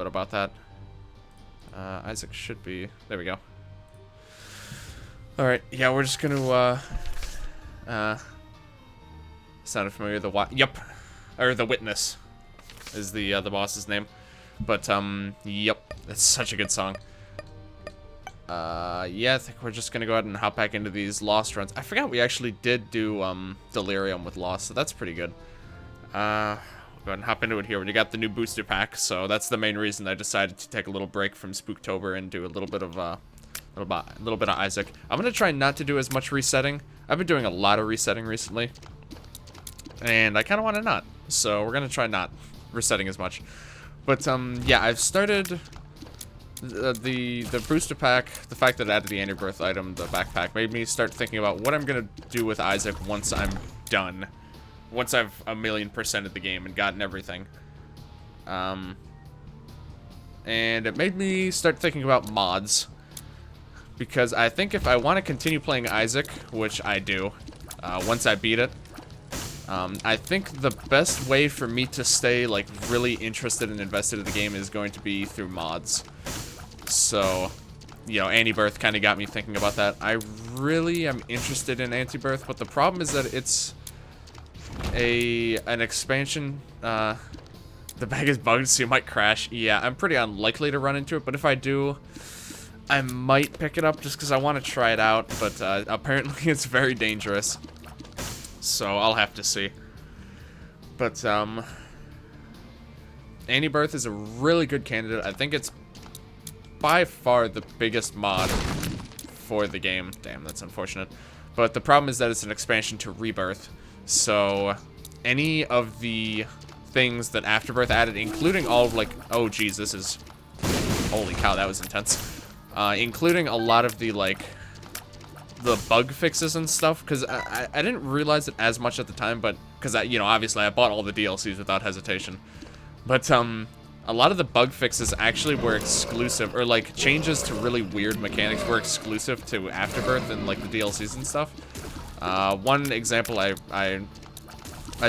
about that. Isaac should be... There we go. Alright, yeah, we're just gonna, sounded familiar, Yep. Or the Witness is the boss's name. But, yep, that's such a good song. Yeah, I think we're just gonna go ahead and hop back into these Lost runs. I forgot we actually did do, Delirium with Lost, so that's pretty good. We'll go ahead and hop into it here. We got the new booster pack, so that's the main reason I decided to take a little break from Spooktober and do a little bit of, Isaac. I'm gonna try not to do as much resetting. I've been doing a lot of resetting recently, and I kind of want to not. So we're gonna try not resetting as much. But yeah, I've started the booster pack. The fact that I added the Afterbirth item, the backpack, made me start thinking about what I'm gonna do with Isaac once I'm done. Once I've 1,000,000%ed the game and gotten everything. And it made me start thinking about mods. Because I think if I want to continue playing Isaac, which I do, once I beat it, I think the best way for me to stay, like, really interested and invested in the game is going to be through mods. So, you know, Afterbirth kind of got me thinking about that. I really am interested in Afterbirth, but the problem is that it's an expansion. The bag is bugged, so you might crash. Yeah, I'm pretty unlikely to run into it, but if I do, I might pick it up just because I want to try it out, but apparently it's very dangerous. So I'll have to see. But Afterbirth is a really good candidate. I think it's by far the biggest mod for the game. Damn, that's unfortunate. But the problem is that it's an expansion to Rebirth. So any of the things that Afterbirth added, including all of, like, oh geez, this is, holy cow, that was intense. Including a lot of the, like, the bug fixes and stuff, because I didn't realize it as much at the time, but, because, you know, obviously I bought all the DLCs without hesitation. But, a lot of the bug fixes actually were exclusive, or, like, changes to really weird mechanics were exclusive to Afterbirth and, like, the DLCs and stuff. One example I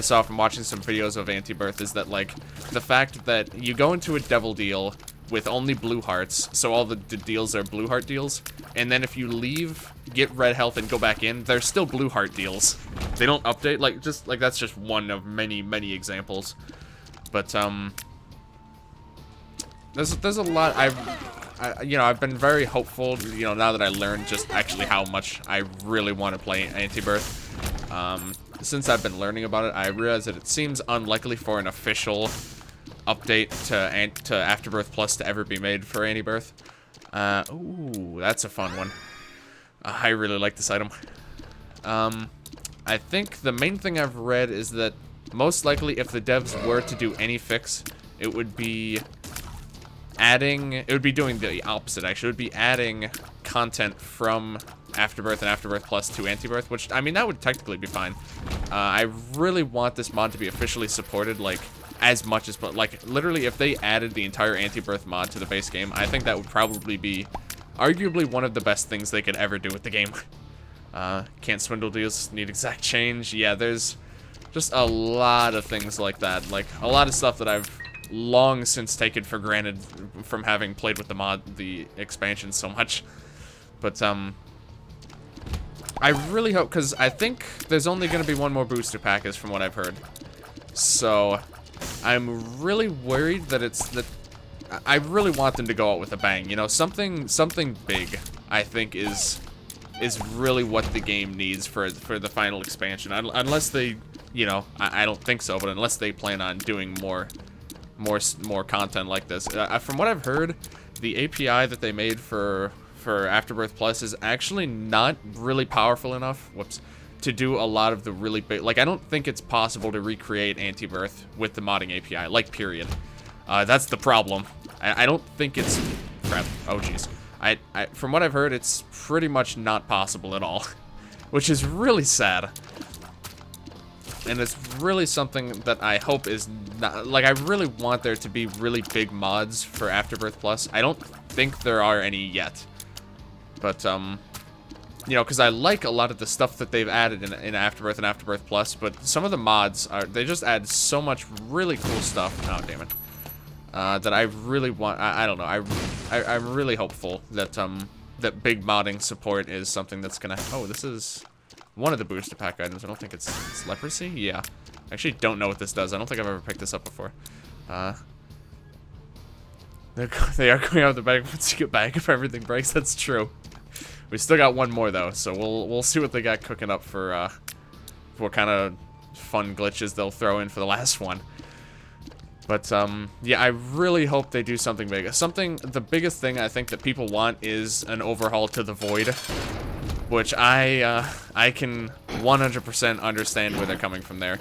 saw from watching some videos of Afterbirth is that, like, the fact that you go into a devil deal with only blue hearts, so all the deals are blue heart deals, and then if you leave, get red health, and go back in, they're still blue heart deals. They don't update, like, just, like, that's just one of many, many examples. But, there's a lot, you know, I've been very hopeful, you know, now that I learned just actually how much I really want to play Afterbirth. Since I've been learning about it, I realize that it seems unlikely for an official update to Afterbirth Plus to ever be made for Afterbirth. Ooh, that's a fun one. I really like this item. I think the main thing I've read is that most likely if the devs were to do any fix, it would be doing the opposite, actually. It would be adding content from Afterbirth and Afterbirth Plus to Afterbirth, which, I mean, that would technically be fine. I really want this mod to be officially supported, like, as much as, but, like, literally, if they added the entire Afterbirth mod to the base game, I think that would probably be arguably one of the best things they could ever do with the game. Can't swindle deals, need exact change. Yeah, there's just a lot of things like that. Like, a lot of stuff that I've long since taken for granted from having played with the expansion so much. But, I really hope, because I think there's only going to be one more booster pack, is from what I've heard. So I'm really worried that I really want them to go out with a bang. You know, something big, I think, is really what the game needs for the final expansion. Unless they, you know, I don't think so, but unless they plan on doing more content like this. From what I've heard, the API that they made for Afterbirth Plus is actually not really powerful enough, to do a lot of the really big, like, I don't think it's possible to recreate Afterbirth with the modding API, like, period. That's the problem. I don't think it's, crap, oh jeez. From what I've heard, it's pretty much not possible at all, which is really sad. And it's really something that I hope is not, like, I really want there to be really big mods for Afterbirth Plus. I don't think there are any yet. But, you know, because I like a lot of the stuff that they've added in Afterbirth and Afterbirth Plus, but some of the mods they just add so much really cool stuff. Oh, damn it. that I really want. I don't know. I'm really hopeful that that big modding support is something that's gonna. Oh, this is one of the booster pack items. I don't think it's leprosy. Yeah, I actually don't know what this does. I don't think I've ever picked this up before. They are going out the bag once you get back if everything breaks. That's true. We still got one more though, so we'll see what they got cooking up for what kind of fun glitches they'll throw in for the last one. But yeah, I really hope they do something big. The biggest thing I think that people want is an overhaul to the Void, which I can 100% understand where they're coming from there.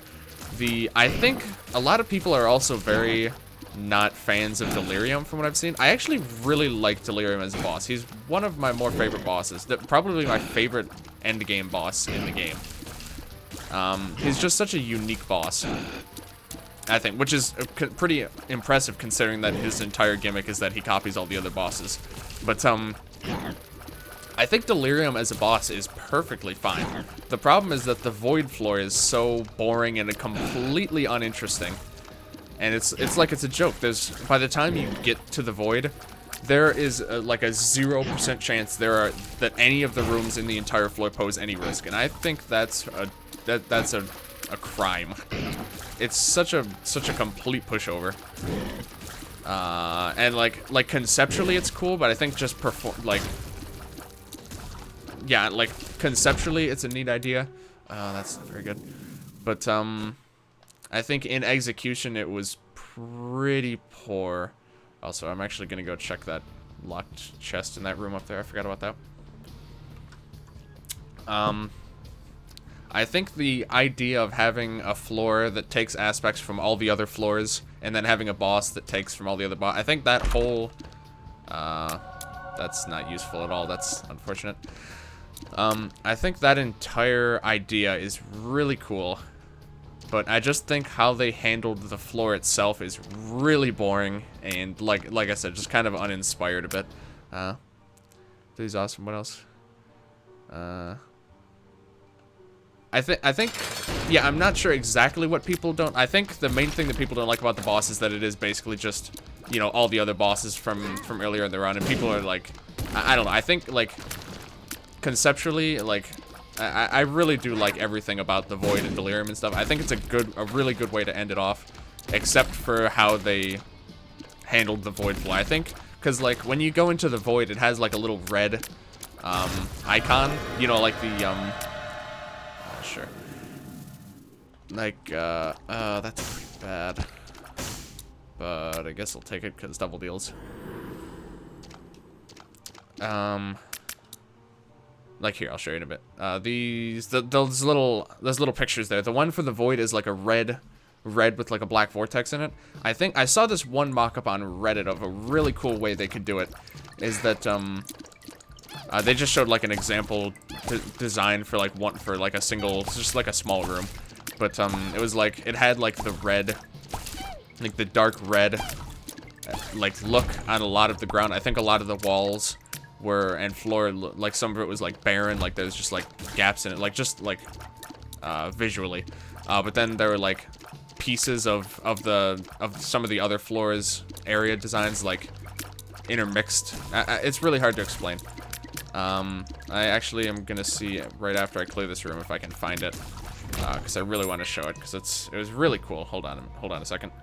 I think a lot of people are also very not fans of Delirium from what I've seen. I actually really like Delirium as a boss. He's one of my more favorite bosses. Probably my favorite endgame boss in the game. He's just such a unique boss, I think, which is pretty impressive considering that his entire gimmick is that he copies all the other bosses. But I think Delirium as a boss is perfectly fine. The problem is that the Void floor is so boring and completely uninteresting. And it's like it's a joke. By the time you get to the Void, there is like a 0% chance that any of the rooms in the entire floor pose any risk. And I think that's a crime. It's such a complete pushover. And like conceptually it's cool, but I think just conceptually it's a neat idea. That's very good. But I think in execution it was pretty poor. Also, I'm actually gonna go check that locked chest in that room up there. I forgot about that. I think the idea of having a floor that takes aspects from all the other floors and then having a boss that takes from all the other I think that whole that's not useful at all. That's unfortunate. I think that entire idea is really cool, but I just think how they handled the floor itself is really boring and like I said, just kind of uninspired a bit. These awesome. What else? I think, yeah, I'm not sure exactly what people don't. I think the main thing that people don't like about the boss is that it is basically just, you know, all the other bosses from earlier in the run, and people are like, I don't know. I think like conceptually, like I really do like everything about the Void and Delirium and stuff. I think it's a really good way to end it off, except for how they handled the Void floor. I think because like when you go into the Void, it has like a little red icon, you know, like the sure. Like, that's pretty bad. But I guess I'll take it because double deals. Like here, I'll show you in a bit. Those little pictures there. The one for the Void is like a red with like a black vortex in it. I think I saw this one mock-up on Reddit of a really cool way they could do it. Is that they just showed like an example design for like a single, just like a small room, but it was like it had like the red, like the dark red, like look on a lot of the ground. I think a lot of the walls and floor, like some of it was like barren, like there's just like gaps in it, like just like visually. But then there were like pieces of some of the other floors area designs like intermixed. It's really hard to explain. I actually am gonna see right after I clear this room if I can find it, because I really want to show it because it was really cool. Hold on a second.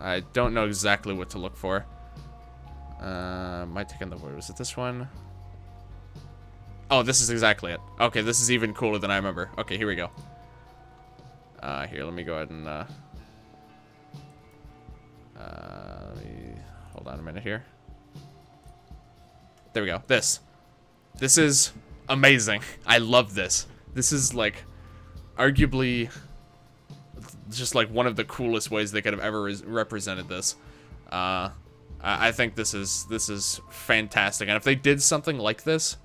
I don't know exactly what to look for. Might take on the word. Was it this one? Oh, this is exactly it. Okay, this is even cooler than I remember. Okay, here we go. Here, let me go ahead and hold on a minute here. There we go. This is amazing. I love this. This is like arguably just like one of the coolest ways they could have ever represented this. I think this is fantastic. And if they did something like this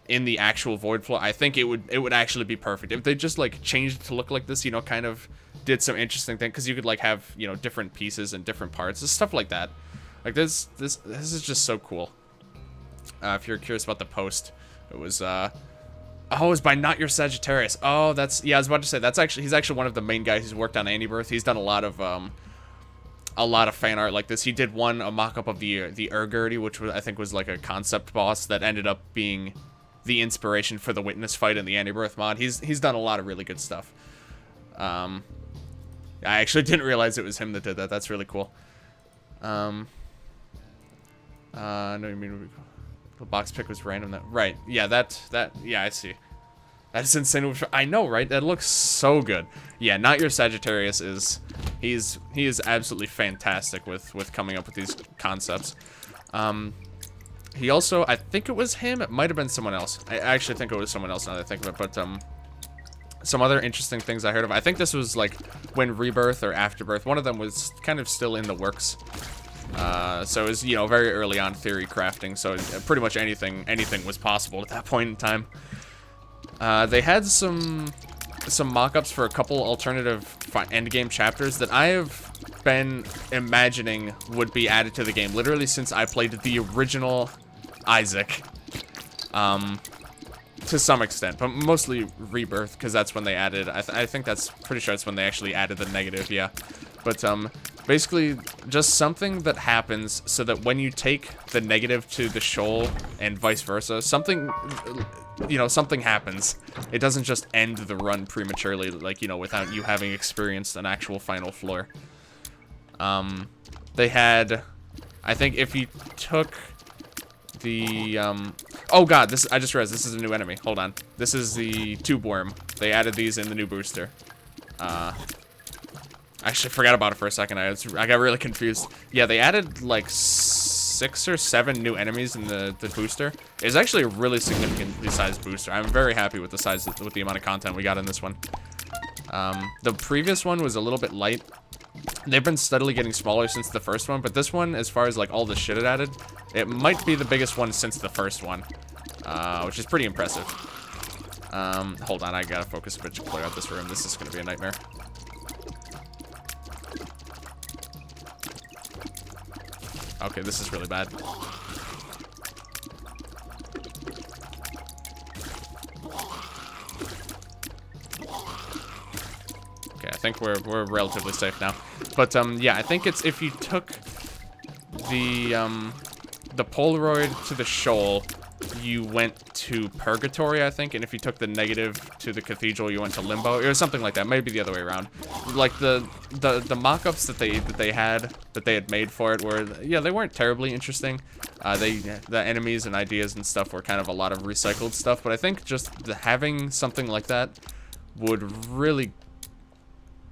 in the actual Void floor, I think it would actually be perfect. If they just like changed it to look like this, you know, kind of did some interesting thing, because you could like have, you know, different pieces and different parts, just stuff like that. Like this is just so cool. If you're curious about the post, it was Oh, it's by Not Your Sagittarius. Oh, that's, yeah, I was about to say, that's actually, he's actually one of the main guys who's worked on Antibirth. He's done a lot of fan art like this. He did a mock-up of the Urgerty, which I think was like a concept boss that ended up being the inspiration for the Witness fight in the Antibirth mod. He's done a lot of really good stuff. I actually didn't realize it was him that did that. That's really cool. No, you mean the box pick was random. Right? Yeah, yeah, I see. That's insane. I know, right? That looks so good. Yeah, Not Your Sagittarius he is absolutely fantastic with coming up with these concepts. He also, I think it was him. It might have been someone else. I actually think it was someone else now that I think of it. But some other interesting things I heard of. I think this was like when Rebirth or Afterbirth. One of them was kind of still in the works. So it was, you know, very early on theory crafting. So pretty much anything was possible at that point in time. They had some mock-ups for a couple alternative endgame chapters that I have been imagining would be added to the game literally since I played the original Isaac. To some extent, but mostly Rebirth, because that's when they added, I think that's, pretty sure it's when they actually added the negative, yeah. But, basically, just something that happens so that when you take the negative to the shoal and vice versa, something, you know, something happens. It doesn't just end the run prematurely, like, you know, without you having experienced an actual final floor. They had, I think if you took the, oh god, I just realized this is a new enemy. Hold on. This is the tube worm. They added these in the new booster. I actually forgot about it for a second. I got really confused. Yeah, they added like 6 or 7 new enemies in the booster. It's actually a really significantly sized booster. I'm very happy with the amount of content we got in this one. The previous one was a little bit light. They've been steadily getting smaller since the first one, but this one, as far as like all the shit it added, it might be the biggest one since the first one, which is pretty impressive. Hold on, I gotta focus a bit to clear out this room. This is gonna be a nightmare. Okay, this is really bad. Okay, I think we're relatively safe now. But yeah, I think it's if you took the Polaroid to the shoal, you went to Purgatory, I think, and if you took the negative to the Cathedral, you went to Limbo. It was something like that. Maybe the other way around. Like the mock-ups that they had made for it were, yeah, they weren't terribly interesting. The enemies and ideas and stuff were kind of a lot of recycled stuff, but I think just having something like that would really.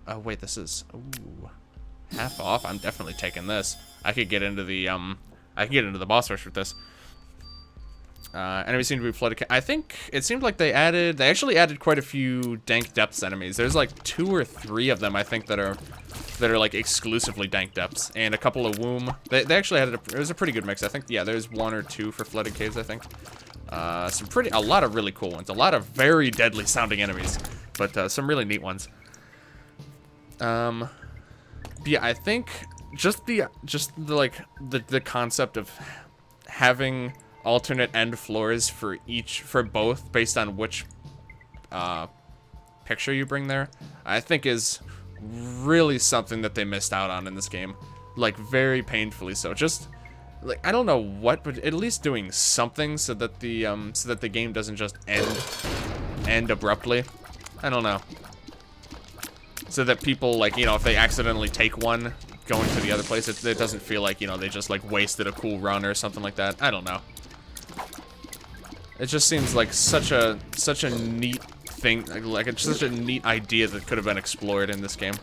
Oh wait, this is half off. I'm definitely taking this. I could get into the boss rush with this. Enemies seem to be flooded. I think it seemed like they actually added quite a few dank depths enemies. There's like 2 or 3 of them I think that are like exclusively dank depths, and a couple of womb. They actually had it was a pretty good mix. I think, yeah, there's 1 or 2 for flooded caves, I think. A lot of really cool ones. A lot of very deadly sounding enemies, but some really neat ones. Yeah, I think just the concept of having alternate end floors for both based on which picture you bring there, I think is really something that they missed out on in this game, like very painfully so. Just like, I don't know what, but at least doing something so that the game doesn't just end abruptly. I don't know. So that people, like, you know, if they accidentally take one going to the other place, it doesn't feel like, you know, they just like wasted a cool run or something like that. I don't know. It just seems like such a neat thing, like it's such a neat idea that could have been explored in this game.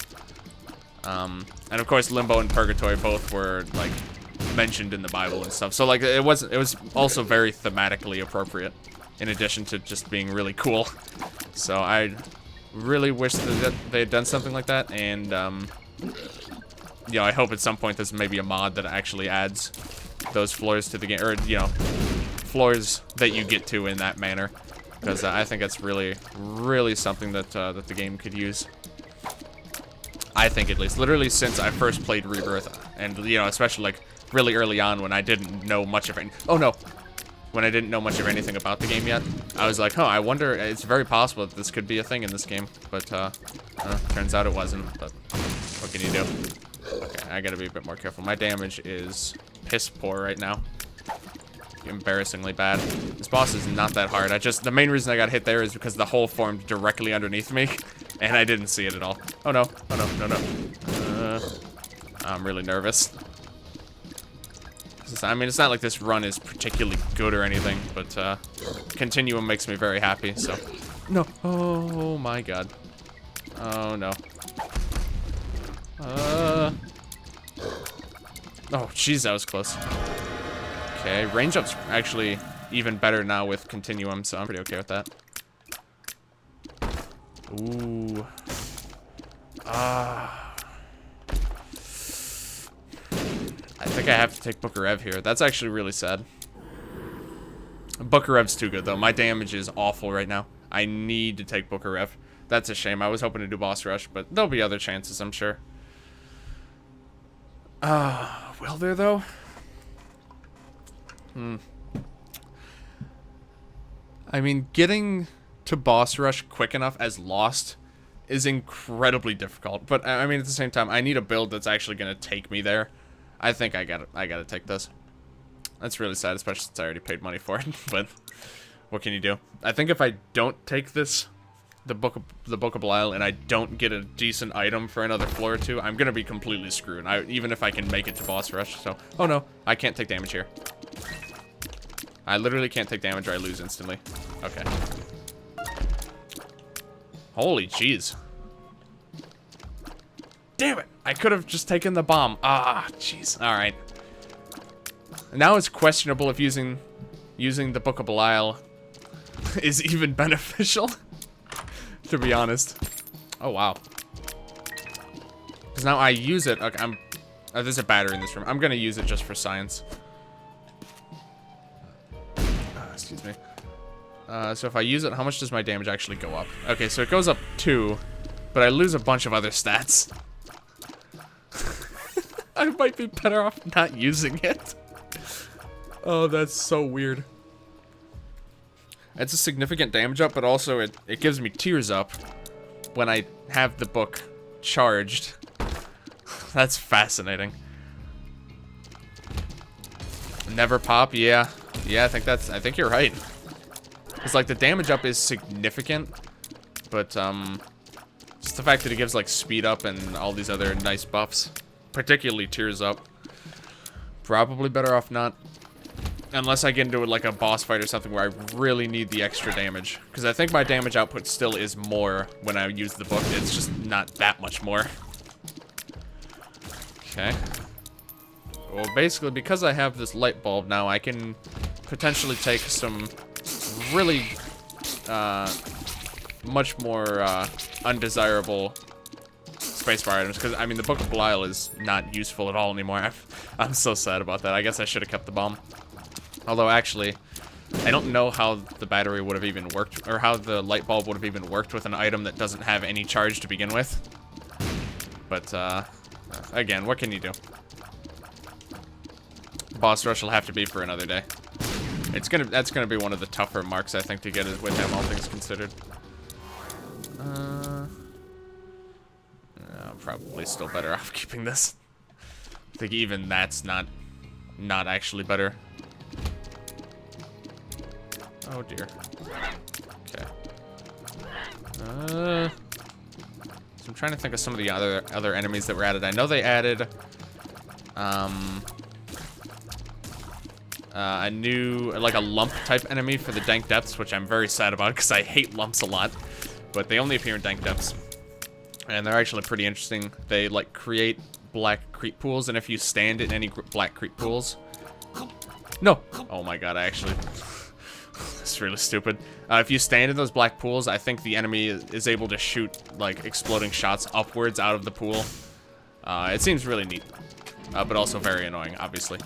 And of course, Limbo and Purgatory both were like mentioned in the Bible and stuff. So like it was also very thematically appropriate, in addition to just being really cool. So I really wish that they had done something like that, and you know, I hope at some point there's maybe a mod that actually adds those floors to the game, or you know, floors that you get to in that manner, because I think that's really something that that the game could use. I think, at least, literally since I first played Rebirth, and you know, especially like really early on when I didn't know much of it. Oh no, when I didn't know much of anything about the game yet. I was like, oh, I wonder, it's very possible that this could be a thing in this game. But, turns out it wasn't. But what can you do? Okay, I gotta be a bit more careful. My damage is piss poor right now. Embarrassingly bad. This boss is not that hard. The main reason I got hit there is because the hole formed directly underneath me, and I didn't see it at all. Oh no, oh no, no, no. I'm really nervous. I mean, it's not like this run is particularly good or anything, but Continuum makes me very happy, so. No, oh my god. Oh no. Oh, jeez, that was close. Okay, range up's actually even better now with Continuum, so I'm pretty okay with that. Ooh. I think I have to take Bukarev here. That's actually really sad. Bukarev's too good, though. My damage is awful right now. I need to take Bukarev. That's a shame. I was hoping to do boss rush, but there'll be other chances, I'm sure. Will there, though? I mean, getting to boss rush quick enough as Lost is incredibly difficult. But, I mean, at the same time, I need a build that's actually going to take me there. I think I gotta take this. That's really sad, especially since I already paid money for it. But what can you do? I think if I don't take this, the Book of Belial, and I don't get a decent item for another floor or two, I'm gonna be completely screwed. Even if I can make it to boss rush. So, oh no, I can't take damage here. I literally can't take damage or I lose instantly. Okay. Holy jeez. Damn it! I could have just taken the bomb. Ah, jeez. All right. Now it's questionable if using the Book of Belial is even beneficial. To be honest. Oh wow. Because now I use it. Okay, there's a battery in this room. I'm gonna use it just for science. Excuse me. So if I use it, how much does my damage actually go up? Okay, so it goes up 2, but I lose a bunch of other stats. I might be better off not using it. Oh, that's so weird. It's a significant damage up, but also it gives me tears up when I have the book charged. That's fascinating. Never pop, yeah. Yeah, I think you're right. It's like the damage up is significant, but just the fact that it gives like speed up and all these other nice buffs. Particularly tears up. Probably better off not. Unless I get into like a boss fight or something where I really need the extra damage. Because I think my damage output still is more when I use the book. It's just not that much more. Okay. Well, basically, because I have this light bulb now, I can potentially take some really much more undesirable spacebar items, because I mean the Book of Belial is not useful at all anymore. I'm so sad about that. I guess I should have kept the bomb. Although actually, I don't know how the battery would have even worked, or how the light bulb would have even worked with an item that doesn't have any charge to begin with. But again, what can you do? Boss rush will have to be for another day. That's gonna be one of the tougher marks I think to get with him, all things considered. Probably still better off keeping this. I think even that's not actually better. Oh dear. Okay. So I'm trying to think of some of the other enemies that were added. I know they added a new, like a lump type enemy for the dank depths, which I'm very sad about because I hate lumps a lot. But they only appear in dank depths. And they're actually pretty interesting. They like create black creep pools, and if you stand in any black creep pools... No! Oh my god, I actually... It's really stupid. If you stand in those black pools, I think the enemy is able to shoot like exploding shots upwards out of the pool. It seems really neat. But also very annoying, obviously.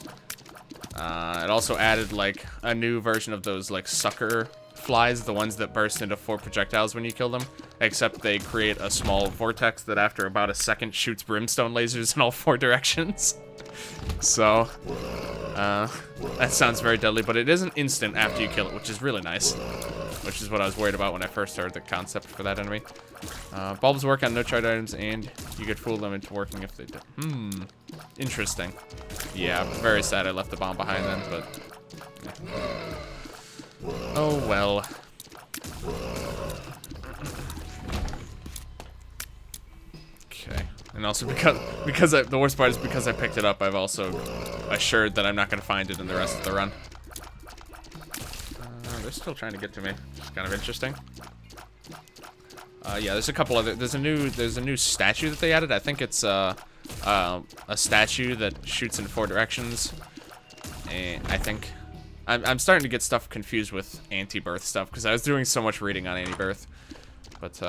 It also added like a new version of those like sucker flies, the ones that burst into 4 projectiles when you kill them. except they create a small vortex that after about a second shoots brimstone lasers in all 4 directions. So, that sounds very deadly, but it isn't instant after you kill it, which is really nice. Which is what I was worried about when I first heard the concept for that enemy. Bulbs work on no-charge items, and you could fool them into working if they do. Interesting. Yeah, I'm very sad I left the bomb behind then, but... yeah. Oh, well. Okay. And also because the worst part is because I picked it up, I've also assured that I'm not going to find it in the rest of the run. They're still trying to get to me. It's kind of interesting. Yeah, there's a couple other. There's a new statue that they added. I think it's a statue that shoots in 4 directions. And I think I'm starting to get stuff confused with anti-birth stuff because I was doing so much reading on anti-birth. But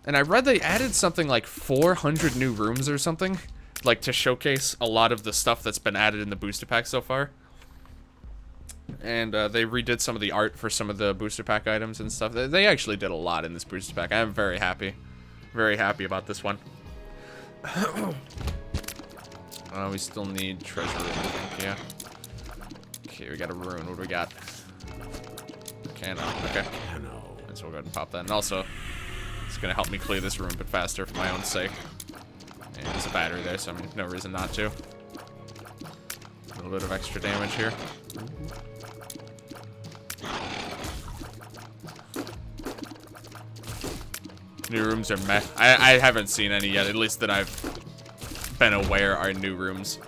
and I read they added something like 400 new rooms or something, like to showcase a lot of the stuff that's been added in the booster pack so far. And they redid some of the art for some of the booster pack items and stuff. They actually did a lot in this booster pack. I'm very happy. Very happy about this one. We still need treasure room, I think, yeah. Okay, we got a rune. What do we got? Cano. Okay. So we'll go ahead and pop that. And also, it's going to help me clear this room a bit faster for my own sake. And there's a battery there, so I mean, no reason not to. A little bit of extra damage here. New rooms are meh. I haven't seen any yet, at least that I've been aware are new rooms.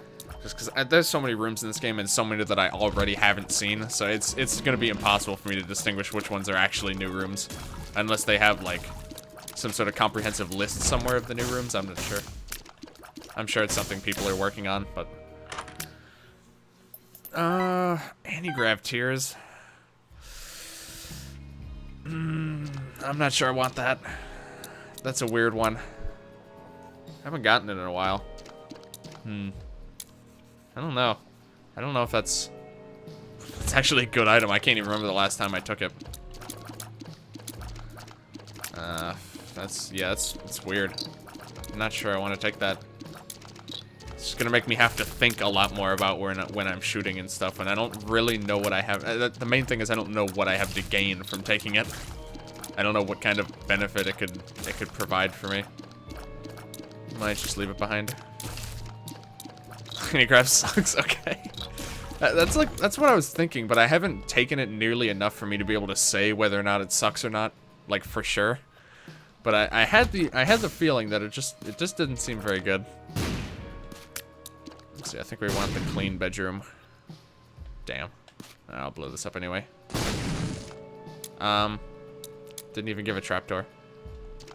Just because there's so many rooms in this game and so many that I already haven't seen, so it's going to be impossible for me to distinguish which ones are actually new rooms. Unless they have, like, some sort of comprehensive list somewhere of the new rooms, I'm not sure. I'm sure it's something people are working on, but... anti-grav tears. I'm not sure I want that. That's a weird one. I haven't gotten it in a while. I don't know. I don't know if that's actually a good item. I can't even remember the last time I took it. That's weird. I'm not sure I want to take that. It's gonna make me have to think a lot more about when I'm shooting and stuff, and I don't really know what I have. The main thing is I don't know what I have to gain from taking it. I don't know what kind of benefit it could provide for me. Might just leave it behind. Anti-grav sucks. Okay. That's what I was thinking, but I haven't taken it nearly enough for me to be able to say whether or not it sucks or not, like for sure. But I had the feeling that it just didn't seem very good. Let's see. I think we want the clean bedroom. Damn. I'll blow this up anyway. Didn't even give a trapdoor.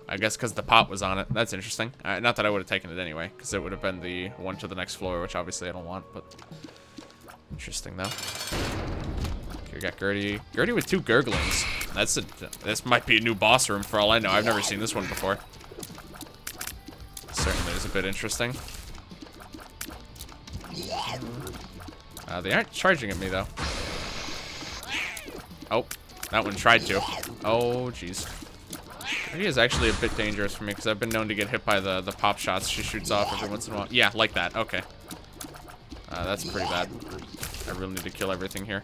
I guess because the pot was on it. That's interesting. Not that I would have taken it anyway, because it would have been the one to the next floor, which obviously I don't want, but... interesting, though. Okay, we got Gertie. Gertie with 2 gurglings. This might be a new boss room for all I know. I've never seen this one before. Certainly is a bit interesting. They aren't charging at me, though. Oh, that one tried to. Oh, jeez. She is actually a bit dangerous for me because I've been known to get hit by the pop shots she shoots off every once in a while. Yeah, like that. Okay. That's pretty bad. I really need to kill everything here.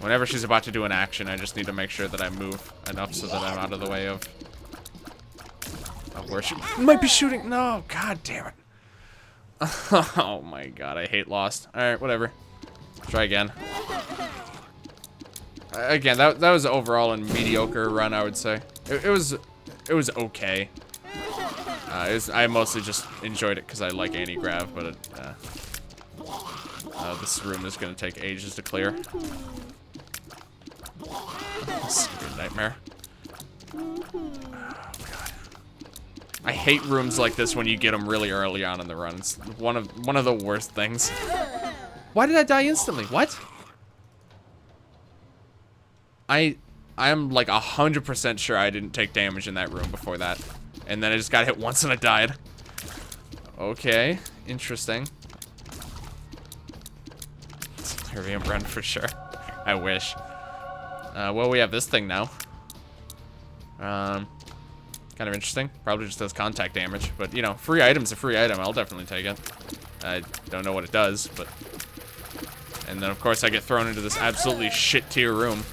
Whenever she's about to do an action, I just need to make sure that I move enough so that I'm out of the way of where she might be shooting. No, god damn it. Oh my god, I hate Lost. Alright, whatever. Try again. Again, that was overall a mediocre run, I would say. It was okay. I mostly just enjoyed it because I like anti-grav, but this room is going to take ages to clear. Stupid nightmare. Oh, God. I hate rooms like this when you get them really early on in the run. It's one of the worst things. Why did I die instantly? What? I'm like 100% sure I didn't take damage in that room before that. And then I just got hit once and I died. Okay, interesting. It's Lyrium run for sure. I wish. Well, we have this thing now. Kind of interesting. Probably just does contact damage, but you know, free item's a free item. I'll definitely take it. I don't know what it does, but... And then, of course, I get thrown into this absolutely shit tier room.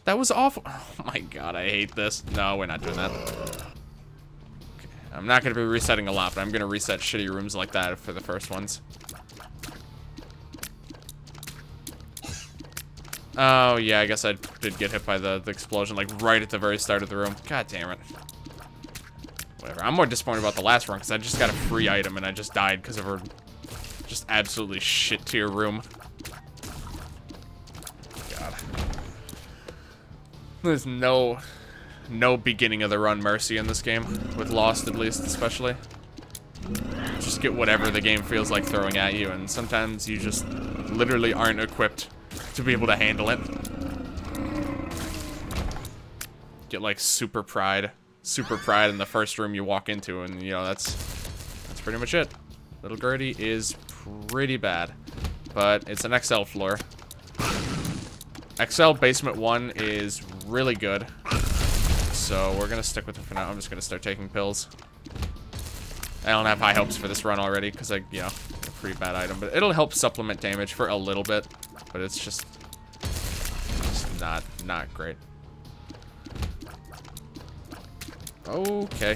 That was awful. Oh my god, I hate this. No, we're not doing that. Okay. I'm not going to be resetting a lot, but I'm going to reset shitty rooms like that for the first ones. Oh, yeah, I guess I did get hit by the explosion, like, right at the very start of the room. God damn it. Whatever. I'm more disappointed about the last run, because I just got a free item, and I just died because of her just absolutely shit tier room. God. There's no beginning of the run mercy in this game, with Lost at least, especially. Just get whatever the game feels like throwing at you, and sometimes you just literally aren't equipped to be able to handle it. Get like super pride in the first room you walk into, and you know that's pretty much it. Little Gertie is pretty bad, but it's an XL floor. XL basement 1 is really good, so we're gonna stick with it for now. I'm just gonna start taking pills. I don't have high hopes for this run already because I, you know, a pretty bad item, but it'll help supplement damage for a little bit. But it's just not great. Okay.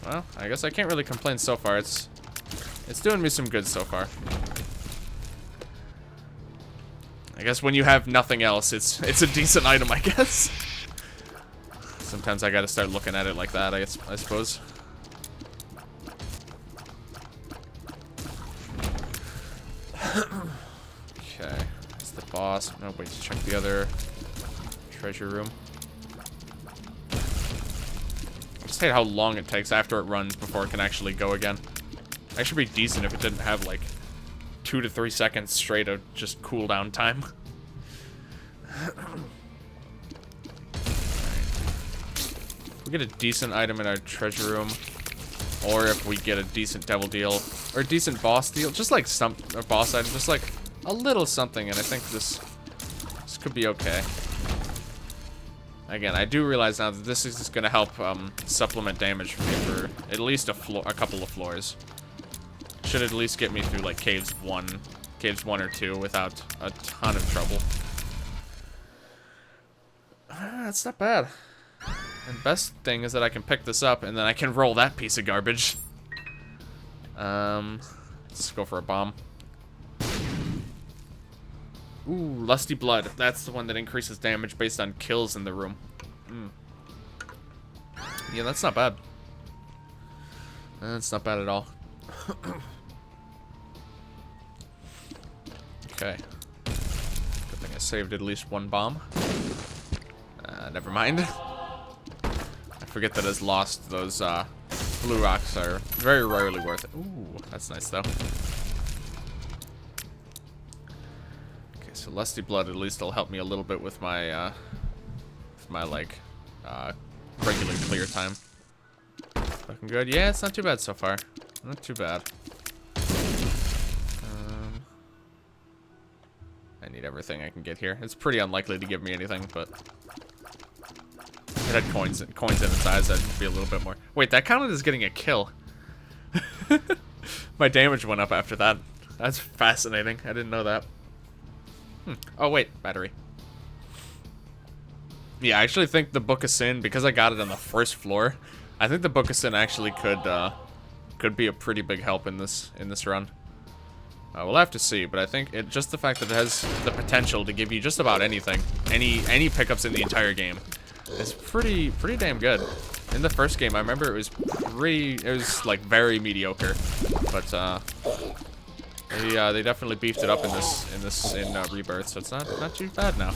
Well, I guess I can't really complain so far. It's doing me some good so far. I guess when you have nothing else, it's a decent item, I guess. Sometimes I gotta start looking at it like that, I suppose. Okay, that's the boss. No, wait, to check the other treasure room. I just hate how long it takes after it runs before it can actually go again. That should be decent if it didn't have like 2 to 3 seconds straight of just cooldown time. If we get a decent item in our treasure room, or if we get a decent devil deal, or a decent boss deal, just like a boss item, just like a little something, and I think this could be okay. Again, I do realize now that this is just gonna help supplement damage for me for at least a couple of floors. Should at least get me through like caves 1 or 2 without a ton of trouble. That's not bad. And best thing is that I can pick this up and then I can roll that piece of garbage. Let's go for a bomb. Ooh, Lusty Blood. That's the one that increases damage based on kills in the room. Yeah, that's not bad. That's not bad at all. Okay. Good thing I saved at least one bomb. Never mind. I forget that as Lost, those blue rocks are very rarely worth it. Ooh, that's nice though. Okay, so Lusty Blood at least will help me a little bit with my like regular clear time. Looking good. Yeah, it's not too bad so far. Not too bad. I need everything I can get here. It's pretty unlikely to give me anything, but if it had coins in its eyes, I'd be a little bit more. Wait, that counted as getting a kill. My damage went up after that. That's fascinating. I didn't know that. Oh wait, battery. Yeah, I actually think the Book of Sin, because I got it on the first floor, I think the Book of Sin actually could be a pretty big help in this run. We'll have to see, but I think just the fact that it has the potential to give you just about anything, any pickups in the entire game, is pretty damn good. In the first game, I remember it was like very mediocre, but they definitely beefed it up in Rebirth, so it's not too bad now.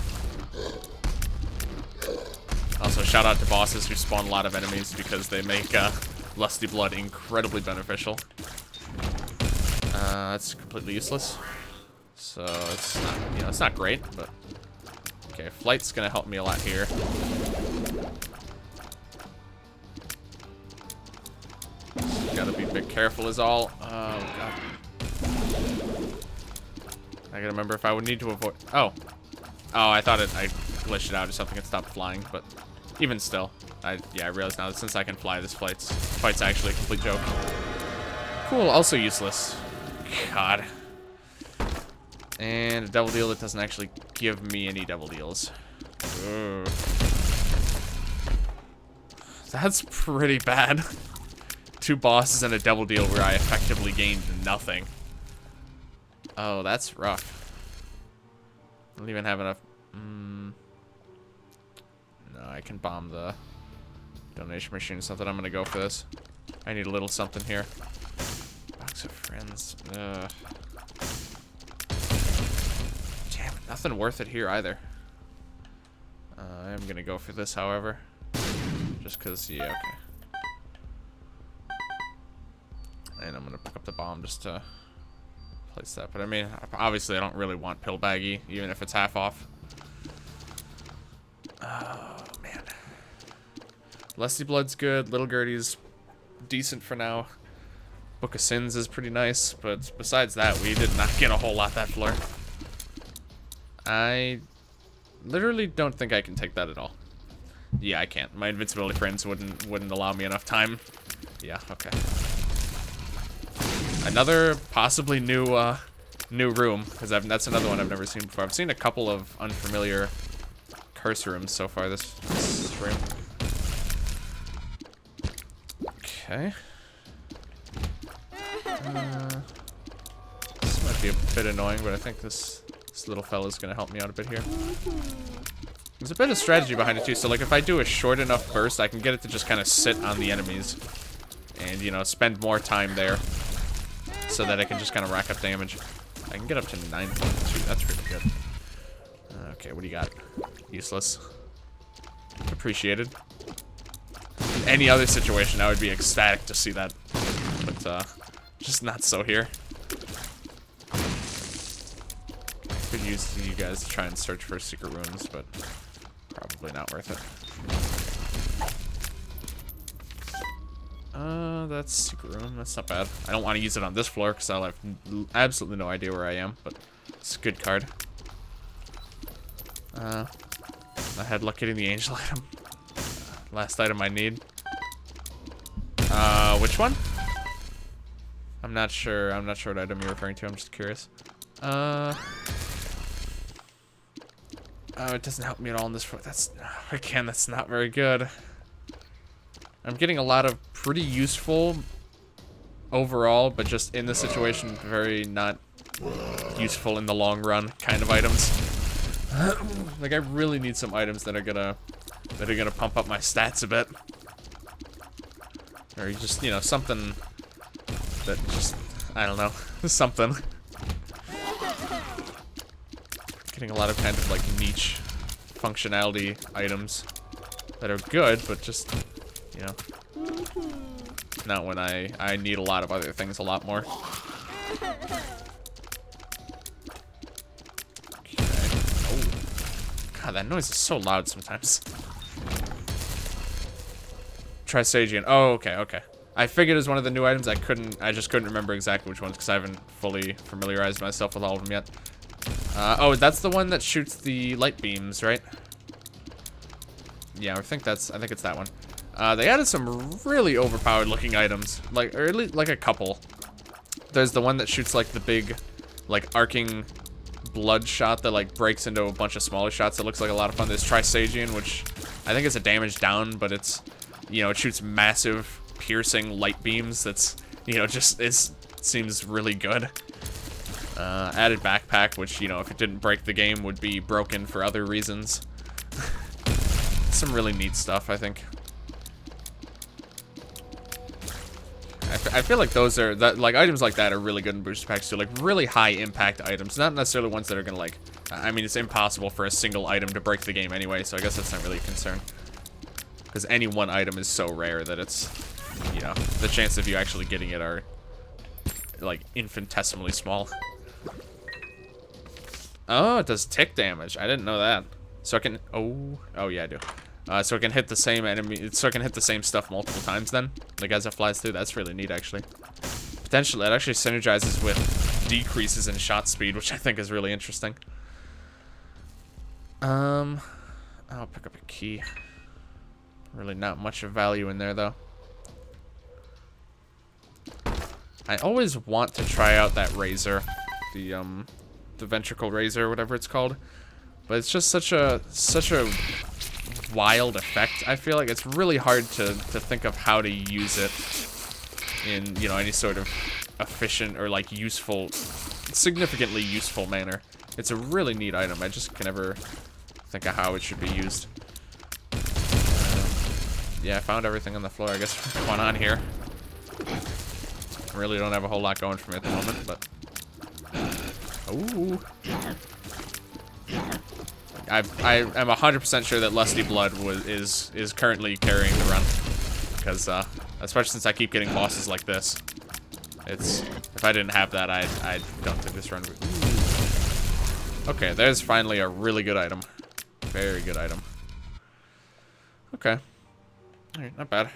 Also, shout out to bosses who spawn a lot of enemies because they make Lusty Blood incredibly beneficial. That's completely useless. So it's not, it's not great, but okay. Flight's gonna help me a lot here. Gotta be a bit careful is all. Oh god. I gotta remember if I would need to avoid. Oh, Oh, I thought I glitched it out or something and stopped flying, but even still. Yeah, I realize now that since I can fly, this fight's actually a complete joke. Cool, also useless. God. And a double deal that doesn't actually give me any double deals. Ugh. That's pretty bad. 2 bosses and a double deal where I effectively gained nothing. Oh, that's rough. I don't even have enough. No, I can bomb the donation machine or something. I'm gonna go for this. I need a little something here. Box of friends. Ugh. Damn, nothing worth it here either. I am gonna go for this, however. Just because, yeah, okay. And I'm gonna pick up the bomb just to place that. But I mean, obviously I don't really want pill baggy, even if it's half off. Oh, man. Lusty Blood's good. Little Gertie's decent for now. Book of Sins is pretty nice, but besides that, we did not get a whole lot that floor. I literally don't think I can take that at all. Yeah, I can't. My invincibility frames wouldn't allow me enough time. Yeah, okay. Another possibly new room, because that's another one I've never seen before. I've seen a couple of unfamiliar curse rooms so far this stream. Okay. This might be a bit annoying, but I think this little fella's gonna help me out a bit here. There's a bit of strategy behind it too. So like if I do a short enough burst, I can get it to just kind of sit on the enemies and, you know, spend more time there so that I can just kind of rack up damage. I can get up to 9.2. That's pretty good. Okay, what do you got? Useless. Appreciated. In any other situation, I would be ecstatic to see that, but just not so here. Could use you guys to try and search for secret rooms, but probably not worth it. That's secret room. That's not bad. I don't want to use it on this floor because I'll have absolutely no idea where I am, but it's a good card. I had luck getting the angel item. Last item I need. Which one? I'm not sure. I'm not sure what item you're referring to. I'm just curious. Oh, it doesn't help me at all in this. That's again, that's not very good. I'm getting a lot of pretty useful overall, but just in this situation, very not useful in the long run kind of items. Like I really need some items that are gonna pump up my stats a bit, or just, you know, something that just, I don't know, something. Getting a lot of kind of like niche functionality items that are good, but just, you know, not when I need a lot of other things a lot more. Okay. Oh. God, that noise is so loud sometimes. Trisagian. Oh, okay, okay. I figured it was one of the new items. I just couldn't remember exactly which ones because I haven't fully familiarized myself with all of them yet. Oh, that's the one that shoots the light beams, right? Yeah, I think it's that one. They added some really overpowered looking items, like, or at least like a couple. There's the one that shoots like the big, like arcing blood shot that like breaks into a bunch of smaller shots. It looks like a lot of fun. There's Trisagian, which I think is a damage down, but it's, you know, it shoots massive piercing light beams. That's, you know, just seems really good. Added backpack, which, you know, if it didn't break the game, would be broken for other reasons. Some really neat stuff, I think. I feel like those are, like, items like that are really good in booster packs too. Like, really high impact items. Not necessarily ones that are gonna, like, I mean, it's impossible for a single item to break the game anyway, so I guess that's not really a concern. Because any one item is so rare that it's, you know, the chance of you actually getting it are, like, infinitesimally small. Oh, it does tick damage. I didn't know that. So I can, oh yeah, I do. So it can hit the same enemy, so it can hit the same stuff multiple times then, like as it flies through. That's really neat, actually. Potentially, it actually synergizes with decreases in shot speed, which I think is really interesting. I'll pick up a key. Really not much of value in there, though. I always want to try out that razor. The ventricle razor, whatever it's called. But it's just such a wild effect. I feel like it's really hard to think of how to use it in, you know, any sort of efficient or, like, useful, significantly useful manner. It's a really neat item. I just can never think of how it should be used. Yeah, I found everything on the floor. I guess what's going on here. I really don't have a whole lot going for me at the moment, but... Ooh. I am 100% sure that Lusty Blood is currently carrying the run. Because, especially since I keep getting bosses like this. If I didn't have that, I don't think this run would... Okay, there's finally a really good item. Very good item. Okay. Alright, not bad.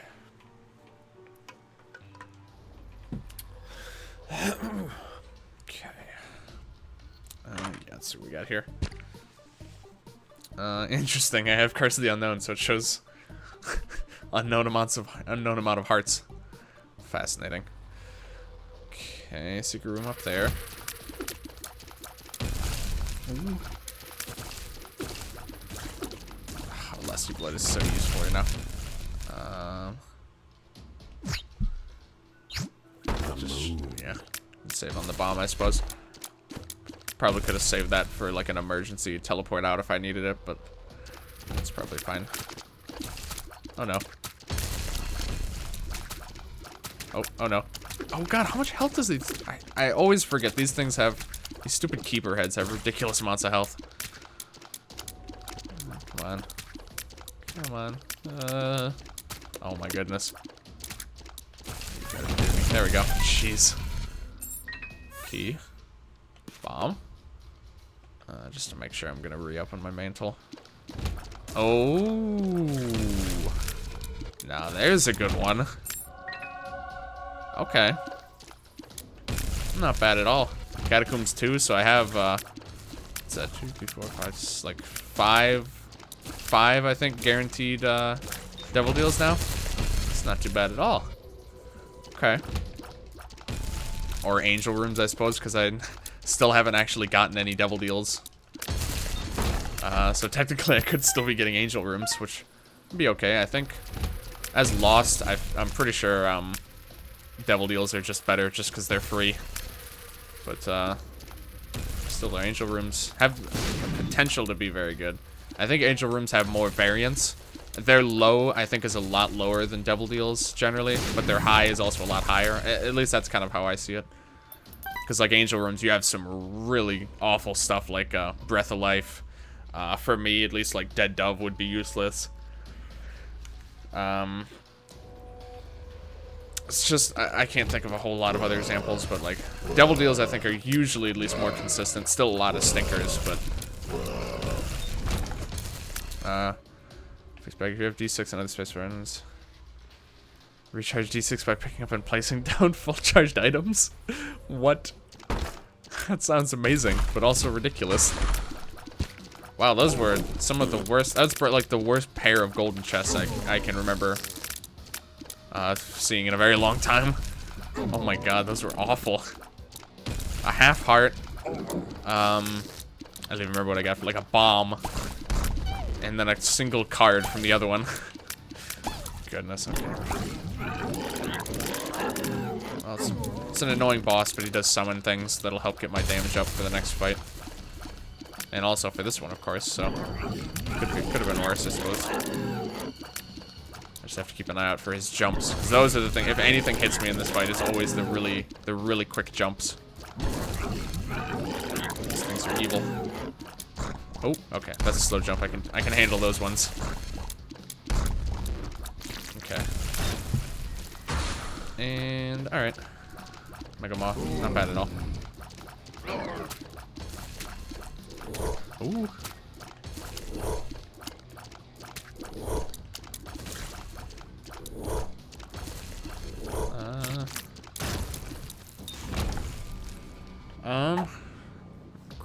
Okay. Yeah, let's see what we got here. Interesting. I have Curse of the Unknown, so it shows unknown amount of hearts. Fascinating. Okay, secret room up there. Ooh. Oh, Lusty Blood is so useful right now. Just, yeah, save on the bomb, I suppose. Probably could have saved that for like an emergency teleport out if I needed it, but that's probably fine. Oh no. Oh no. Oh god, how much health does these... I always forget these things have... These stupid keeper heads have ridiculous amounts of health. Come on. Come on. Oh my goodness. You gotta be kidding me. There we go. Jeez. Key. Bomb. Just to make sure I'm gonna re-open my mantle. Oh. Now there's a good one. Okay. Not bad at all. Catacombs 2, so I have, what's that, 2, 3, 4, 5, just like 5, I think, guaranteed, devil deals now. It's not too bad at all. Okay. Or angel rooms, I suppose, because I still haven't actually gotten any devil deals. So technically I could still be getting angel rooms, which would be okay, I think. As Lost, I'm pretty sure, devil deals are just better just because they're free. But, still the angel rooms have the potential to be very good. I think angel rooms have more variance. Their low, I think, is a lot lower than devil deals generally, but their high is also a lot higher. At least that's kind of how I see it. Because, like, angel rooms, you have some really awful stuff like Breath of Life. For me, at least, like, Dead Dove would be useless. It's just, I can't think of a whole lot of other examples, but, like, devil deals, I think, are usually at least more consistent. Still a lot of stinkers, but... fix back if you have D6 and other space for items. Recharge D6 by picking up and placing down full charged items? What? That sounds amazing, but also ridiculous. Wow, those were some of the worst... That's like the worst pair of golden chests I can remember seeing in a very long time. Oh my god, those were awful. A half heart. I don't even remember what I got for like a bomb. And then a single card from the other one. Goodness, okay. Well, it's an annoying boss, but he does summon things that'll help get my damage up for the next fight. And also for this one, of course, so... Could have been worse, I suppose. I just have to keep an eye out for his jumps. 'Cause those are the things, if anything hits me in this fight, it's always the really quick jumps. These things are evil. Oh, okay, that's a slow jump. I can handle those ones. Okay. And alright. Mega Maw, not bad at all. Ooh.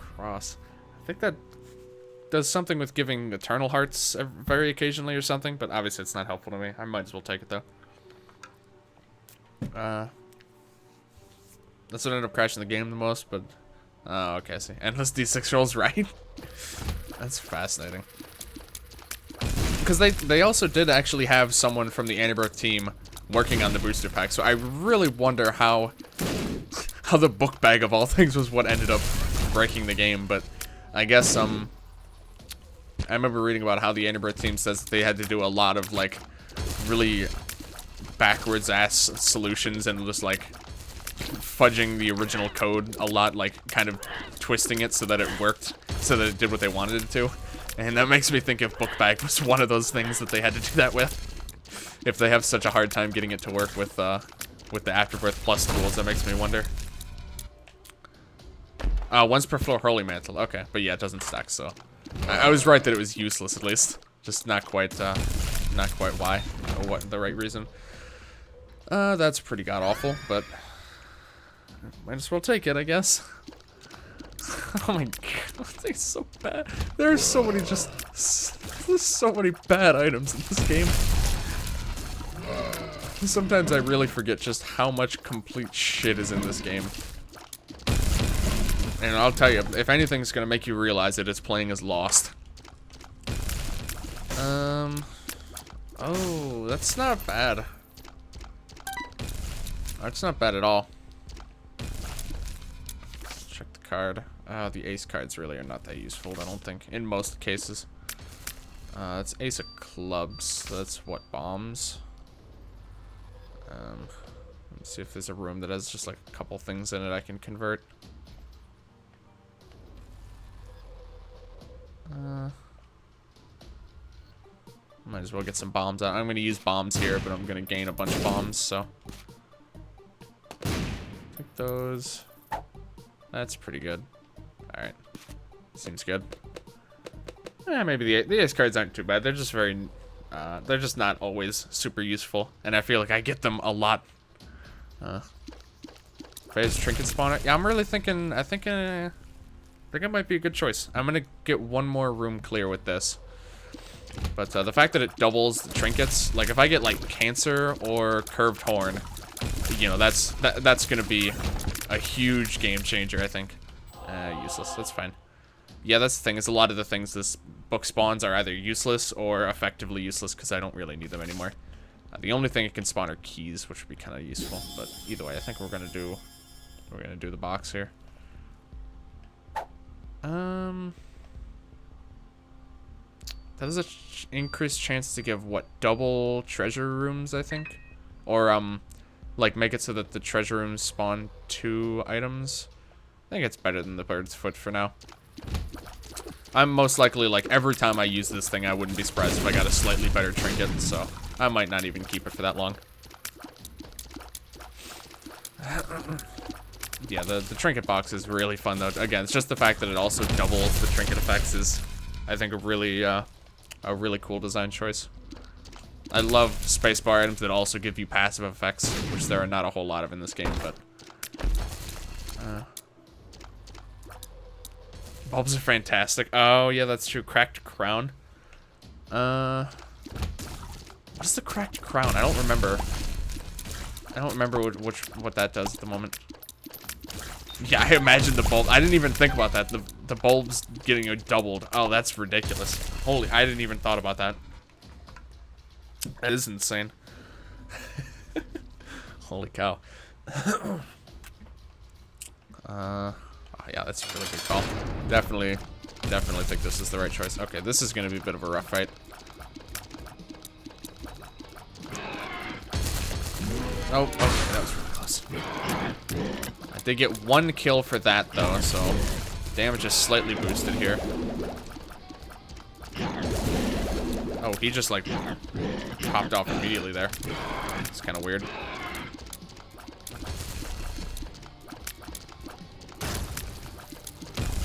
Cross. I think that does something with giving eternal hearts very occasionally or something, but obviously it's not helpful to me. I might as well take it though. That's what ended up crashing the game the most, but oh, okay, I see. Endless D6 rolls, right? That's fascinating. Because they also did actually have someone from the Afterbirth team working on the booster pack, so I really wonder how the book bag of all things was what ended up breaking the game. But I guess I remember reading about how the Afterbirth team says that they had to do a lot of like really backwards ass solutions and just like fudging the original code a lot, like kind of twisting it so that it worked, so that it did what they wanted it to. And that makes me think if book bag was one of those things that they had to do that with. If they have such a hard time getting it to work with the Afterbirth Plus tools, that makes me wonder. Once per floor Holy Mantle. Okay, but yeah, it doesn't stack, so I was right that it was useless at least. Just not quite why or what the right reason. That's pretty god awful, but might as well take it, I guess. Oh my god, they're so bad. There's so many there's so many bad items in this game. Sometimes I really forget just how much complete shit is in this game. And I'll tell you, if anything's gonna make you realize it, it's playing as Lost. Oh, that's not bad. That's not bad at all. Let's check the card. The ace cards really are not that useful, I don't think, in most cases. It's ace of clubs, so that's what, bombs? Let's see if there's a room that has just like a couple things in it I can convert. Might as well get some bombs out. I'm gonna use bombs here, but I'm gonna gain a bunch of bombs, so. Take those. That's pretty good. Alright. Seems good. Maybe the ace cards aren't too bad. They're just very, they're just not always super useful. And I feel like I get them a lot. Phase trinket spawner. Yeah, I'm really thinking, I think it might be a good choice. I'm gonna get one more room clear with this. But the fact that it doubles the trinkets, like if I get like cancer or curved horn, you know, that's gonna be a huge game changer, I think. Useless, that's fine. Yeah, that's the thing, is a lot of the things this book spawns are either useless or effectively useless because I don't really need them anymore. The only thing it can spawn are keys, which would be kind of useful, but either way, I think we're gonna do the box here. That is a increased chance to give what, double treasure rooms, I think, or like make it so that the treasure rooms spawn 2 items. I think it's better than the bird's foot for now. I'm most likely, like, every time I use this thing, I wouldn't be surprised if I got a slightly better trinket, so I might not even keep it for that long. Yeah, the trinket box is really fun, though. Again, it's just the fact that it also doubles the trinket effects is, I think, a really cool design choice. I love spacebar items that also give you passive effects, which there are not a whole lot of in this game, but... bulbs are fantastic. Oh, yeah, that's true. Cracked crown. What's the cracked crown? I don't remember. What that does at the moment. Yeah, I imagine the bulb. I didn't even think about that. The bulbs getting doubled. Oh, that's ridiculous. Holy, I didn't even thought about that. That is insane. Holy cow. Oh, yeah, that's a really good call. Definitely think this is the right choice. Okay, this is going to be a bit of a rough fight. Oh, okay, that was really close. I did get 1 kill for that, though, so damage is slightly boosted here. Oh, he just, like, popped off immediately there. It's kind of weird.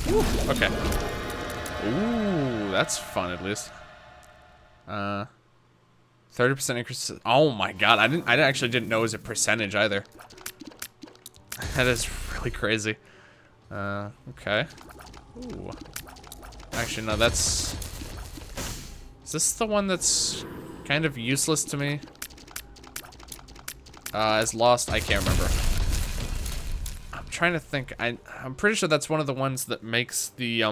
Woo, okay. Ooh, that's fun at least. 30% increase. Oh my god, I actually didn't know it was a percentage either. That is really crazy. Okay. Ooh. Actually, no, that's... Is this the one that's kind of useless to me? As lost, I can't remember. I'm trying to think. I'm pretty sure that's one of the ones that makes the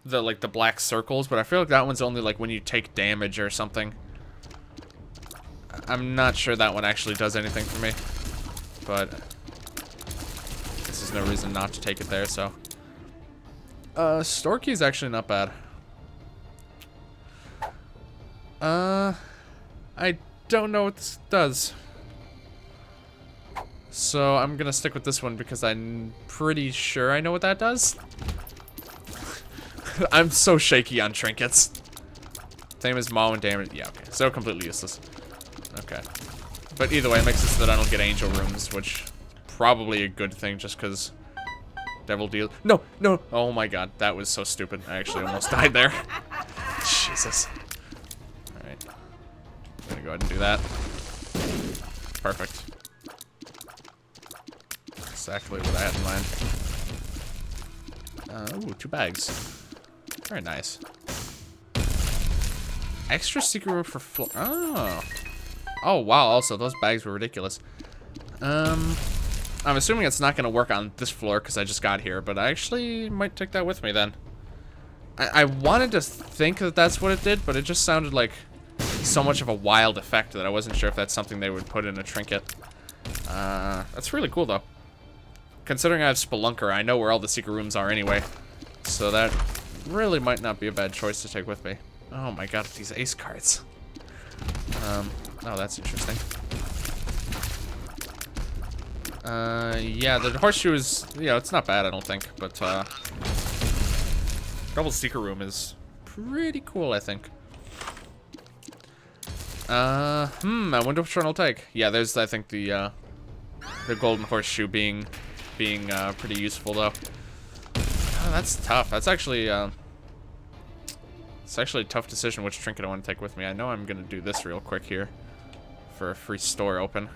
like the black circles, but I feel like that one's only like when you take damage or something. I'm not sure that one actually does anything for me, but this is no reason not to take it there. So, store key is actually not bad. I don't know what this does. So I'm gonna stick with this one because I'm pretty sure I know what that does. I'm so shaky on trinkets. Same as maw and damage. Yeah, okay. So completely useless. Okay. But either way, it makes it so that I don't get angel runes, which is probably a good thing just because devil deal. No, no. Oh my god, that was so stupid. I actually almost died there. Jesus. Alright. I'm gonna go ahead and do that. Perfect. Exactly what I had in mind. Ooh, 2 bags. Very nice. Extra secret room for floor. Oh. Oh, wow. Also, those bags were ridiculous. I'm assuming it's not going to work on this floor because I just got here, but I actually might take that with me then. I wanted to think that that's what it did, but it just sounded like so much of a wild effect that I wasn't sure if that's something they would put in a trinket. That's really cool, though. Considering I have Spelunker, I know where all the secret rooms are anyway. So that really might not be a bad choice to take with me. Oh my god, these ace cards. Oh, that's interesting. Yeah, the horseshoe is, you know, it's not bad, I don't think, but, double secret room is pretty cool, I think. I wonder which one I'll take. Yeah, there's, I think, the golden horseshoe being pretty useful, though. Oh, that's tough. That's actually, it's actually a tough decision which trinket I want to take with me. I know I'm going to do this real quick here for a free store open.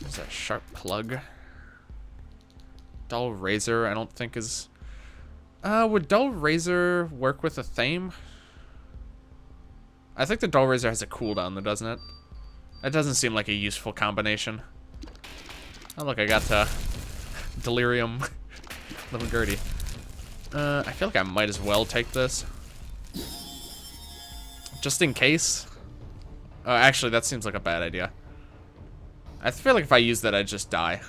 What's that? Sharp plug. Dull razor, I don't think is... would dull razor work with a thame? I think the dull razor has a cooldown though, doesn't it? That doesn't seem like a useful combination. Oh look, I got delirium. Little Gertie. I feel like I might as well take this. Just in case. Oh, actually, that seems like a bad idea. I feel like if I use that, I'd just die.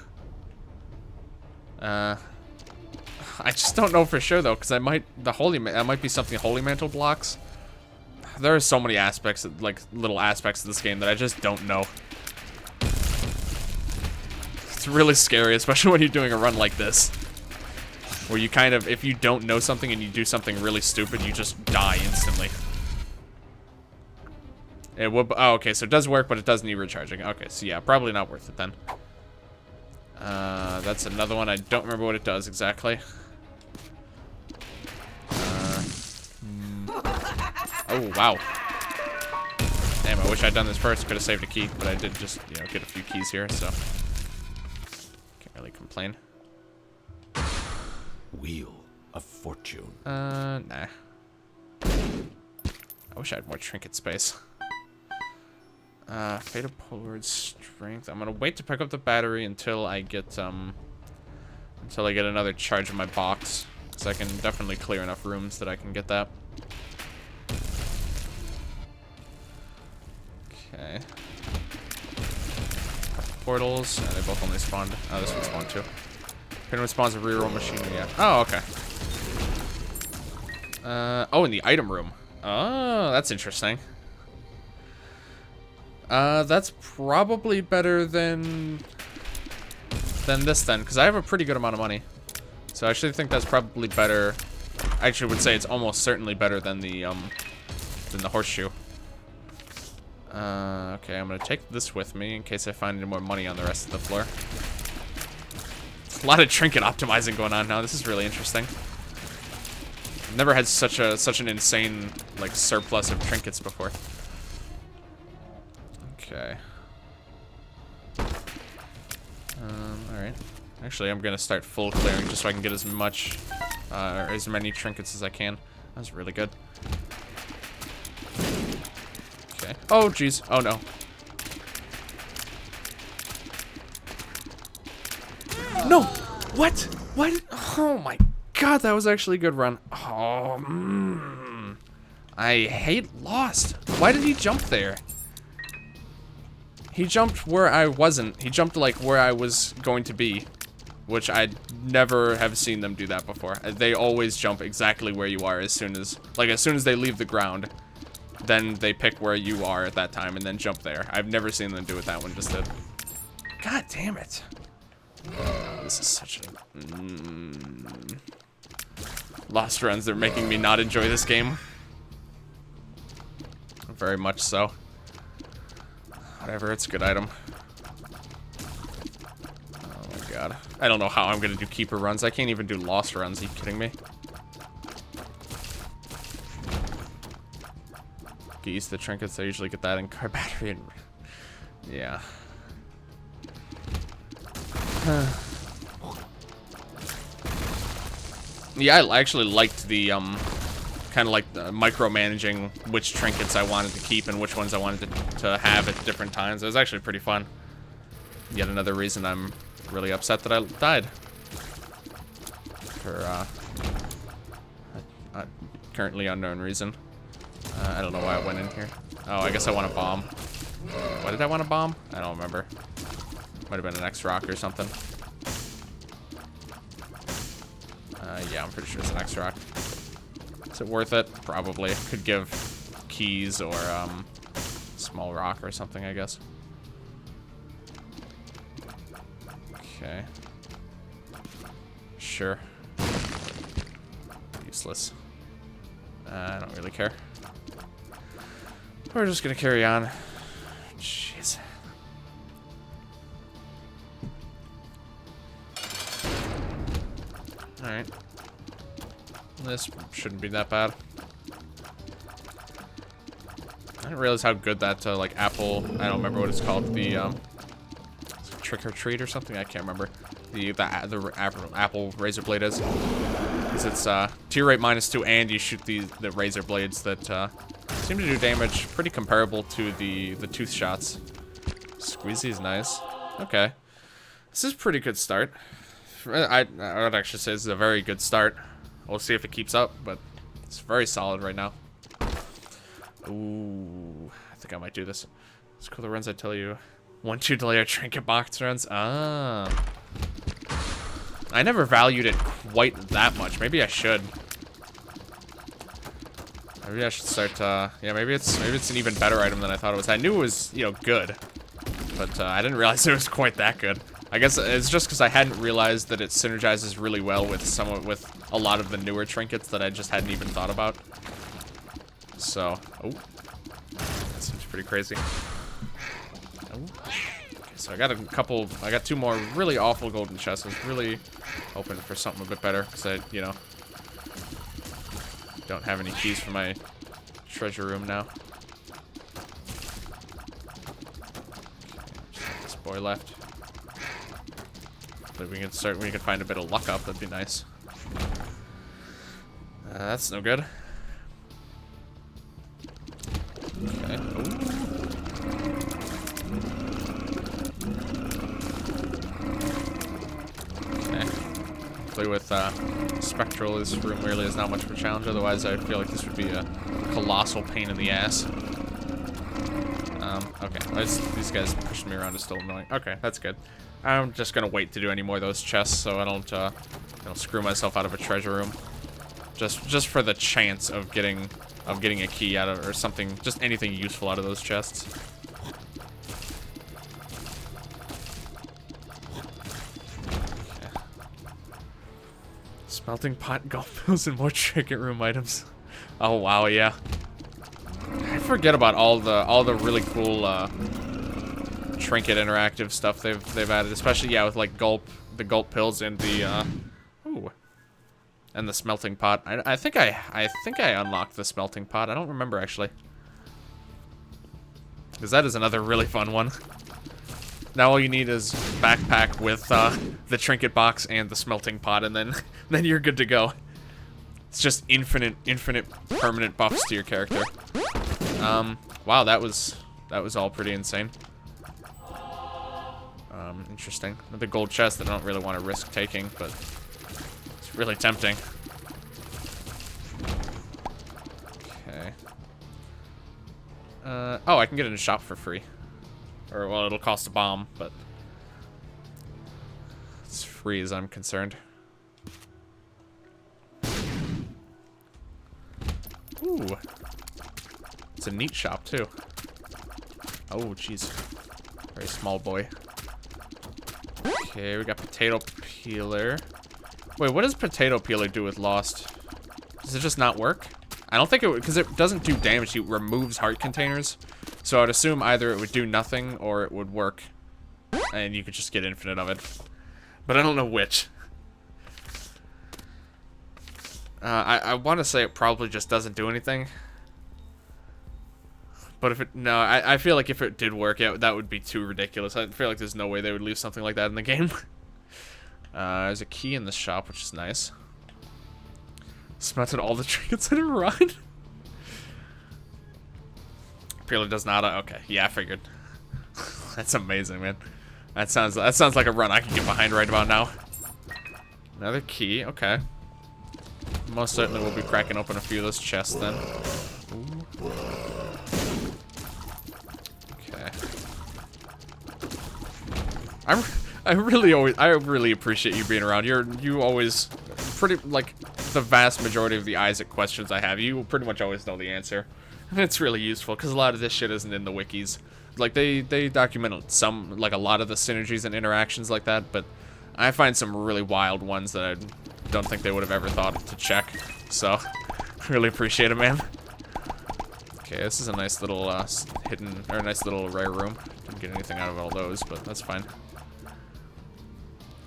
I just don't know for sure though, because that might be something Holy Mantle blocks. There are so many aspects, like little aspects of this game that I just don't know. It's really scary, especially when you're doing a run like this, where you kind of, if you don't know something and you do something really stupid, you just die instantly. It would. Oh, okay, so it does work, but it does need recharging. Okay, so yeah, probably not worth it then. That's another one. I don't remember what it does exactly. Oh, wow. Damn, I wish I'd done this first. Could have saved a key, but I did just, you know, get a few keys here, so can't really complain. Wheel of Fortune. Nah. I wish I had more trinket space. Fatal Polaroid Strength. I'm gonna wait to pick up the battery until I get another charge in my box, because I can definitely clear enough rooms that I can get that. Okay. Portals. Yeah, they both only spawned. Oh, this one spawned too. Pinwheel spawns a reroll machine. Yeah. Oh, okay. Oh, in the item room. Oh, that's interesting. That's probably better than this then, because I have a pretty good amount of money. So I actually think that's probably better. I actually would say it's almost certainly better than the horseshoe. Okay, I'm gonna take this with me in case I find any more money on the rest of the floor. A lot of trinket optimizing going on now. This is really interesting. I've never had such an insane like surplus of trinkets before. Okay. Alright. Actually, I'm gonna start full clearing just so I can get as much, or as many trinkets as I can. That's really good. Okay. Oh, jeez. Oh, no. No! What? What? Oh, my God. That was actually a good run. Oh, I hate Lost. Why did he jump there? He jumped where I wasn't. He jumped, like, where I was going to be. Which I never have seen them do that before. They always jump exactly where you are as soon as they leave the ground. Then they pick where you are at that time and then jump there. I've never seen them do it. That one just did. God damn it. This is such a... Lost runs, they're making me not enjoy this game. Very much so. Whatever, it's a good item. Oh my god. I don't know how I'm gonna do keeper runs. I can't even do lost runs. Are you kidding me? Get used to the trinkets. I usually get that in car battery and... Yeah. Yeah, I actually liked the, kind of like the micromanaging which trinkets I wanted to keep and which ones I wanted to have at different times. It was actually pretty fun. Yet another reason I'm really upset that I died. For, a currently unknown reason. I don't know why I went in here. Oh, I guess I want a bomb. Why did I want a bomb? I don't remember. Might have been an X rock or something. Yeah, I'm pretty sure it's an X rock. Is it worth it? Probably. Could give keys or small rock or something, I guess. Okay. Sure. Useless. I don't really care. We're just gonna carry on. Jeez. Alright. This shouldn't be that bad. I didn't realize how good that, like, apple... I don't remember what it's called. The, trick or treat or something? I can't remember. The apple razor blade is. Because it's, tier rate -2, and you shoot the razor blades that, seem to do damage pretty comparable to the tooth shots. Squeezy is nice. Okay. This is a pretty good start. I would actually say this is a very good start. We'll see if it keeps up, but it's very solid right now. Ooh, I think I might do this. It's cool the runs I tell you. 1-2 delay or trinket box runs. Ah. I never valued it quite that much. Maybe I should. Maybe I should start, yeah, maybe it's an even better item than I thought it was. I knew it was, you know, good. But, I didn't realize it was quite that good. I guess it's just because I hadn't realized that it synergizes really well with a lot of the newer trinkets that I just hadn't even thought about. So, oh, that seems pretty crazy. Oh. Okay, so I got 2 more really awful golden chests. I was really hoping for something a bit better because I, you know, don't have any keys for my treasure room now. Okay, just have this boy left. We can find a bit of luck up, that'd be nice. That's no good. Okay. Ooh. Okay. Play with Spectral. This room really is not much of a challenge, otherwise I feel like this would be a colossal pain in the ass. Okay, these guys pushing me around is still annoying. Okay, that's good. I'm just gonna wait to do any more of those chests so I don't screw myself out of a treasure room. Just for the chance of getting a key out of, or something, just anything useful out of those chests. Okay. Smelting pot, golf pills, and more trinket room items. Oh wow, yeah. I forget about all the really cool trinket interactive stuff they've added, especially with like the gulp pills and the ooh, and the smelting pot. I think I unlocked the smelting pot. I don't remember actually. Because that is another really fun one. Now all you need is backpack with the trinket box and the smelting pot, and then then you're good to go. It's just infinite permanent buffs to your character. Wow, that was all pretty insane. Interesting. Another gold chest that I don't really want to risk taking, but it's really tempting. Okay. Oh, I can get it in a shop for free. Or, well, it'll cost a bomb, but it's free as I'm concerned. Ooh. It's a neat shop, too. Oh, jeez. Very small boy. Okay, we got potato peeler. Wait, what does potato peeler do with Lost? Does it just not work? I don't think it would, because it doesn't do damage. It removes heart containers. So I would assume either it would do nothing or it would work. And you could just get infinite of it. But I don't know which. I want to say it probably just doesn't do anything. But if it... No, I feel like if it did work, yeah, that would be too ridiculous. I feel like there's no way they would leave something like that in the game. There's a key in the shop, which is nice. Smelted all the trinkets in a run. Peeler does not... Okay, yeah, I figured. That's amazing, man. That sounds like a run I can get behind right about now. Another key, okay. Most certainly we'll be cracking open a few of those chests then. Ooh. Okay. I really appreciate you being around. You always pretty, like, the vast majority of the Isaac questions I have, you pretty much always know the answer. And it's really useful because a lot of this shit isn't in the wikis. Like they document some, like a lot of the synergies and interactions like that, but I find some really wild ones that I don't think they would have ever thought to check. So, really appreciate it, man. Okay, this is a nice little hidden, or a nice little rare room. Didn't get anything out of all those, but that's fine.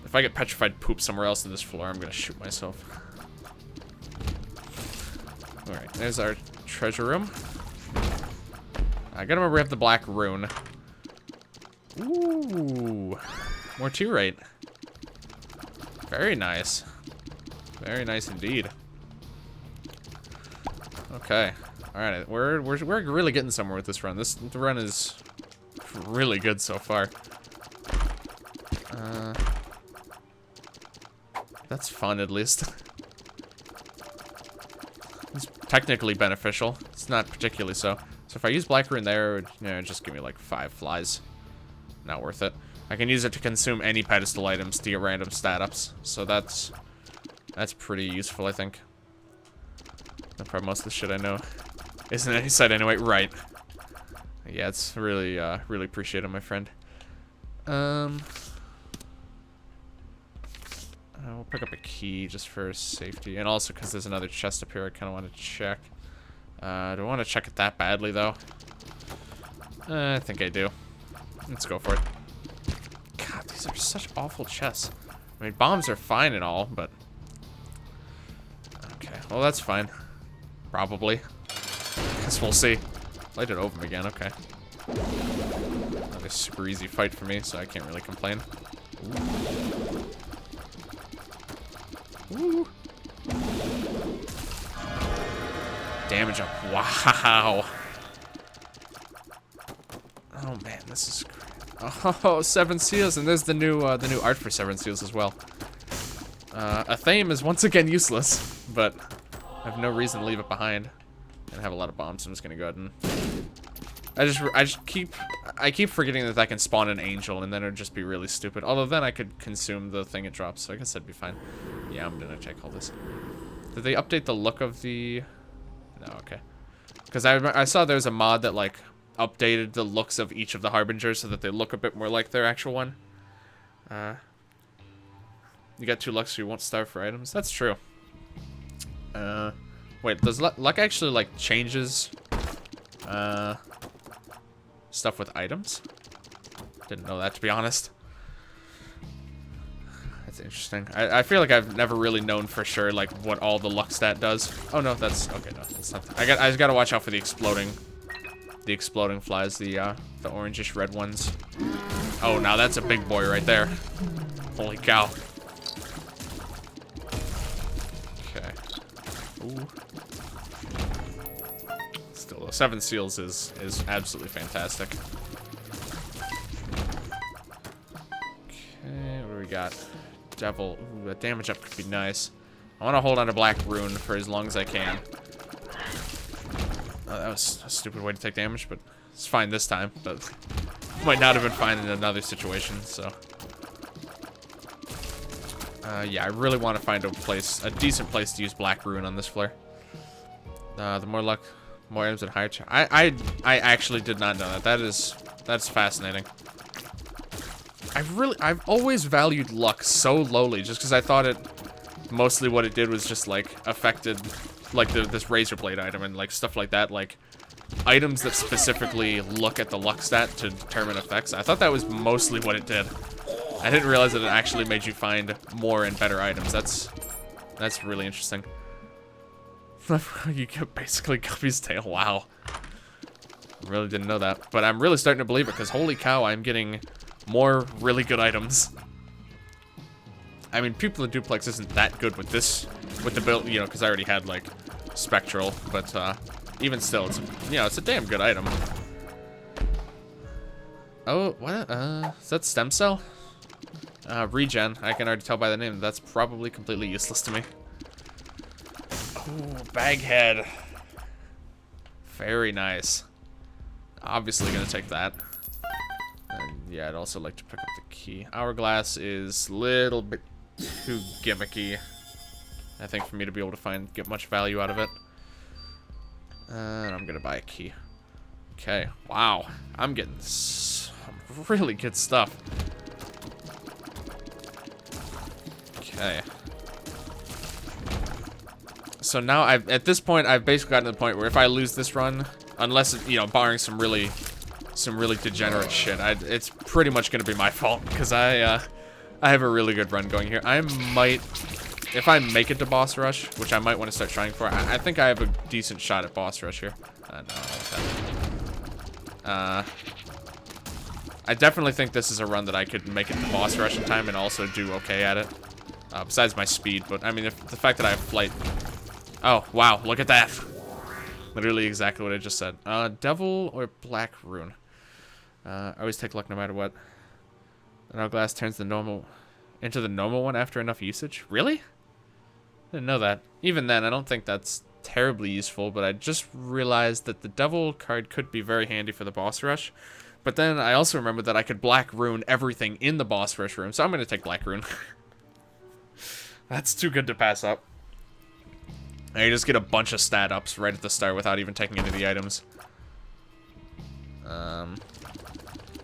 If I get petrified poop somewhere else in this floor, I'm gonna shoot myself. Alright, there's our treasure room. I gotta remember we have the black rune. Ooh. More 2-rate. Very nice. Very nice indeed. Okay. Alright, we're really getting somewhere with this run. The run is really good so far. That's fun, at least. It's technically beneficial. It's not particularly so. So if I use black rune there, it would, just give me like 5 flies. Not worth it. I can use it to consume any pedestal items to get random stat ups. So that's pretty useful, I think. No problem, most of the shit I know isn't any site anyway. Right. Yeah, it's really, really appreciated, my friend. We'll pick up a key just for safety, and also because there's another chest up here I kind of want to check. Do I want to check it that badly, though? I think I do. Let's go for it. God, these are such awful chests. I mean, bombs are fine and all, but... Okay, well, that's fine. Probably. Guess we'll see. Light it over again, okay. Another super easy fight for me, so I can't really complain. Ooh. Ooh. Damage up. Wow. Oh man, this is great. Oh, 7 seals, and there's the new art for 7 seals as well. A theme is once again useless, but I have no reason to leave it behind. And I have a lot of bombs, so I'm just gonna go ahead and I keep forgetting that can spawn an angel, and then it'd just be really stupid. Although then I could consume the thing it drops, so I guess that'd be fine. Yeah, I'm gonna check all this. Did they update the look of the... No, okay. Because I saw there's a mod that, like, updated the looks of each of the Harbingers so that they look a bit more like their actual one. You got 2 lucks, so you won't starve for items. That's true. Wait, does luck actually, like, changes stuff with items? Didn't know that, to be honest. That's interesting. I feel like I've never really known for sure, like, what all the luck stat does. Oh, no, that's... Okay, no, that's not... I just gotta watch out for the exploding the exploding flies, the orangish red ones. Oh, now that's a big boy right there. Holy cow. Okay. Ooh. Still, 7 seals is absolutely fantastic. Okay, what do we got? Devil. Ooh, a damage up could be nice. I want to hold on to Black Rune for as long as I can. Oh, that was a stupid way to take damage, but it's fine this time. But might not have been fine in another situation, so. Yeah, I really want to find a decent place to use Black Rune on this flare. The more luck, more items at higher chance. I actually did not know that. That's fascinating. I've always valued luck so lowly, just because I thought it mostly what it did was just like affected like this razor blade item and like stuff like that, like items that specifically look at the luck stat to determine effects. I thought that was mostly what it did. I didn't realize that it actually made you find more and better items. That's really interesting. You get basically Guppy's tail. Wow. Really didn't know that, but I'm really starting to believe it because holy cow, I'm getting more really good items. I mean, Pupil of Duplex isn't that good with the build, you know, because I already had like Spectral, but even still, it's it's a damn good item. Oh, what? Is that Stem Cell? Regen. I can already tell by the name. That's probably completely useless to me. Ooh, Baghead. Very nice. Obviously gonna take that. And yeah, I'd also like to pick up the key. Hourglass is a little bit too gimmicky, I think, for me to be able to get much value out of it. And I'm gonna buy a key. Okay, wow. I'm getting some really good stuff. Okay. So now at this point, I've basically gotten to the point where if I lose this run, unless, barring some really degenerate shit, it's pretty much gonna be my fault, because I have a really good run going here. I might, if I make it to boss rush, which I might want to start trying for, I think I have a decent shot at boss rush here. I definitely think this is a run that I could make it to boss rush in time and also do okay at it. Besides my speed, but I mean, if the fact that I have flight. Oh, wow, look at that. Literally exactly what I just said. Devil or Black Rune? I always take luck no matter what. An hourglass turns into the normal one after enough usage? Really? Didn't know that. Even then, I don't think that's terribly useful, but I just realized that the Devil card could be very handy for the boss rush. But then I also remembered that I could Black Rune everything in the boss rush room, so I'm going to take Black Rune. That's too good to pass up. I just get a bunch of stat ups right at the start without even taking any of the items.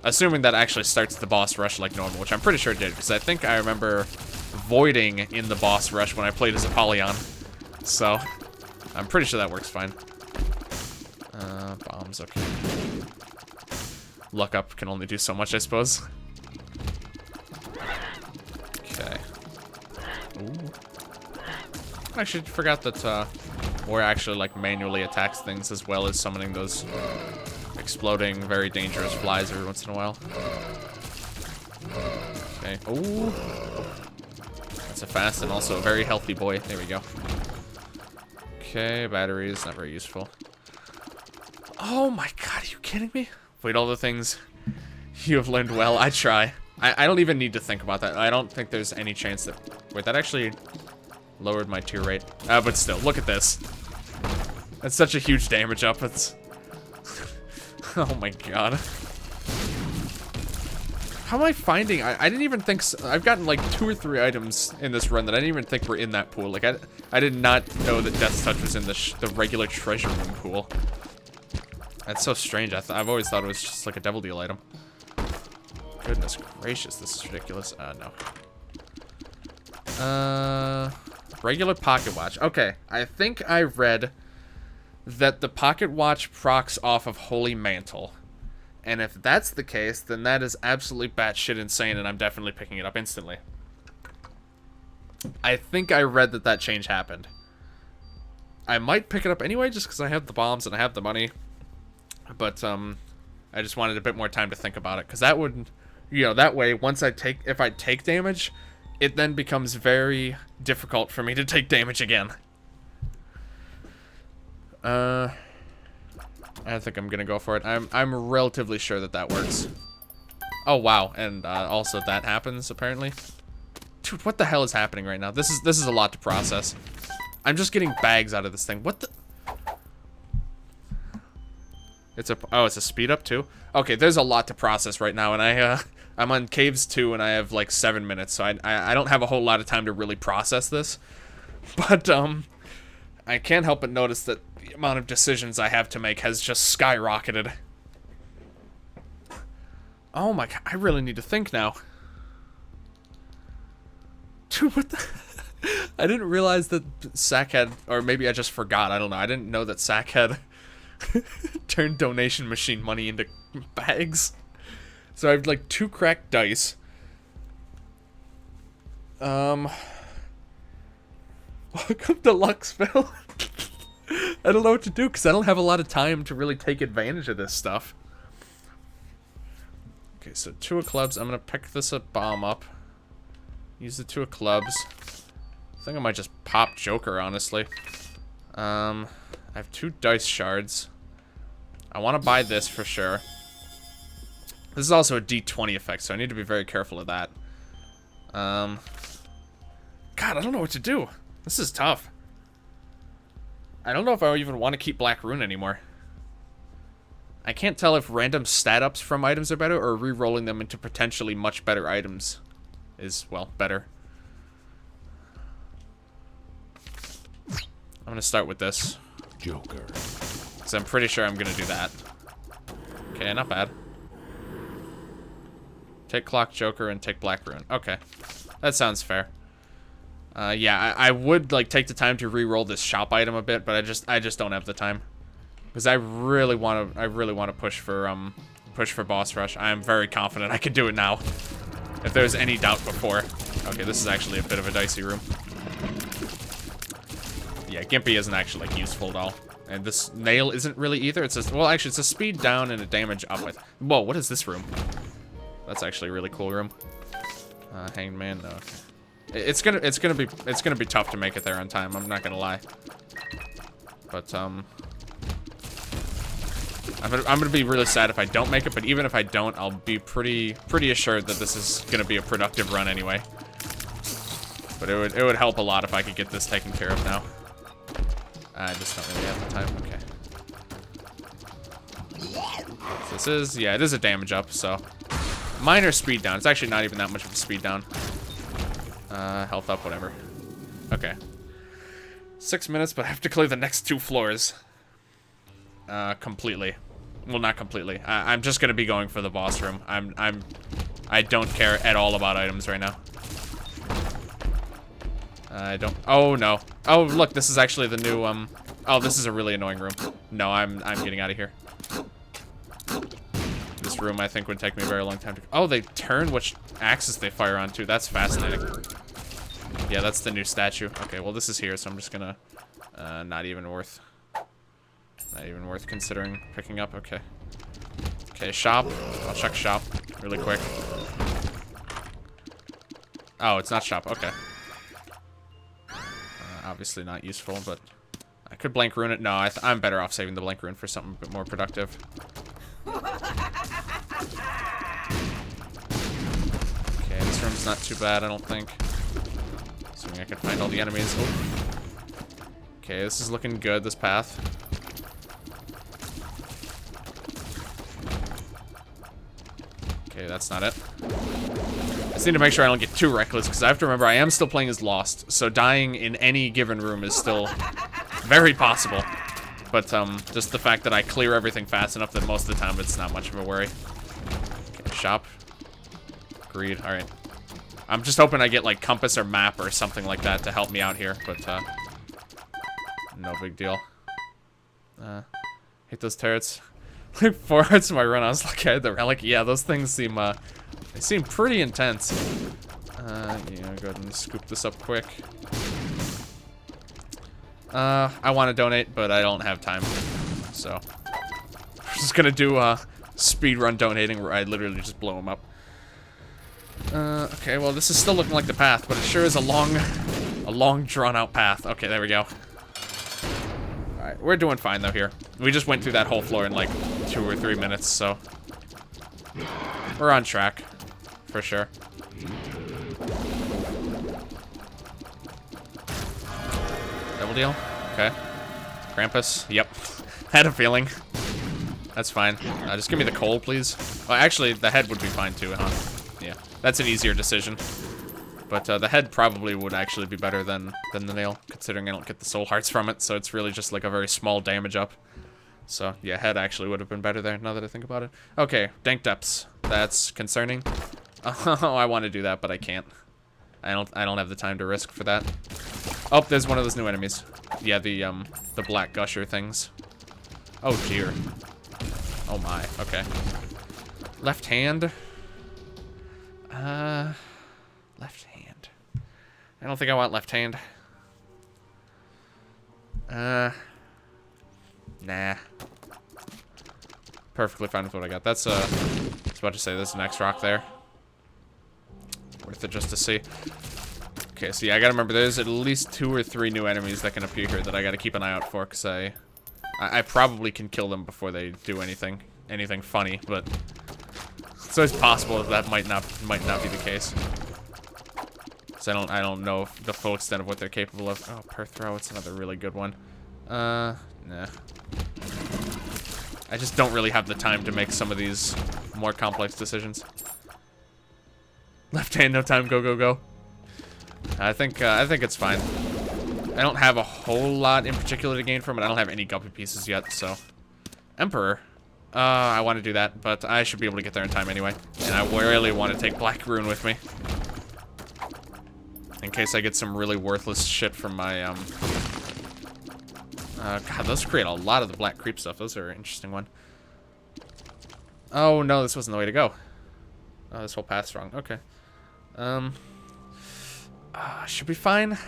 Assuming that actually starts the boss rush like normal, which I'm pretty sure it did, because I think I remember voiding in the boss rush when I played as Apollyon. So, I'm pretty sure that works fine. Bombs, okay. Luck up can only do so much, I suppose. Okay. Ooh. I actually forgot that War actually like manually attacks things as well as summoning those exploding, very dangerous flies every once in a while. Okay. Ooh. That's a fast and also a very healthy boy. There we go. Okay, batteries, not very useful. Oh my god, are you kidding me? Wait, all the things you have learned well. I try. I don't even need to think about that. I don't think there's any chance that... Wait, that actually lowered my tier rate. But still, look at this. That's such a huge damage up. It's... Oh my god. How am I finding... I didn't even think... I've gotten like 2 or 3 items in this run that I didn't even think were in that pool. Like, I did not know that Death's Touch was in the regular treasure room pool. That's so strange. I've always thought it was just like a Devil Deal item. Goodness gracious, this is ridiculous. No. Regular pocket watch. Okay, I think I read that the pocket watch procs off of Holy Mantle. And if that's the case, then that is absolutely batshit insane, and I'm definitely picking it up instantly. I think I read that change happened. I might pick it up anyway, just because I have the bombs and I have the money. But, I just wanted a bit more time to think about it. Because that would, you know, that way, if I take damage, it then becomes very difficult for me to take damage again. I think I'm gonna go for it. I'm relatively sure that that works. Oh, wow. And, also that happens, apparently. Dude, what the hell is happening right now? This is a lot to process. I'm just getting bags out of this thing. What the... It's a speed up too? Okay, there's a lot to process right now, and I'm on Caves 2, and I have, like, 7 minutes, so I don't have a whole lot of time to really process this. But, I can't help but notice that the amount of decisions I have to make has just skyrocketed. Oh my god, I really need to think now. Dude, what the... I didn't realize that Sack had... Or maybe I just forgot, I don't know. I didn't know that Sack had turned donation machine money into bags. So I have, like, 2 cracked dice. Welcome to Luxville. I don't know what to do, because I don't have a lot of time to really take advantage of this stuff. Okay, so 2 of clubs. I'm going to pick this bomb up. Use the 2 of clubs. I think I might just pop Joker, honestly. I have 2 dice shards. I want to buy this for sure. This is also a D20 effect, so I need to be very careful of that. God, I don't know what to do. This is tough. I don't know if I even want to keep Black Rune anymore. I can't tell if random stat ups from items are better or re-rolling them into potentially much better items is, well, better. I'm going to start with this. Joker. Because I'm pretty sure I'm going to do that. Okay, not bad. Take Clock Joker and take Black Rune. Okay. That sounds fair. Yeah, I would, like, take the time to re-roll this shop item a bit, but I just don't have the time. Because I really want to push for boss rush. I am very confident I can do it now. If there was any doubt before. Okay, this is actually a bit of a dicey room. Yeah, Gimpy isn't actually, like, useful at all. And this nail isn't really either. It's just, well, actually, it's a speed down and a damage up with. Whoa, what is this room? That's actually a really cool room. Hanged Man, no. Okay. It's gonna be tough to make it there on time. I'm not gonna lie. But I'm gonna be really sad if I don't make it. But even if I don't, I'll be pretty assured that this is gonna be a productive run anyway. But it would help a lot if I could get this taken care of now. I just don't really have the time. Okay. So this is, yeah, it is a damage up. So minor speed down. It's actually not even that much of a speed down. Health up, whatever. Okay. 6 minutes, but I have to clear the next 2 floors. Completely. Well, not completely. I'm just gonna be going for the boss room. I don't care at all about items right now. I don't. Oh no. Oh look, this is actually the new. Oh, this is a really annoying room. No, I'm getting out of here. This room I think would take me a very long time to. Oh, they turn which axis they fire onto. That's fascinating. Yeah, that's the new statue. Okay, well this is here, so I'm just gonna. Not even worth considering picking up. Okay. Okay, shop. I'll check shop really quick. Oh, it's not shop. Okay. Obviously not useful, but I could blank rune it. No, I'm better off saving the blank rune for something a bit more productive. Okay, this room's not too bad, I don't think. Assuming I can find all the enemies. Oh. Okay, this is looking good, this path. Okay, that's not it. I just need to make sure I don't get too reckless, because I have to remember I am still playing as Lost, so dying in any given room is still very possible. But, just the fact that I clear everything fast enough that most of the time it's not much of a worry. Okay, shop. Agreed, alright. I'm just hoping I get, like, compass or map or something like that to help me out here, but, no big deal. Hit those turrets. Like 4 hearts in my run, I was like, I had the relic. Yeah, those things seem, they seem pretty intense. Yeah, go ahead and scoop this up quick. I want to donate, but I don't have time. So, just gonna do speedrun donating where I literally just blow him up. Okay, well, this is still looking like the path, but it sure is a long drawn-out path. Okay, there we go. Alright, we're doing fine, though, here. We just went through that whole floor in, like, 2 or 3 minutes, so... we're on track. For sure. Double deal? Okay. Krampus? Yep. Had a feeling. That's fine. Just give me the coal, please. Well, actually, the head would be fine, too, huh? Yeah. That's an easier decision. But the head probably would actually be better than the nail, considering I don't get the soul hearts from it, so it's really just like a very small damage up. So, yeah, head actually would have been better there, now that I think about it. Okay, dank depths. That's concerning. Oh, I want to do that, but I can't. I don't have the time to risk for that. Oh, there's one of those new enemies. Yeah, the black gusher things. Oh, dear. Oh, my. Okay. Left hand. Left hand. I don't think I want left hand. Nah. Perfectly fine with what I got. That's, I was about to say, there's an X rock there. Worth it just to see. Okay, so yeah, I gotta remember there's at least 2 or 3 new enemies that can appear here that I gotta keep an eye out for, because I probably can kill them before they do anything funny, but it's always possible that might not be the case. So I don't know the full extent of what they're capable of. Oh, per throw, it's another really good one. Nah. I just don't really have the time to make some of these more complex decisions. Left hand, no time, go, go, go. I think it's fine. I don't have a whole lot in particular to gain from it. I don't have any guppy pieces yet, so. Emperor. I want to do that, but I should be able to get there in time anyway. And I really want to take Black Rune with me. In case I get some really worthless shit from my, God, those create a lot of the black creep stuff. Those are an interesting one. Oh, no, this wasn't the way to go. Oh, this whole path's wrong. Okay. Should be fine.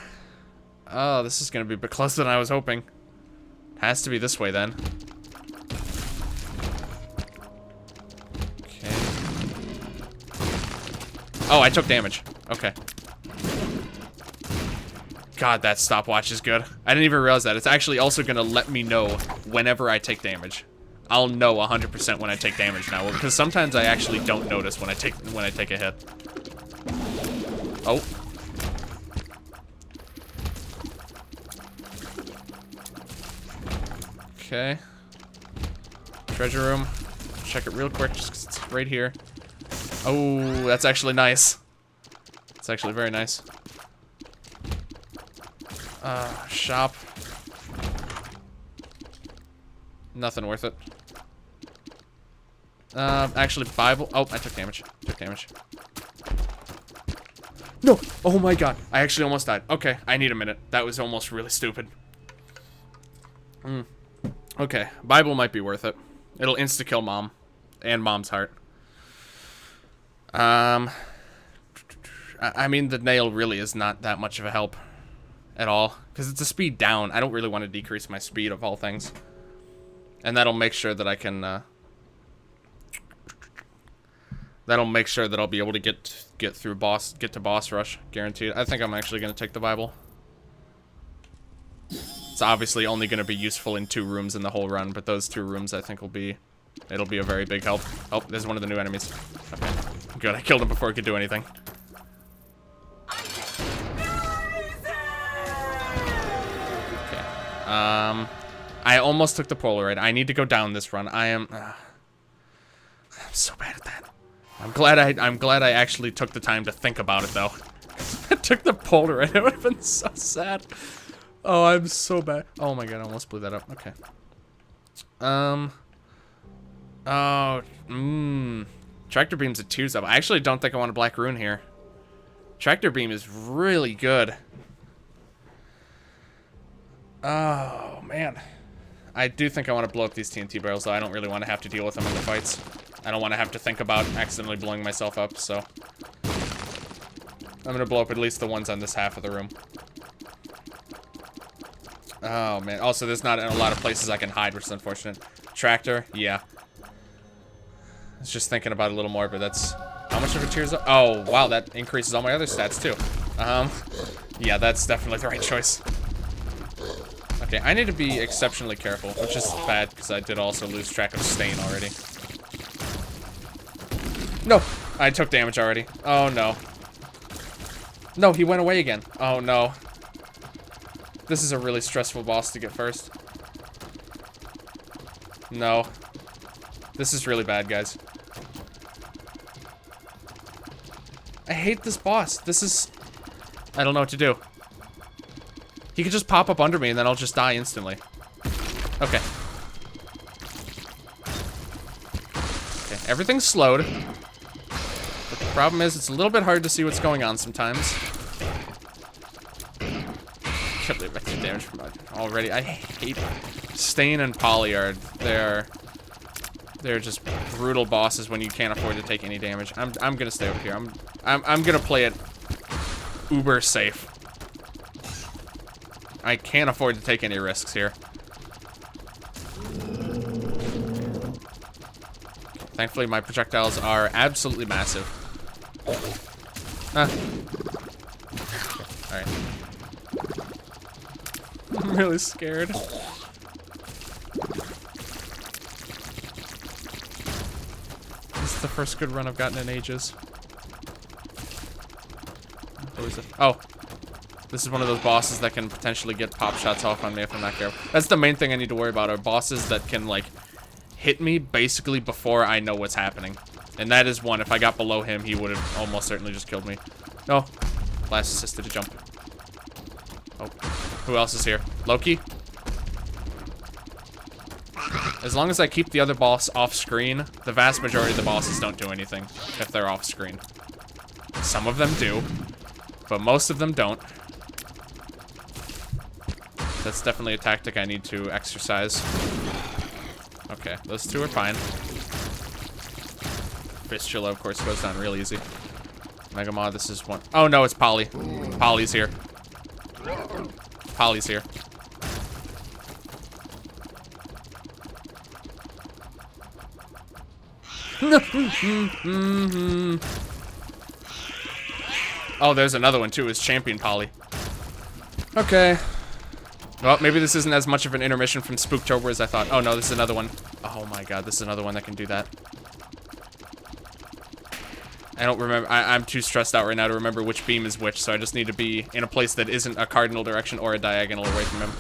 Oh, this is gonna be a bit closer than I was hoping. Has to be this way, then. Okay. Oh, I took damage. Okay. God, that stopwatch is good. I didn't even realize that. It's actually also gonna let me know whenever I take damage. I'll know 100% when I take damage now, because sometimes I actually don't notice when I take a hit. Oh. Okay. Treasure room. Check it real quick, just 'cause it's right here. Oh, that's actually nice. It's actually very nice. Shop. Nothing worth it. Actually, Bible. Oh, I took damage. Took damage. No! Oh my god. I actually almost died. Okay, I need a minute. That was almost really stupid. Okay, Bible might be worth it. It'll insta-kill Mom. And Mom's heart. I mean, the nail really is not that much of a help. At all. Because it's a speed down. I don't really want to decrease my speed, of all things. And that'll make sure that I can, that'll make sure that I'll be able to get to boss rush, guaranteed. I think I'm actually going to take the Bible. It's obviously only going to be useful in 2 rooms in the whole run, but those 2 rooms I think it'll be a very big help. Oh, there's one of the new enemies. Okay, good. I killed him before he could do anything. Okay. I almost took the Polaroid. I need to go down this run. I'm so bad at that. I'm glad I actually took the time to think about it, though. I took the Polaroid. It would have been so sad. Oh, I'm so bad. Oh my god, I almost blew that up. Okay. Tractor Beam's a 2-up. I actually don't think I want a Black Rune here. Tractor Beam is really good. Oh, man. I do think I want to blow up these TNT barrels, though. I don't really want to have to deal with them in the fights. I don't want to have to think about accidentally blowing myself up, so I'm going to blow up at least the ones on this half of the room. Oh, man. Also, there's not a lot of places I can hide, which is unfortunate. Tractor? Yeah. just thinking about it a little more, but that's... How much of a tears up? Oh, wow, that increases all my other stats, too. Yeah, that's definitely the right choice. Okay, I need to be exceptionally careful, which is bad, because I did also lose track of Stain already. No! I took damage already. Oh, no. No, he went away again. Oh, no. This is a really stressful boss to get first. No. This is really bad, guys. I hate this boss. This is... I don't know what to do. He could just pop up under me and then I'll just die instantly. Okay. Okay, everything's slowed. But the problem is it's a little bit hard to see what's going on sometimes. Can't believe I did damage from that already. I hate Stain and Poly are... They're just brutal bosses when you can't afford to take any damage. I'm gonna stay over here. I'm gonna play it uber safe. I can't afford to take any risks here. Thankfully, my projectiles are absolutely massive. Alright. I'm really scared. This is the first good run I've gotten in ages. What is it? Oh. This is one of those bosses that can potentially get pop shots off on me if I'm not careful. That's the main thing I need to worry about, are bosses that can, like, hit me basically before I know what's happening. And that is one. If I got below him, he would have almost certainly just killed me. No. Last assisted to jump. Oh. Who else is here? Loki? As long as I keep the other boss off screen, the vast majority of the bosses don't do anything if they're off screen. Some of them do, but most of them don't. That's definitely a tactic I need to exercise. Okay, those two are fine. Fistula, of course, goes down real easy. Megamod, this is one. Oh no, it's Poly. Poly's here. Poly's here. Oh, there's another one too, is Champion Poly. Okay. Well, maybe this isn't as much of an intermission from Spooktober as I thought. Oh no, this is another one. Oh my god, this is another one that can do that. I don't remember. I'm too stressed out right now to remember which beam is which, so I just need to be in a place that isn't a cardinal direction or a diagonal away from him.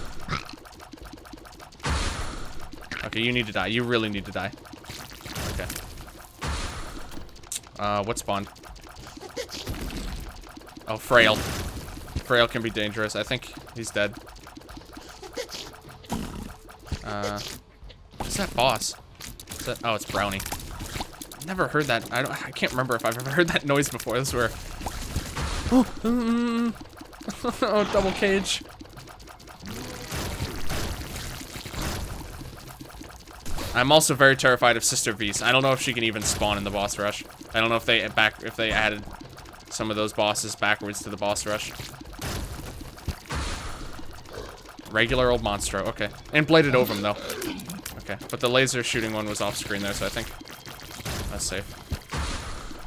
Okay, you need to die. You really need to die. Okay. What spawned? Oh, Frail. Frail can be dangerous. I think he's dead. What's that boss? Is that, oh, it's Brownie. Never heard that. I can't remember if I've ever heard that noise before. This is where... Oh, oh, double cage. I'm also very terrified of Sister V's. I don't know if she can even spawn in the boss rush. I don't know if they added some of those bosses backwards to the boss rush. Regular old Monstro, okay. And Bladed Ovum, though. Okay, but the laser shooting one was off screen there, so I think that's safe.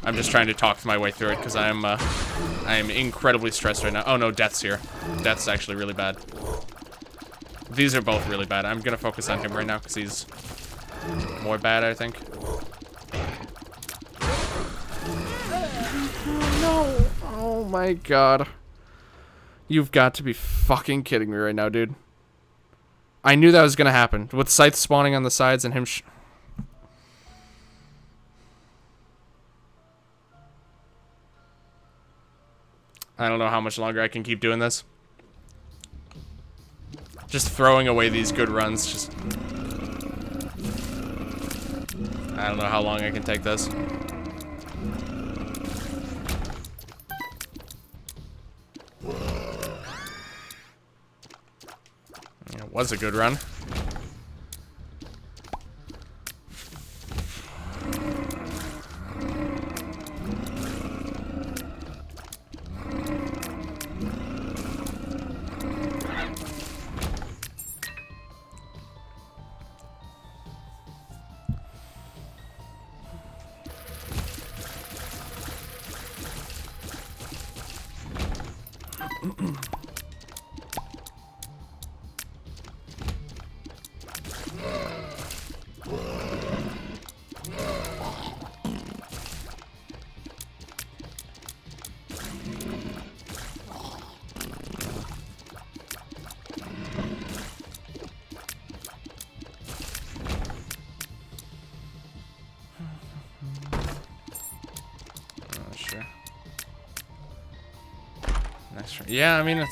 I'm just trying to talk my way through it, because I am incredibly stressed right now. Oh no, Death's here. Death's actually really bad. These are both really bad. I'm gonna focus on him right now, because he's more bad, I think. No! Oh my god. You've got to be fucking kidding me right now, dude. I knew that was gonna happen. With Scythe spawning on the sides and him I don't know how much longer I can keep doing this. Just throwing away these good runs, just... I don't know how long I can take this. It was a good run. Yeah, I mean,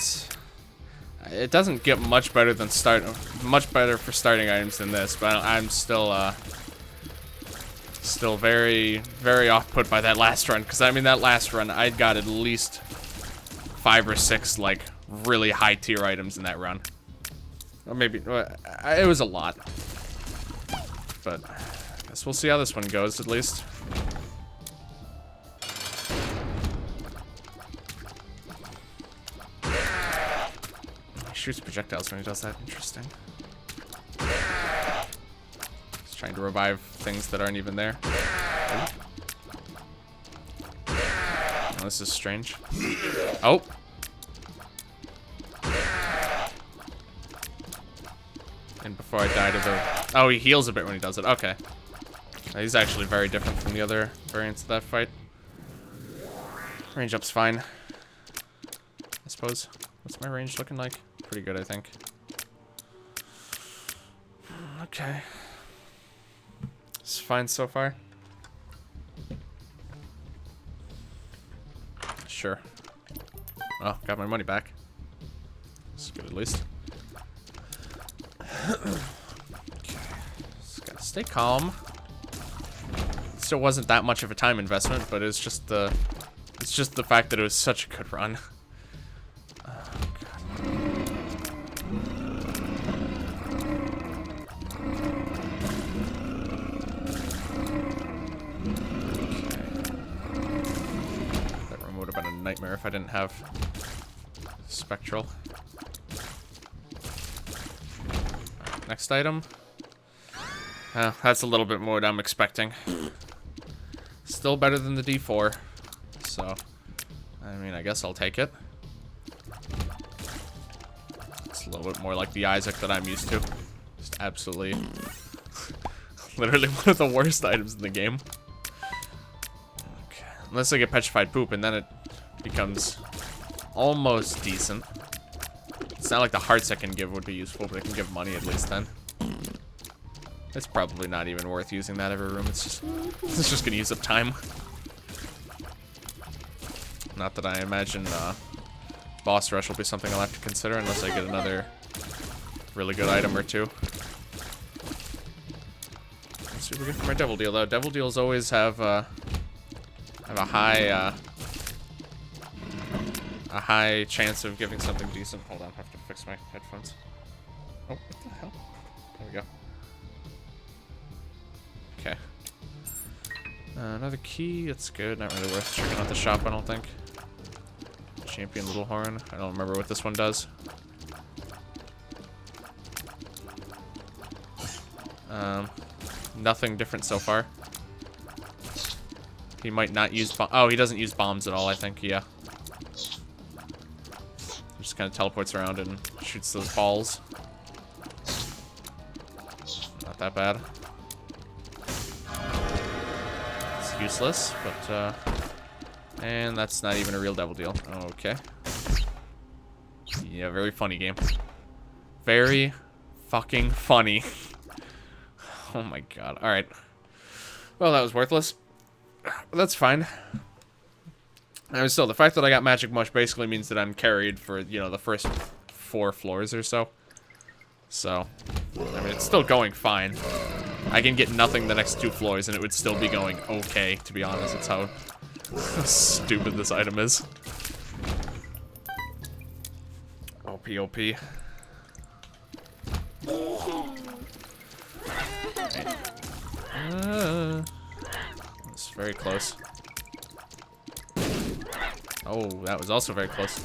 it doesn't get much better than much better for starting items than this, but I'm still very, very off-put by that last run, because I mean, that last run, I got at least 5 or 6, like, really high-tier items in that run. Or maybe, it was a lot. But, I guess we'll see how this one goes, at least. He shoots projectiles when he does that. Interesting. He's trying to revive things that aren't even there. Oh, this is strange. Oh! And before I die to the... Oh, he heals a bit when he does it. Okay. He's actually very different from the other variants of that fight. Range up's fine. I suppose. What's my range looking like? Pretty good, I think. Okay. It's fine so far. Sure. Oh, got my money back. That's good at least. Okay. Just gotta stay calm. Still wasn't that much of a time investment, but it's just the fact that it was such a good run. Oh, God. That room would have been a nightmare if I didn't have Spectral. Alright, next item. That's a little bit more than I'm expecting. Still better than the D4. So, I mean, I guess I'll take it. It's a little bit more like the Isaac that I'm used to. Just absolutely... literally one of the worst items in the game. Okay. Unless I get Petrified Poop, and then it becomes almost decent. It's not like the hearts I can give would be useful, but I can give money at least then. It's probably not even worth using that every room. It's just gonna use up time. Not that I imagine boss rush will be something I'll have to consider unless I get another really good item or two. Super good for my Devil Deal though. Devil Deals always have a high chance of giving something decent. Hold on, I have to fix my headphones. Oh, what the hell? There we go. Okay. Another key, it's good. Not really worth checking out the shop, I don't think. Champion Little Horn. I don't remember what this one does. Nothing different so far. He might not use oh, he doesn't use bombs at all, I think, yeah. He just kind of teleports around and shoots those balls. Not that bad. Useless, but and that's not even a real Devil Deal. Okay. Yeah, very funny game. Very fucking funny. Oh my god. Alright. Well, that was worthless. That's fine. I mean, still, the fact that I got Magic Mush basically means that I'm carried for, you know, the first 4 floors or so. So, I mean, it's still going fine. I can get nothing the next 2 floors and it would still be going okay, to be honest. It's how stupid this item is. OP, OP. That's very close. Oh, that was also very close.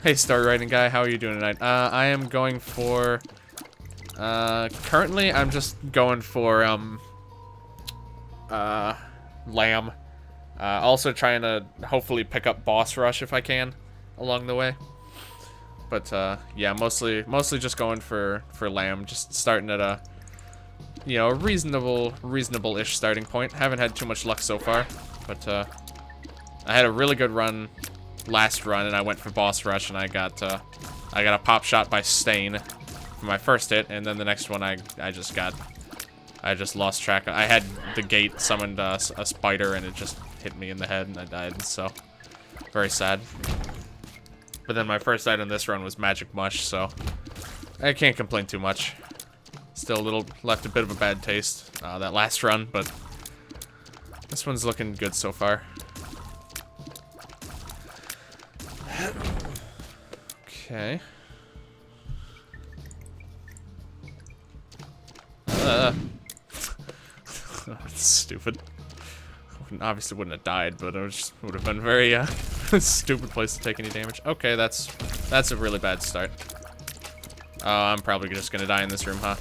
Hey, Star Writing Guy, how are you doing tonight? I am going for... currently, I'm just going for, Lamb. Also trying to hopefully pick up Boss Rush if I can along the way. But, yeah, mostly just going for Lamb. Just starting at a, you know, a reasonable-ish starting point. Haven't had too much luck so far, but, I had a really good run last run, and I went for Boss Rush, and I got a pop shot by Stain for my first hit, and then the next one I just lost track. I had the gate summoned a spider, and it just hit me in the head, and I died, so Very sad. But then my first item this run was Magic Mush, so I can't complain too much. Still a little left a bit of a bad taste that last run, but this one's looking good so far. Okay. That's stupid. Obviously wouldn't have died, but it would have been very stupid place to take any damage. Okay, that's a really bad start. Oh, I'm probably just gonna die in this room, huh?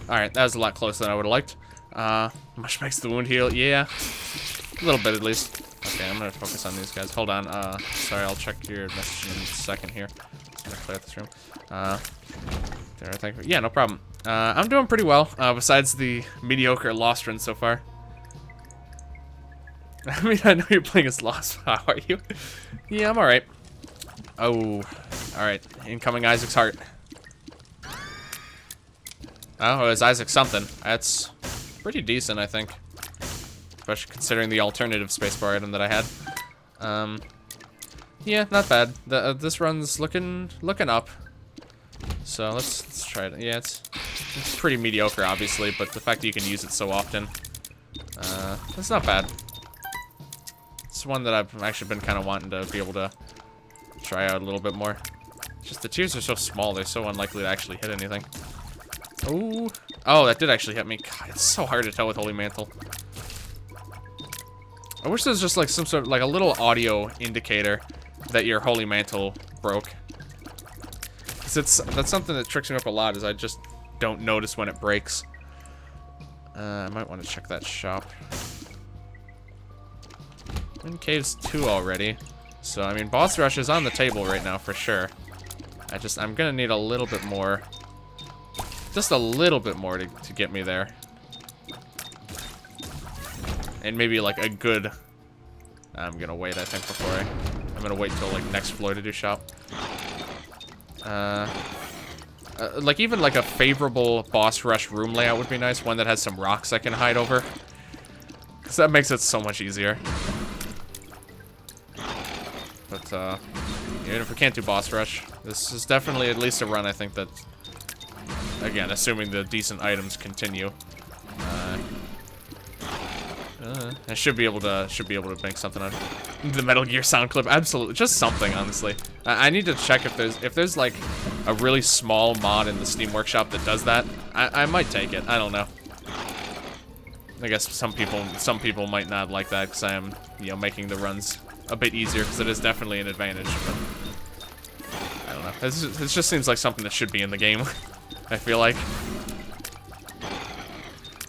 Alright, that was a lot closer than I would have liked. Much makes the wound heal. Yeah. A little bit, at least. Okay, I'm gonna focus on these guys. Hold on. Sorry, I'll check your message in a second here. Just gonna clear out this room. There, thank you. Yeah, no problem. I'm doing pretty well, besides the mediocre Lost run so far. I mean, I know you're playing as Lost. How are you? Yeah, I'm alright. Oh, alright. Incoming Isaac's heart. Oh, it was Isaac something. That's pretty decent, I think. Especially considering the alternative spacebar item that I had. Yeah, not bad. This run's looking up. So let's try it. Yeah, it's pretty mediocre, obviously, but the fact that you can use it so often, it's not bad. It's one that I've actually been kind of wanting to be able to try out a little bit more. Just the tiers are so small; they're so unlikely to actually hit anything. Oh, oh, that did actually hit me. God, it's so hard to tell with Holy Mantle. I wish there was just like some sort of like a little audio indicator that your Holy Mantle broke. Cause that's something that tricks me up a lot, is I just don't notice when it breaks. I might want to check that shop. In caves 2 already. So I mean, boss rush is on the table right now for sure. I'm gonna need a little bit more. Just a little bit more to get me there. And maybe like a good... I'm gonna wait, I think, before I'm gonna wait till like next floor to do shop. Like even like a favorable boss rush room layout would be nice. One that has some rocks I can hide over. Because that makes it so much easier. But even if we can't do boss rush, this is definitely at least a run I think that... Again, assuming the decent items continue, I should be able to make something out of the Metal Gear sound clip. Absolutely, just something. Honestly, I need to check if there's like a really small mod in the Steam Workshop that does that. I might take it. I don't know. I guess some people might not like that because I am, you know, making the runs a bit easier, because it is definitely an advantage. But I don't know. This just seems like something that should be in the game. I feel like.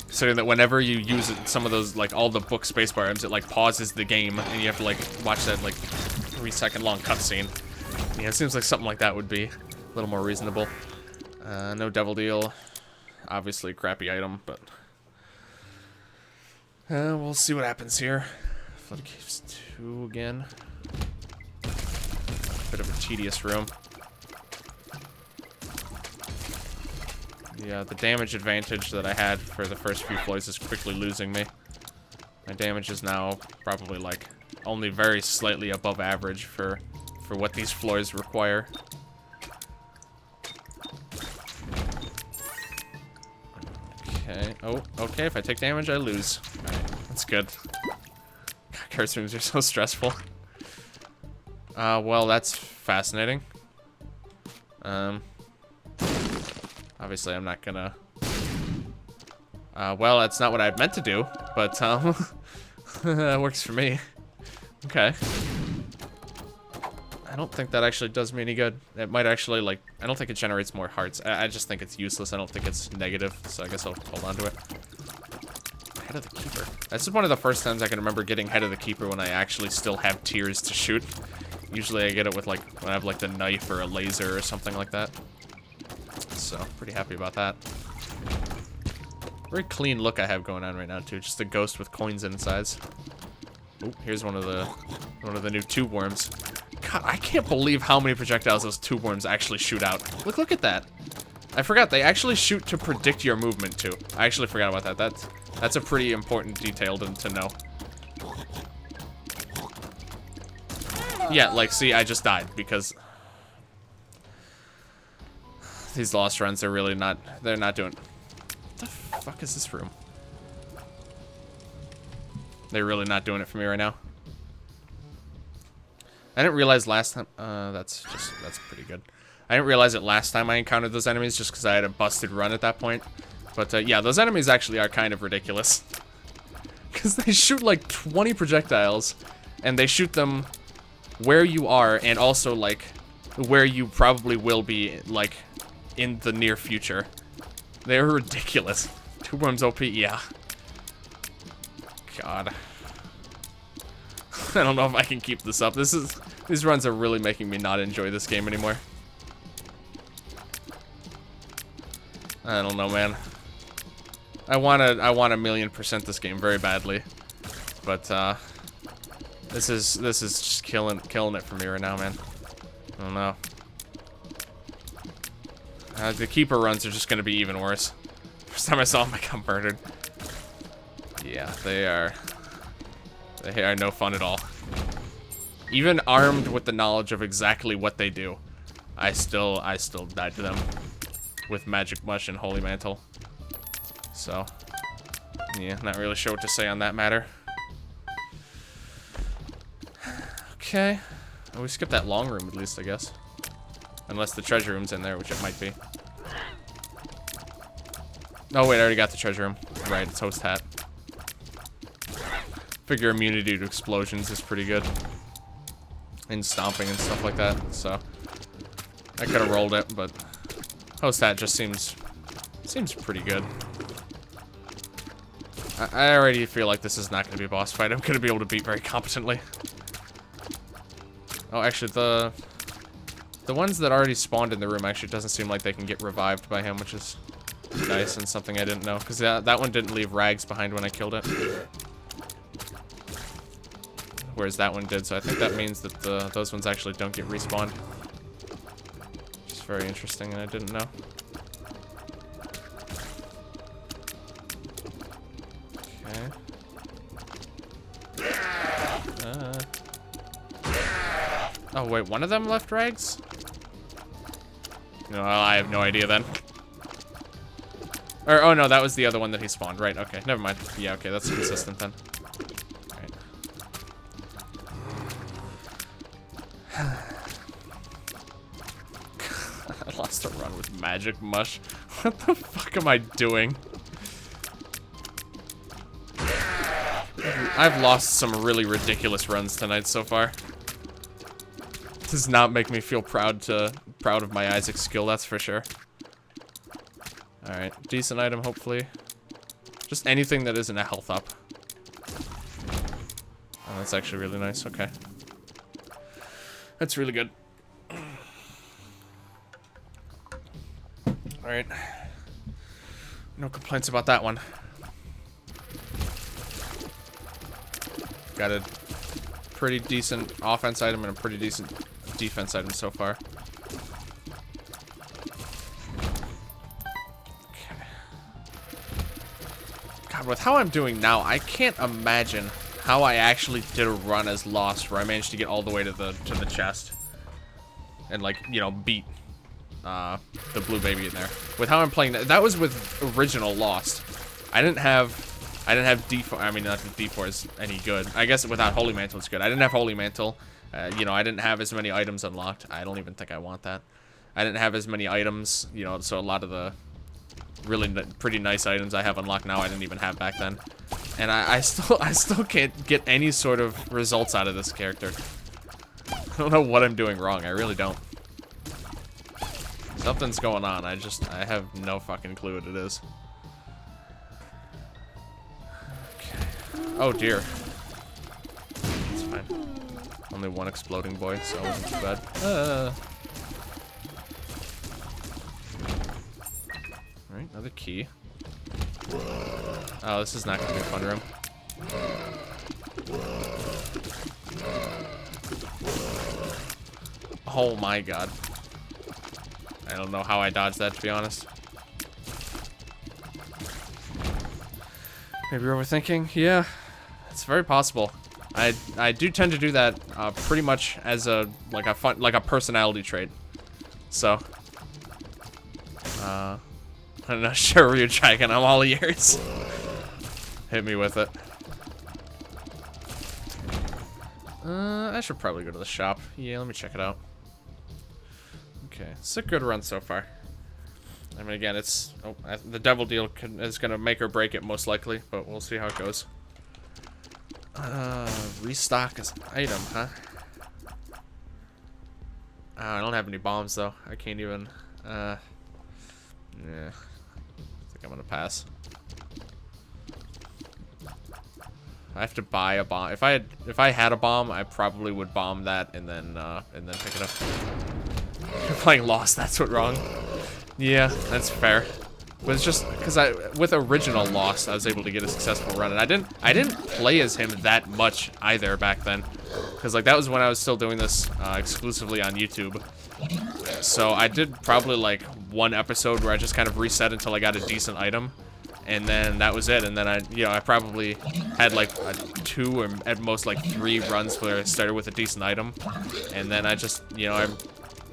So that whenever you use it, some of those, like, all the book spacebar items, it, like, pauses the game, and you have to, like, watch that, like, 3-second long cutscene. Yeah, it seems like something like that would be a little more reasonable. No Devil Deal. Obviously, crappy item, but... we'll see what happens here. Flood Caves 2 again. Bit of a tedious room. Yeah, the damage advantage that I had for the first few floors is quickly losing me. My damage is now probably like only very slightly above average for what these floors require. Okay. Oh, okay. If I take damage, I lose. Alright, that's good. God, curse rooms are so stressful. Well, that's fascinating. Obviously, I'm not gonna... well, that's not what I meant to do, but, that works for me. Okay. I don't think that actually does me any good. It might actually, like... I don't think it generates more hearts. I just think it's useless. I don't think it's negative, so I guess I'll hold on to it. Head of the Keeper. This is one of the first times I can remember getting Head of the Keeper when I actually still have tiers to shoot. Usually I get it with, like, when I have, like, the knife or a laser or something like that. So, pretty happy about that. Very clean look I have going on right now too. Just a ghost with coins inside. Oh, here's one of the new tube worms. God, I can't believe how many projectiles those tube worms actually shoot out. Look at that. I forgot they actually shoot to predict your movement too. I actually forgot about that. That's a pretty important detail to know. Yeah, like, see, I just died because these lost runs are really not, they're not doing. What the fuck is this room? They're really not doing it for me right now. I didn't realize last time, that's pretty good. I didn't realize it last time I encountered those enemies just because I had a busted run at that point. But yeah, those enemies actually are kind of ridiculous. Because they shoot like 20 projectiles, and they shoot them where you are, and also like where you probably will be, like, in the near future. They're ridiculous. Two worms OP, yeah. God. I don't know if I can keep this up. These runs are really making me not enjoy this game anymore. I don't know, man. I want 1,000,000% this game very badly, but this is just killing it for me right now, man. I don't know. The keeper runs are just gonna be even worse. First time I saw them, I got murdered. Yeah, they are no fun at all. Even armed with the knowledge of exactly what they do, I still died to them with Magic Mush and Holy Mantle. So, yeah, not really sure what to say on that matter. Okay. Well, we skipped that long room at least, I guess. Unless the treasure room's in there, which it might be. Oh, wait, I already got the treasure room. Right, it's host hat. Figure immunity to explosions is pretty good. And stomping and stuff like that, so. I could have rolled it, but host hat just seems pretty good. I already feel like this is not going to be a boss fight. I'm going to be able to beat very competently. Oh, actually, the ones that already spawned in the room actually doesn't seem like they can get revived by him, which is nice and something I didn't know. Because that one didn't leave rags behind when I killed it. Whereas that one did, so I think that means that those ones actually don't get respawned. Which is very interesting, and I didn't know. Oh, wait, one of them left rags? No, I have no idea then. Or, oh no, that was the other one that he spawned. Right, okay, never mind. Yeah, okay, that's consistent then. Alright. I lost a run with Magic Mush. What the fuck am I doing? I've lost some really ridiculous runs tonight so far. Does not make me feel proud of my Isaac skill, that's for sure. Alright, decent item, hopefully. Just anything that isn't a health up. Oh, that's actually really nice, okay. That's really good. Alright. No complaints about that one. Got a pretty decent offense item and a pretty decent defense item so far. Okay. God, with how I'm doing now, I can't imagine how I actually did a run as Lost where I managed to get all the way to the chest and, like, you know, beat the blue baby in there. With how I'm playing that was with original Lost. I didn't have D4. I mean, not that D4 is any good. I guess without Holy Mantle, it's good. I didn't have Holy Mantle. You know, I didn't have as many items unlocked. I don't even think I want that. I didn't have as many items, you know, so a lot of the really pretty nice items I have unlocked now I didn't even have back then. And I still can't get any sort of results out of this character. I don't know what I'm doing wrong. I really don't. Something's going on. I have no fucking clue what it is. Oh dear. It's fine. Only one exploding boy, so it wasn't too bad. Alright, another key. Oh, this is not gonna be a fun room. Oh my god. I don't know how I dodged that, to be honest. Maybe you're overthinking? Yeah, it's very possible. I do tend to do that pretty much as a a personality trait. So I'm not sure where you're dragging. I'm all ears. Hit me with it. I should probably go to the shop. Yeah, let me check it out. Okay, it's a good run so far. I mean, again, it's the devil deal is gonna make or break it most likely, but we'll see how it goes. Restock as an item, huh? I don't have any bombs though. I can't even. Yeah, I think I'm gonna pass. I have to buy a bomb. If I had a bomb, I probably would bomb that and then pick it up. You're playing Lost. That's what wrong. Yeah, that's fair. But it's just because with original Lost, I was able to get a successful run, and I didn't play as him that much either back then, because like that was when I was still doing this exclusively on YouTube. So I did probably like one episode where I just kind of reset until I got a decent item, and then that was it. And then I probably had like 2 or at most like 3 runs where I started with a decent item, and then I just I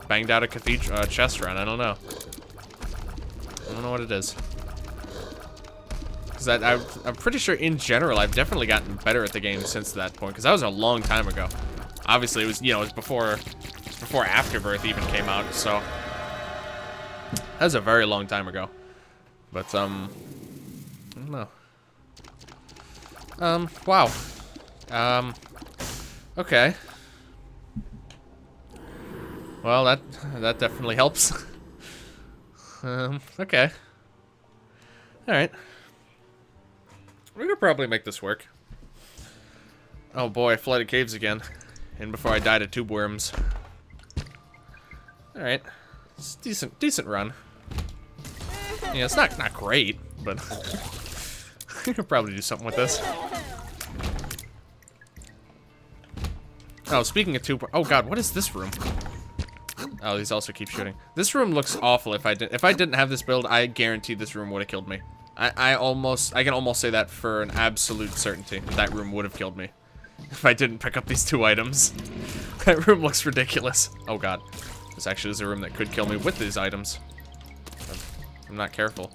banged out a cathedral chest run. I don't know what it is. Because I'm pretty sure in general I've definitely gotten better at the game since that point. Because that was a long time ago. Obviously it was it was before Afterbirth even came out. So that was a very long time ago. But I don't know. Wow. Okay. Well, that definitely helps. Okay. Alright. We could probably make this work. Oh boy, flooded caves again. And before I died of tube worms. Alright. It's a decent run. Yeah, it's not great, but we could probably do something with this. Oh, speaking of tube, oh god, what is this room? Oh, these also keep shooting. This room looks awful. If I didn't have this build, I guarantee this room would have killed me. I can almost say that for an absolute certainty. That room would have killed me if I didn't pick up these 2 items. That room looks ridiculous. Oh god, this actually is a room that could kill me with these items. I'm not careful.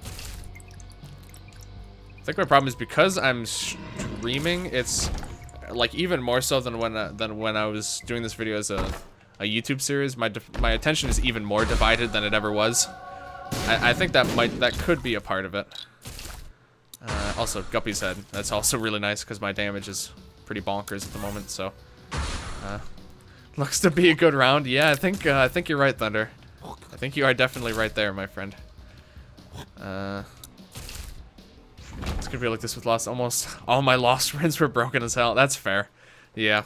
I think my problem is because I'm streaming. It's like even more so than when I was doing this video as a YouTube series. My attention is even more divided than it ever was. I think that could be a part of it. Also, Guppy's head. That's also really nice because my damage is pretty bonkers at the moment. So, looks to be a good round. Yeah, I think you're right, Thunder. I think you are definitely right there, my friend. It's gonna be like this with Lost. Almost all my Lost runs were broken as hell. That's fair. Yeah.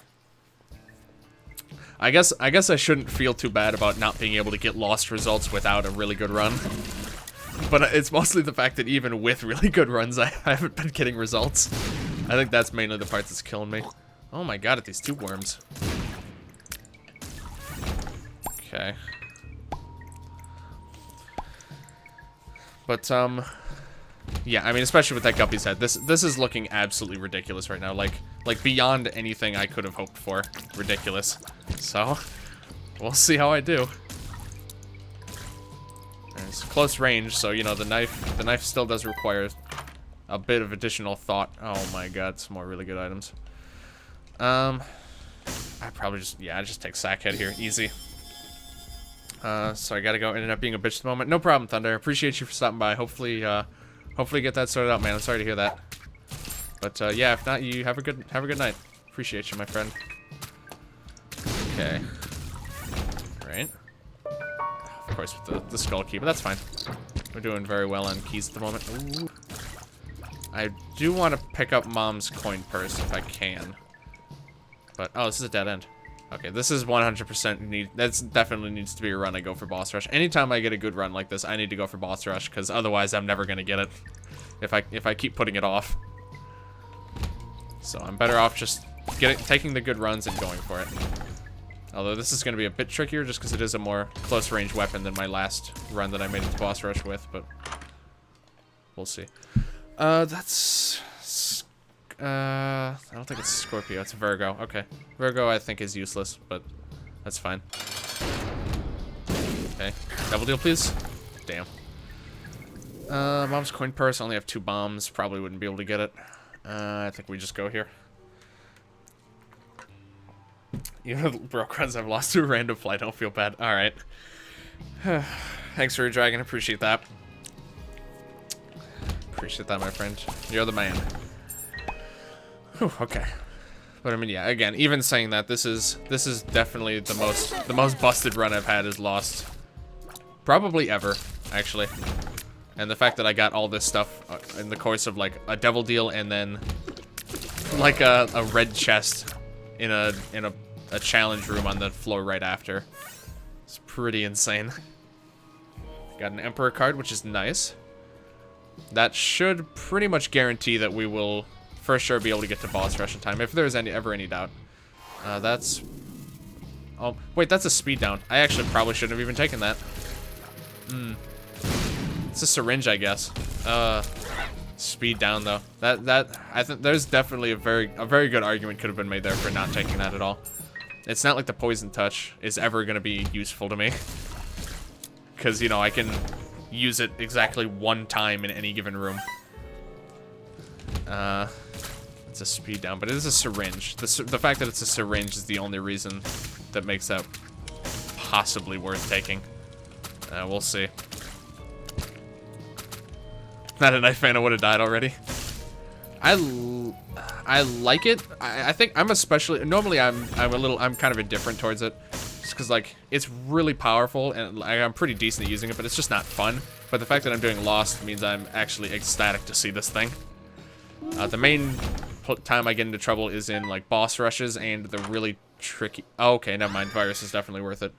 I guess I shouldn't feel too bad about not being able to get Lost results without a really good run. But it's mostly the fact that even with really good runs, I haven't been getting results. I think that's mainly the part that's killing me. Oh my god, at these 2 worms. Okay. But, yeah, I mean, especially with that Guppy's head. This is looking absolutely ridiculous right now. Like beyond anything I could have hoped for. Ridiculous. So, we'll see how I do. It's close range, so the knife still does require a bit of additional thought. Oh my god, some more really good items. I probably just take Sackhead here, easy. So I gotta go. Ended up being a bitch at the moment. No problem, Thunder. Appreciate you for stopping by. Hopefully get that sorted out, man. I'm sorry to hear that. But yeah, if not, you have a good night. Appreciate you, my friend. Okay. Right. Of course, with the skull key, but that's fine. We're doing very well on keys at the moment. Ooh. I do want to pick up Mom's coin purse if I can. But, oh, this is a dead end. Okay, this is 100% need. That's definitely needs to be a run I go for boss rush. Anytime I get a good run like this, I need to go for boss rush because otherwise I'm never gonna get it. If I keep putting it off. So I'm better off just taking the good runs and going for it. Although this is gonna be a bit trickier just because it is a more close range weapon than my last run that I made it to boss rush with, but we'll see. I don't think it's Scorpio, it's Virgo. Okay. Virgo I think is useless, but that's fine. Okay. Double deal, please. Damn. Mom's coin purse, I only have 2 bombs. Probably wouldn't be able to get it. I think we just go here. You know, broke runs I've lost to a random flight. Don't feel bad. Alright. Thanks for your dragon. Appreciate that. Appreciate that, my friend. You're the man. Whew, okay. But I mean, yeah, again, even saying that, this is definitely the most busted run I've had is lost. Probably ever, actually. And the fact that I got all this stuff in the course of like a devil deal and then like a red chest in a challenge room on the floor right after. It's pretty insane. Got an Emperor card, which is nice. That should pretty much guarantee that we will for sure be able to get to boss rush in time, if there's ever any doubt. That's... Oh, wait, that's a speed down. I actually probably shouldn't have even taken that. It's a syringe, I guess. Speed down, though. I think there's definitely a very good argument could have been made there for not taking that at all. It's not like the poison touch is ever going to be useful to me. Because, you know, I can use it exactly 1 time in any given room. It's a speed down, but it is a syringe. The fact that it's a syringe is the only reason that makes that possibly worth taking. We'll see. Not a knife fan, I would have died already. I like it. I think I'm especially... Normally, I'm kind of indifferent towards it. Just because, like, it's really powerful, and I'm pretty decent at using it, but it's just not fun. But the fact that I'm doing Lost means I'm actually ecstatic to see this thing. The main time I get into trouble is in, like, boss rushes and the really tricky... Oh, okay, never mind. Virus is definitely worth it.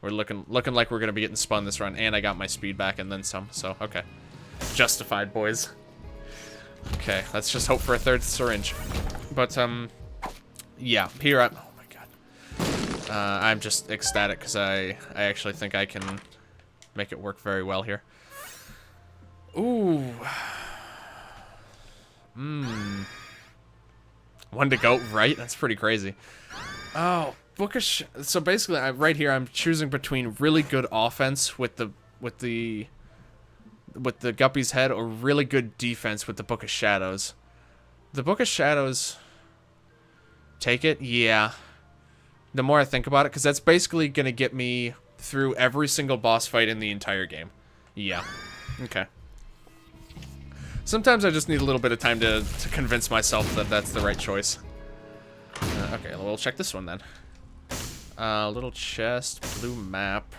We're looking like we're going to be getting spun this run, and I got my speed back and then some, so, okay. Justified, boys. Okay, let's just hope for a 3rd syringe. But, yeah, here I'm... Oh, my God. I'm just ecstatic because I actually think I can make it work very well here. Ooh. One to go, right? That's pretty crazy. Oh, bookish. So basically, right here, I'm choosing between really good offense with the Guppy's head or really good defense with the Book of Shadows. The Book of Shadows. Take it? Yeah. The more I think about it, because that's basically going to get me through every single boss fight in the entire game. Yeah. Okay. Sometimes I just need a little bit of time to convince myself that that's the right choice. Okay, we'll check this one then. Little chest, blue map.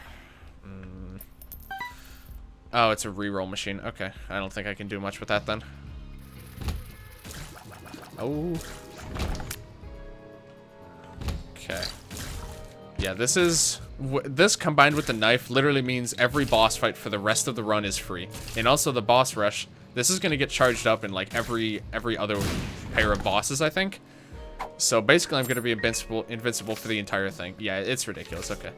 Oh, it's a reroll machine. Okay, I don't think I can do much with that then. Oh. Okay. Yeah, this combined with the knife literally means every boss fight for the rest of the run is free. And also the boss rush. This is going to get charged up in like every other pair of bosses, I think. So basically I'm going to be invincible for the entire thing. Yeah, it's ridiculous. Okay.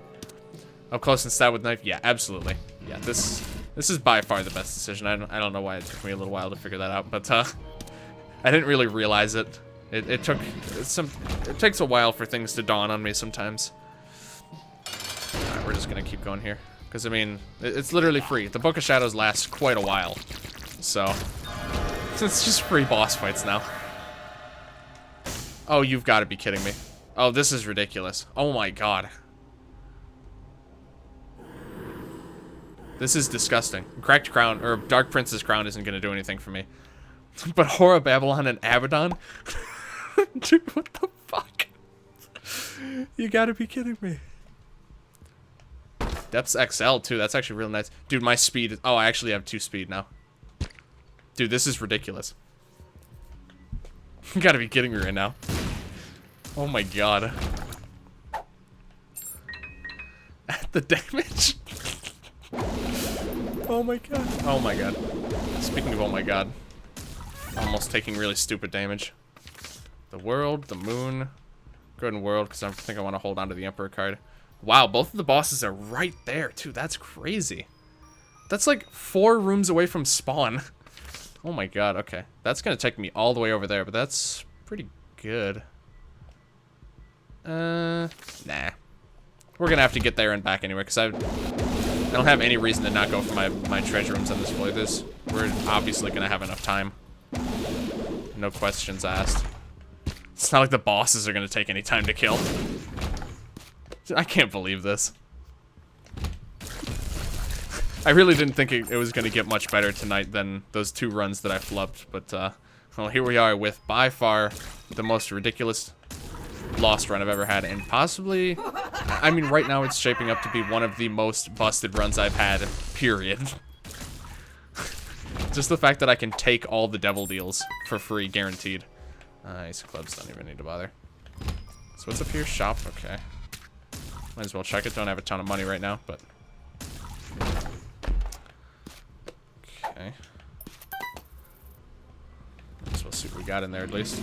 Up close and stab with knife. Yeah, absolutely. Yeah, this is by far the best decision. I don't know why it took me a little while to figure that out, but I didn't really realize it. It takes a while for things to dawn on me sometimes. Alright, we're just going to keep going here. Because, I mean, it's literally free. The Book of Shadows lasts quite a while. So, it's just free boss fights now. Oh, you've got to be kidding me. Oh, this is ridiculous. Oh my god. This is disgusting. Cracked Crown, or Dark Prince's Crown isn't going to do anything for me. But Horror Babylon and Abaddon? Dude, what the fuck? You gotta be kidding me. Depths XL, too. That's actually real nice. Dude, my speed is... Oh, I actually have 2 speed now. Dude, this is ridiculous. You gotta be kidding me right now. Oh my god. The damage. Oh my god. Oh my god. Speaking of oh my god. Almost taking really stupid damage. The world, the moon. Good and world, because I think I want to hold on to the Emperor card. Wow, both of the bosses are right there, too. That's crazy. That's like 4 rooms away from spawn. Oh my god, okay. That's going to take me all the way over there, but that's pretty good. Nah. We're going to have to get there and back anyway, because I don't have any reason to not go for my treasure rooms on this floor. We're obviously going to have enough time. No questions asked. It's not like the bosses are going to take any time to kill. I can't believe this. I really didn't think it was going to get much better tonight than those 2 runs that I flubbed. But, well, here we are with, by far, the most ridiculous lost run I've ever had. And possibly, I mean, right now it's shaping up to be one of the most busted runs I've had, period. Just the fact that I can take all the devil deals for free, guaranteed. Ace of clubs, don't even need to bother. So what's up here? Shop, okay. Might as well check it. Don't have a ton of money right now, but... Okay. Might as well see what we got in there, at least.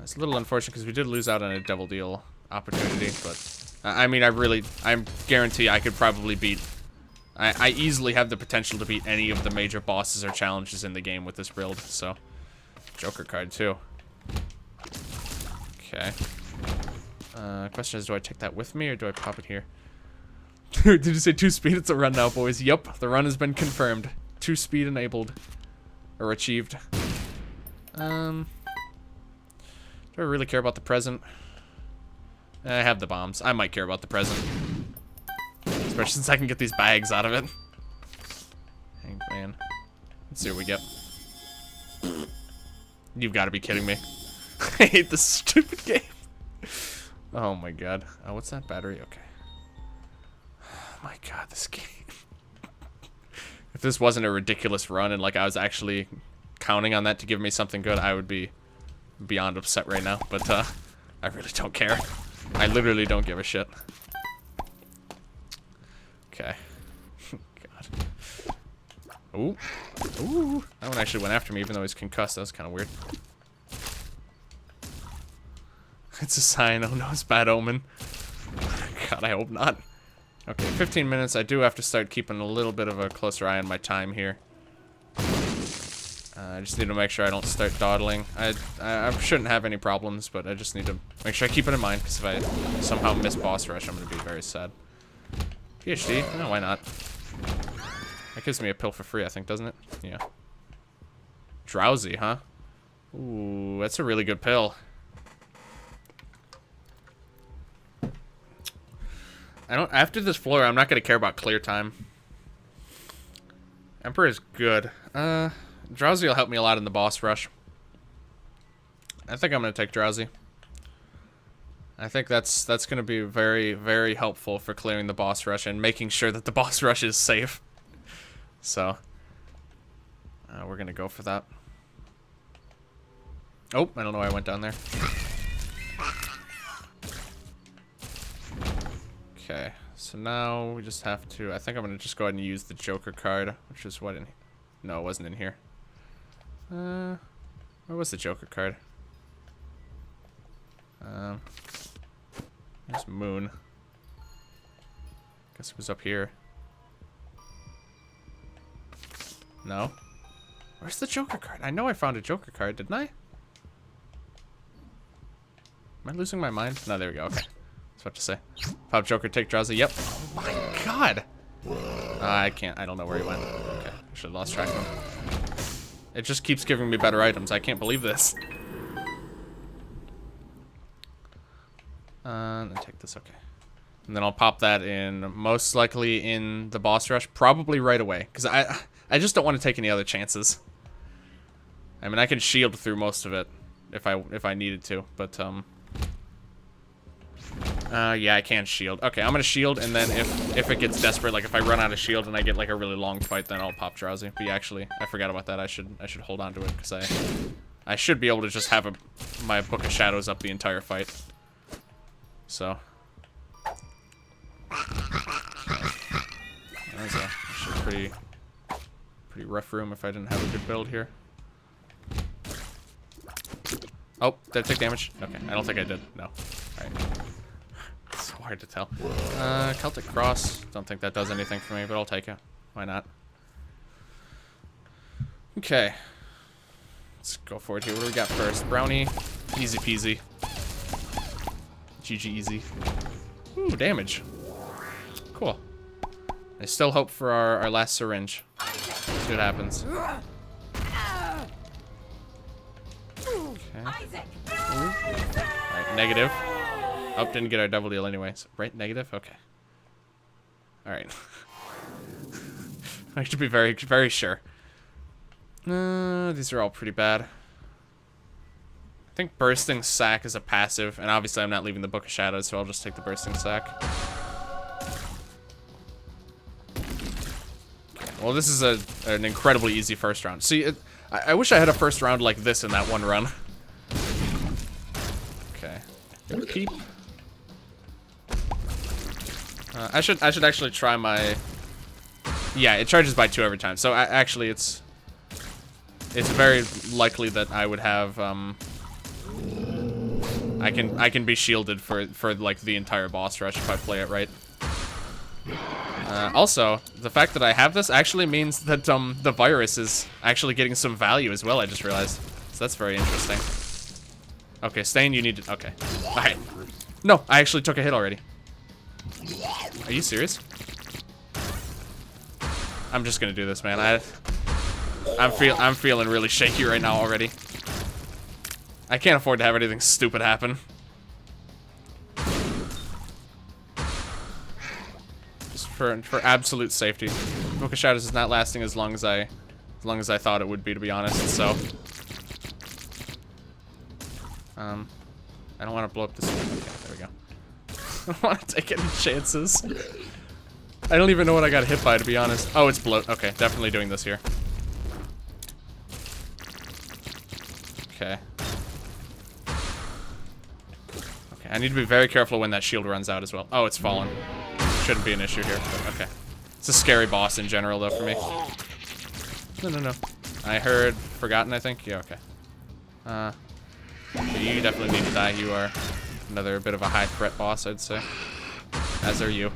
It's a little unfortunate, because we did lose out on a devil deal opportunity, but... I mean, I guarantee I could probably beat... I easily have the potential to beat any of the major bosses or challenges in the game with this build, so... Joker card, too. Okay. Question is, do I take that with me, or do I pop it here? Did you say 2 speed? It's a run now, boys. Yup, the run has been confirmed. 2 speed enabled. Or achieved. Do I really care about the present? I have the bombs. I might care about the present. Especially since I can get these bags out of it. Hang man. Let's see what we get. You've got to be kidding me. I hate this stupid game. Oh my god. Oh, what's that battery? Okay. Oh my god, this game. If this wasn't a ridiculous run and like I was actually counting on that to give me something good, I would be beyond upset right now. But I really don't care. I literally don't give a shit. Okay. God. Ooh. Ooh. That one actually went after me even though he's concussed. That was kind of weird. It's a sign. Oh no, it's bad omen. God, I hope not. Okay, 15 minutes. I do have to start keeping a little bit of a closer eye on my time here. I just need to make sure I don't start dawdling. I shouldn't have any problems, but I just need to make sure I keep it in mind, because if I somehow miss boss rush, I'm going to be very sad. PhD? No, why not? That gives me a pill for free, I think, doesn't it? Yeah. Drowsy, huh? Ooh, that's a really good pill. After this floor, I'm not going to care about clear time. Emperor is good. Drowsy will help me a lot in the boss rush. I think I'm going to take Drowsy. I think that's going to be very, very helpful for clearing the boss rush and making sure that the boss rush is safe. So, we're going to go for that. Oh, I don't know why I went down there. Okay, so now we just have to... I think I'm going to just go ahead and use the Joker card, which is what in... No, it wasn't in here. Where was the Joker card? There's Moon. Guess it was up here. No? Where's the Joker card? I know I found a Joker card, didn't I? Am I losing my mind? No, there we go, okay. That's what to say. Pop Joker, take Drowsy, yep. Oh my god! I can't, I don't know where he went. Okay, I should have lost track of him. It just keeps giving me better items, I can't believe this. And then take this, okay. And then I'll pop that in, most likely in the boss rush, probably right away. Because I just don't want to take any other chances. I mean, I can shield through most of it if I needed to, but yeah, I can shield. Okay, I'm gonna shield, and then if it gets desperate, like if I run out of shield and I get like a really long fight, then I'll pop Drowsy. But yeah, actually, I forgot about that. I should hold on to it because I should be able to just have my Book of Shadows up the entire fight. So That was actually a pretty rough room if I didn't have a good build here. Oh, did I take damage? Okay, I don't think I did. No. Alright. It's so hard to tell. Celtic Cross. Don't think that does anything for me, but I'll take it. Why not? Okay. Let's go for it here. What do we got first? Brownie. Easy peasy. GG easy. Ooh, damage. Cool. I still hope for our last syringe. See what happens. Okay. Alright, negative. Oh, didn't get our double deal anyways. Right, negative? Okay. Alright. I should be very, very sure. These are all pretty bad. I think Bursting Sack is a passive, and obviously I'm not leaving the Book of Shadows, so I'll just take the Bursting Sack. Well, this is an incredibly easy first round. See, I wish I had a first round like this in that one run. Okay. Keep. I should actually try my... Yeah, it charges by 2 every time. So actually, it's very likely that I would have I can be shielded for like the entire boss rush if I play it right. Also, the fact that I have this actually means that the virus is actually getting some value as well. I just realized, so that's very interesting. Okay, Stain, you need to... Okay, all right. No, I actually took a hit already. Are you serious? I'm just gonna do this, man. I'm feeling really shaky right now already. I can't afford to have anything stupid happen. Just for absolute safety. Book of Shadows is not lasting as long as I thought it would be, to be honest. So, I don't want to blow up this. Okay, there we go. I don't want to take any chances. I don't even know what I got hit by, to be honest. Oh, it's bloat. Okay, definitely doing this here. Okay. Okay, I need to be very careful when that shield runs out as well. Oh, it's fallen. Shouldn't be an issue here, but okay. It's a scary boss in general, though, for me. No. I heard Forgotten, I think? Yeah, okay. You definitely need to die. You are another bit of a high threat boss, I'd say. As are you.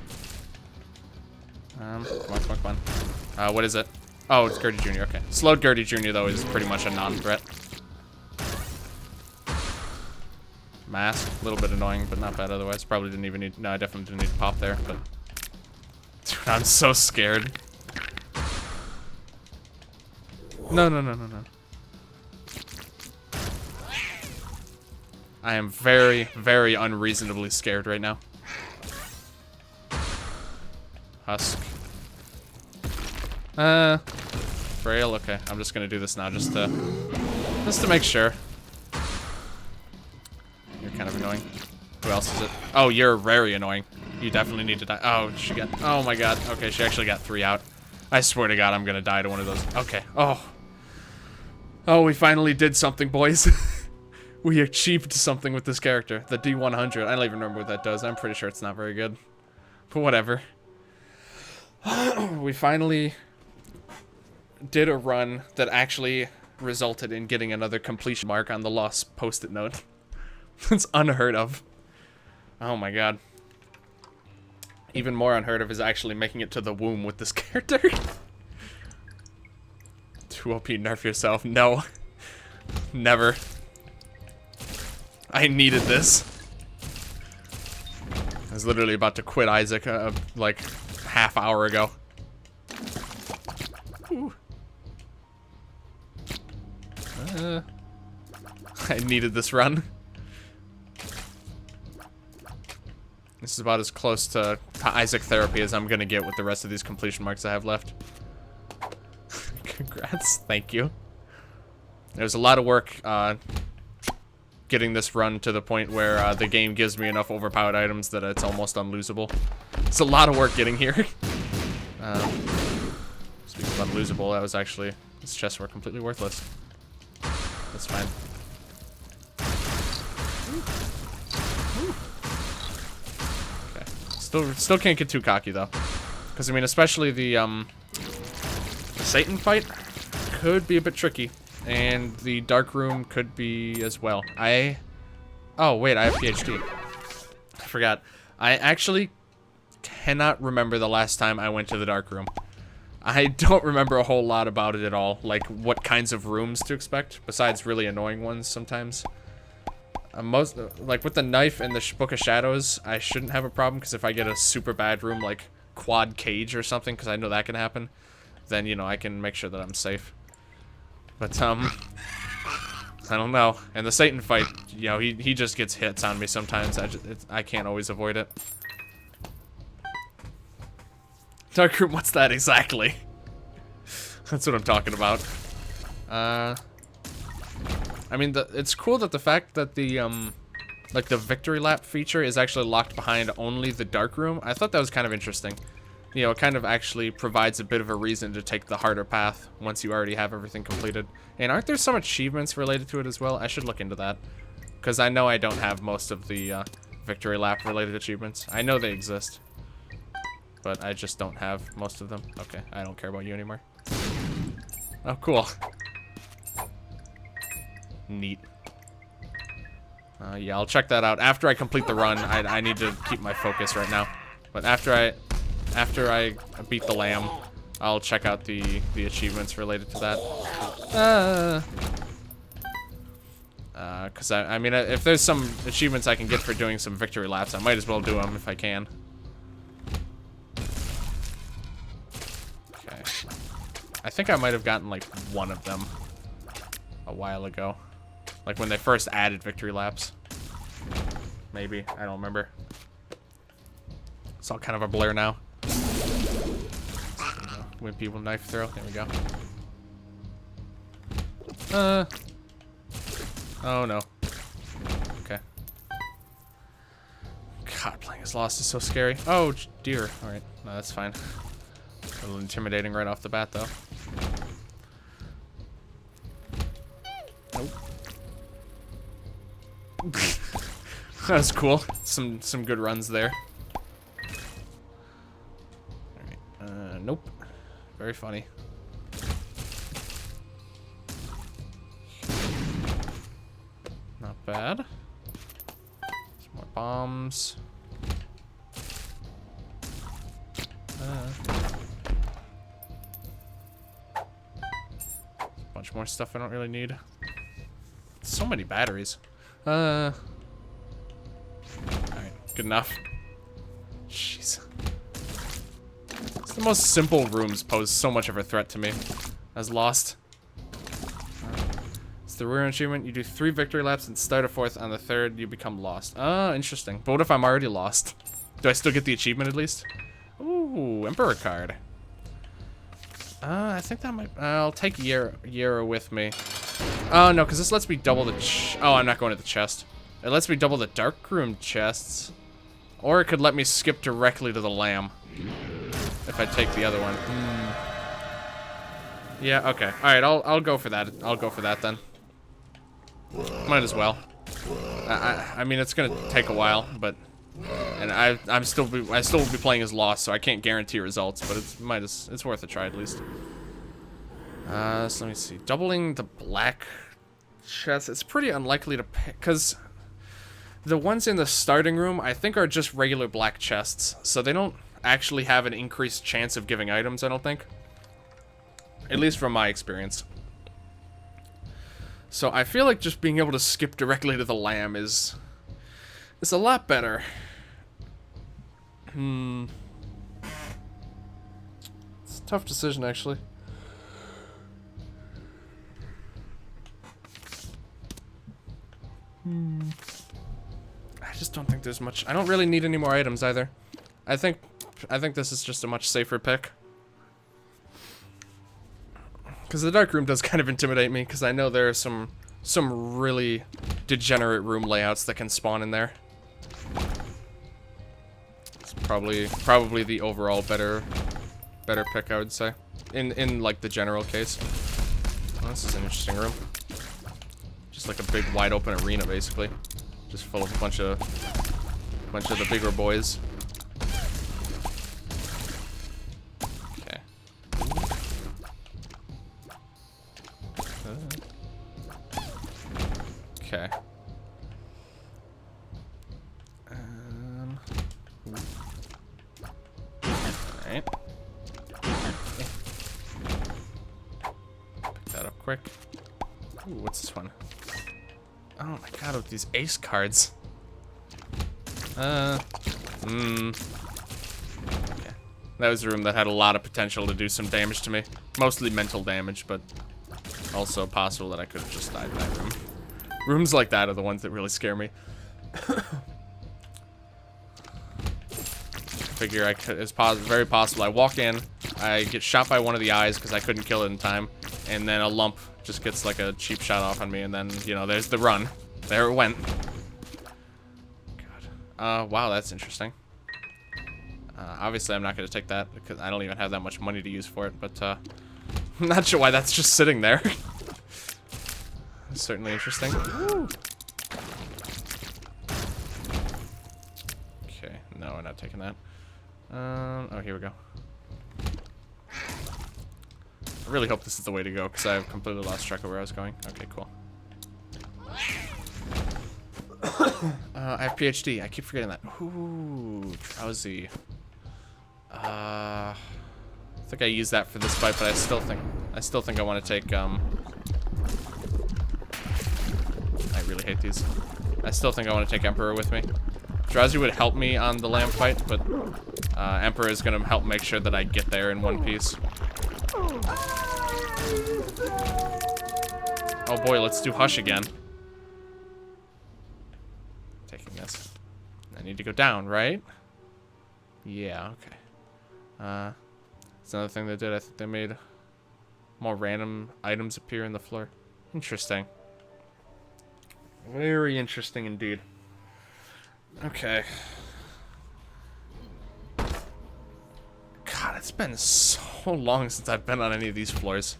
Come on. What is it? Oh, it's Gertie Jr., okay. Slowed Gertie Jr., though, is pretty much a non-threat. Mask, a little bit annoying, but not bad otherwise. Probably didn't even need... No, I definitely didn't need to pop there, but... Dude, I'm so scared. No. I am very, very unreasonably scared right now. Husk. Frail, okay. I'm just gonna do this now just to make sure. You're kind of annoying. Who else is it? Oh, you're very annoying. You definitely need to die. Oh, she got... Oh my god. Okay, she actually got 3 out. I swear to god I'm gonna die to one of those. Okay. Oh, we finally did something, boys. We achieved something with this character. The D100. I don't even remember what that does. I'm pretty sure it's not very good. But whatever. We finally did a run that actually resulted in getting another completion mark on the lost post-it note. It's unheard of. Oh my god. Even more unheard of is actually making it to the womb with this character. Too OP, nerf yourself. No. Never. I needed this. I was literally about to quit Isaac like half hour ago. Ooh. I needed this run. This is about as close to Isaac therapy as I'm gonna get with the rest of these completion marks I have left. Congrats, thank you. There's a lot of work getting this run to the point where the game gives me enough overpowered items that it's almost unlosable. It's a lot of work getting here. Speaking of unlosable, that was actually... This chests were completely worthless. That's fine. Still can't get too cocky though, because I mean, especially the Satan fight could be a bit tricky, and the dark room could be as well. Oh wait, I have PhD. I forgot. I actually cannot remember the last time I went to the dark room. I don't remember a whole lot about it at all, like what kinds of rooms to expect, besides really annoying ones sometimes. Like with the knife and the Book of Shadows, I shouldn't have a problem, because if I get a super bad room like quad cage or something, because I know that can happen, then, you know, I can make sure that I'm safe. But, I don't know. And the Satan fight, you know, he just gets hits on me sometimes. I can't always avoid it. Dark room, what's that exactly? That's what I'm talking about. I mean, it's cool that the fact that the, like the victory lap feature is actually locked behind only the dark room. I thought that was kind of interesting. You know, it kind of actually provides a bit of a reason to take the harder path once you already have everything completed. And aren't there some achievements related to it as well? I should look into that, because I know I don't have most of the victory lap related achievements. I know they exist, but I just don't have most of them. Okay, I don't care about you anymore. Oh, cool. Neat. Yeah, I'll check that out after I complete the run. I need to keep my focus right now. But after I beat the lamb, I'll check out the achievements related to that. Cause I mean, if there's some achievements I can get for doing some victory laps, I might as well do them if I can. Okay. I think I might have gotten like one of them a while ago. Like when they first added victory laps. Maybe, I don't remember. It's all kind of a blur now. Wimpy will knife throw, there we go. Oh no. Okay. God, playing as Lost is so scary. Oh dear, alright, no, that's fine. A little intimidating right off the bat though. Nope. That was cool. Some good runs there. Alright, nope. Very funny. Not bad. Some more bombs. A bunch more stuff I don't really need. So many batteries. Alright, good enough. Jeez. The most simple rooms pose so much of a threat to me as Lost. It's the rare achievement. You do 3 victory laps and start a 4th. On the 3rd, you become lost. Ah, interesting. But what if I'm already lost? Do I still get the achievement at least? Ooh, Emperor card. I think that might... I'll take Yera with me. Oh, no, because this lets me double the... Oh, I'm not going to the chest. It lets me double the dark room chests. Or it could let me skip directly to the lamb. If I take the other one. Yeah, okay. Alright, I'll go for that. I'll go for that then. Might as well. I mean, it's gonna take a while, but... And I still will be playing as Lost, so I can't guarantee results, but it's worth a try at least. So let me see. Doubling the black chest. It's pretty unlikely to pick, because the ones in the starting room I think are just regular black chests, so they don't actually have an increased chance of giving items, I don't think. At least from my experience. So I feel like just being able to skip directly to the lamb is a lot better. It's a tough decision, actually. I just don't think there's much. I don't really need any more items either. I think this is just a much safer pick. Because the dark room does kind of intimidate me, because I know there are some really degenerate room layouts that can spawn in there. It's probably the overall better pick, I would say. In like the general case. Oh, this is an interesting room. Just like a big wide open arena basically. Just full of a bunch of the bigger boys. Okay. Alright. Pick that up quick. Ooh, what's this one? Oh my god, with these ace cards. Okay. That was a room that had a lot of potential to do some damage to me. Mostly mental damage, but also possible that I could have just died in that room. Rooms like that are the ones that really scare me. Figure it's very possible I walk in, I get shot by one of the eyes because I couldn't kill it in time, and then a lump just gets like a cheap shot off on me, and then, you know, there's the run. There it went. God. Wow, that's interesting. Obviously, I'm not going to take that because I don't even have that much money to use for it, but I'm not sure why that's just sitting there. Certainly interesting. Woo. Okay, no, we're not taking that. Oh, here we go. I really hope this is the way to go because I've completely lost track of where I was going. Okay, cool. I have PhD. I keep forgetting that. Ooh, drowsy. I think I used that for this fight, but I still think I want to take. I really hate these. I still think I want to take Emperor with me. Drowsy would help me on the lamb fight, but Emperor is gonna help make sure that I get there in one piece. Oh boy, let's do Hush again. Taking this. I need to go down, right? Yeah, okay. It's another thing they did. I think they made more random items appear in the floor. Interesting. Very interesting indeed. Okay. God, it's been so long since I've been on any of these floors.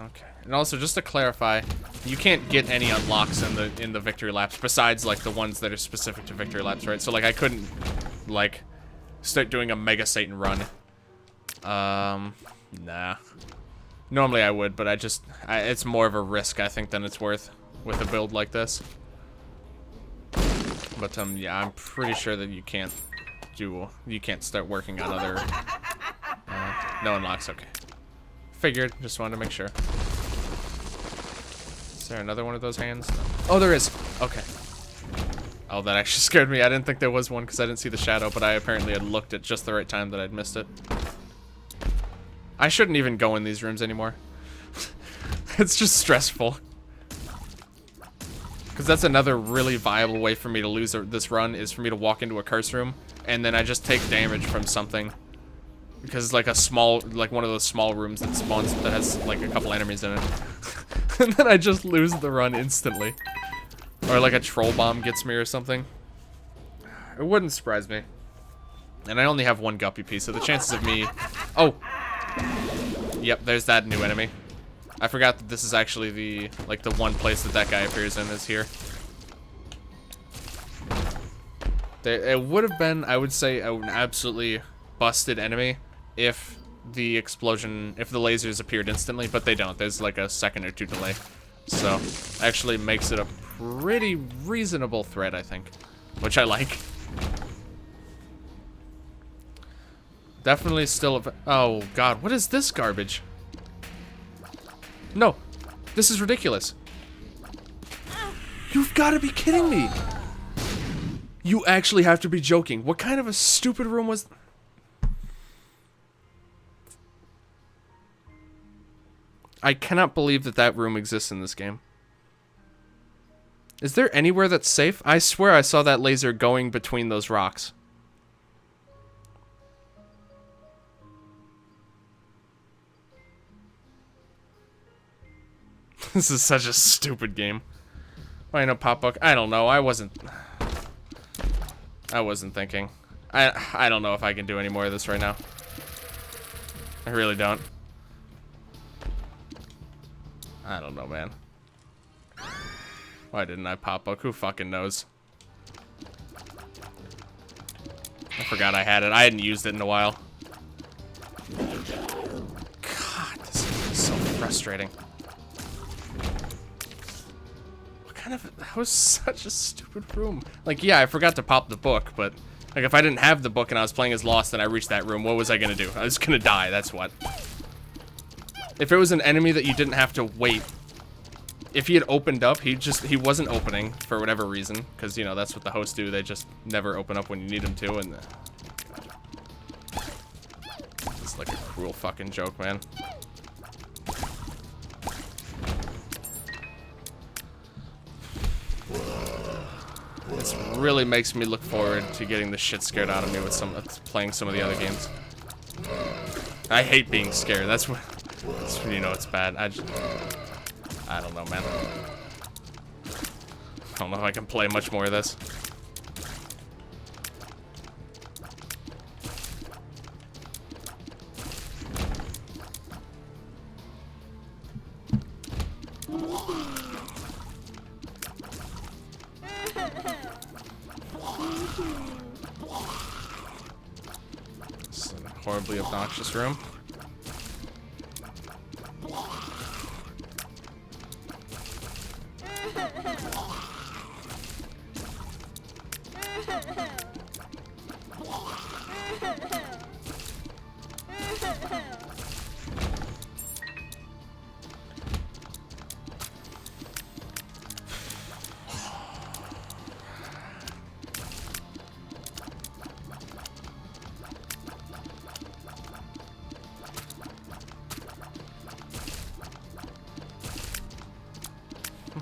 Okay. And also, just to clarify, you can't get any unlocks in the victory laps besides like the ones that are specific to victory laps, right? So like I couldn't like start doing a Mega Satan run. Nah. Normally I would, but it's more of a risk I think than it's worth with a build like this. But yeah, I'm pretty sure that you can't start working on other no unlocks. Okay. Figured, just wanted to make sure. Is there another one of those hands? Oh, there is. Okay. Oh, that actually scared me. I didn't think there was one because I didn't see the shadow, but I apparently had looked at just the right time that I'd missed it. I shouldn't even go in these rooms anymore. It's just stressful. Because that's another really viable way for me to lose this run, is for me to walk into a curse room, and then I just take damage from something. Because it's like a small, like one of those small rooms that spawns, that has like a couple enemies in it. And then I just lose the run instantly. Or like a troll bomb gets me or something. It wouldn't surprise me. And I only have one guppy piece, so the chances of me... Oh! Yep, there's that new enemy. I forgot that this is actually the one place that guy appears in is here. It would have been, I would say, an absolutely busted enemy if the lasers appeared instantly, but they don't. There's like a second or two delay. So, actually makes it a pretty reasonable threat, I think. Which I like. Definitely still a... Oh, God. What is this garbage? No. This is ridiculous. You've got to be kidding me. You actually have to be joking. What kind of a stupid room was... I cannot believe that room exists in this game. Is there anywhere that's safe? I swear I saw that laser going between those rocks. This is such a stupid game. Why no pop book? I don't know. I wasn't thinking. I don't know if I can do any more of this right now. I really don't. I don't know, man. Why didn't I pop book? Who fucking knows? I forgot I had it. I hadn't used it in a while. God, this is so frustrating. That was such a stupid room. Like, yeah, I forgot to pop the book, but like if I didn't have the book and I was playing as Lost and I reached that room, what was I gonna do? I was gonna die, that's what. If it was an enemy that you didn't have to wait, if he had opened up, he wasn't opening for whatever reason, because, you know, that's what the hosts do. They just never open up when you need them to, and it's like a cruel fucking joke, man. This really makes me look forward to getting the shit scared out of me with playing some of the other games. I hate being scared. That's when you know it's bad. I don't know, man. I don't know if I can play much more of this. This is a horribly obnoxious room.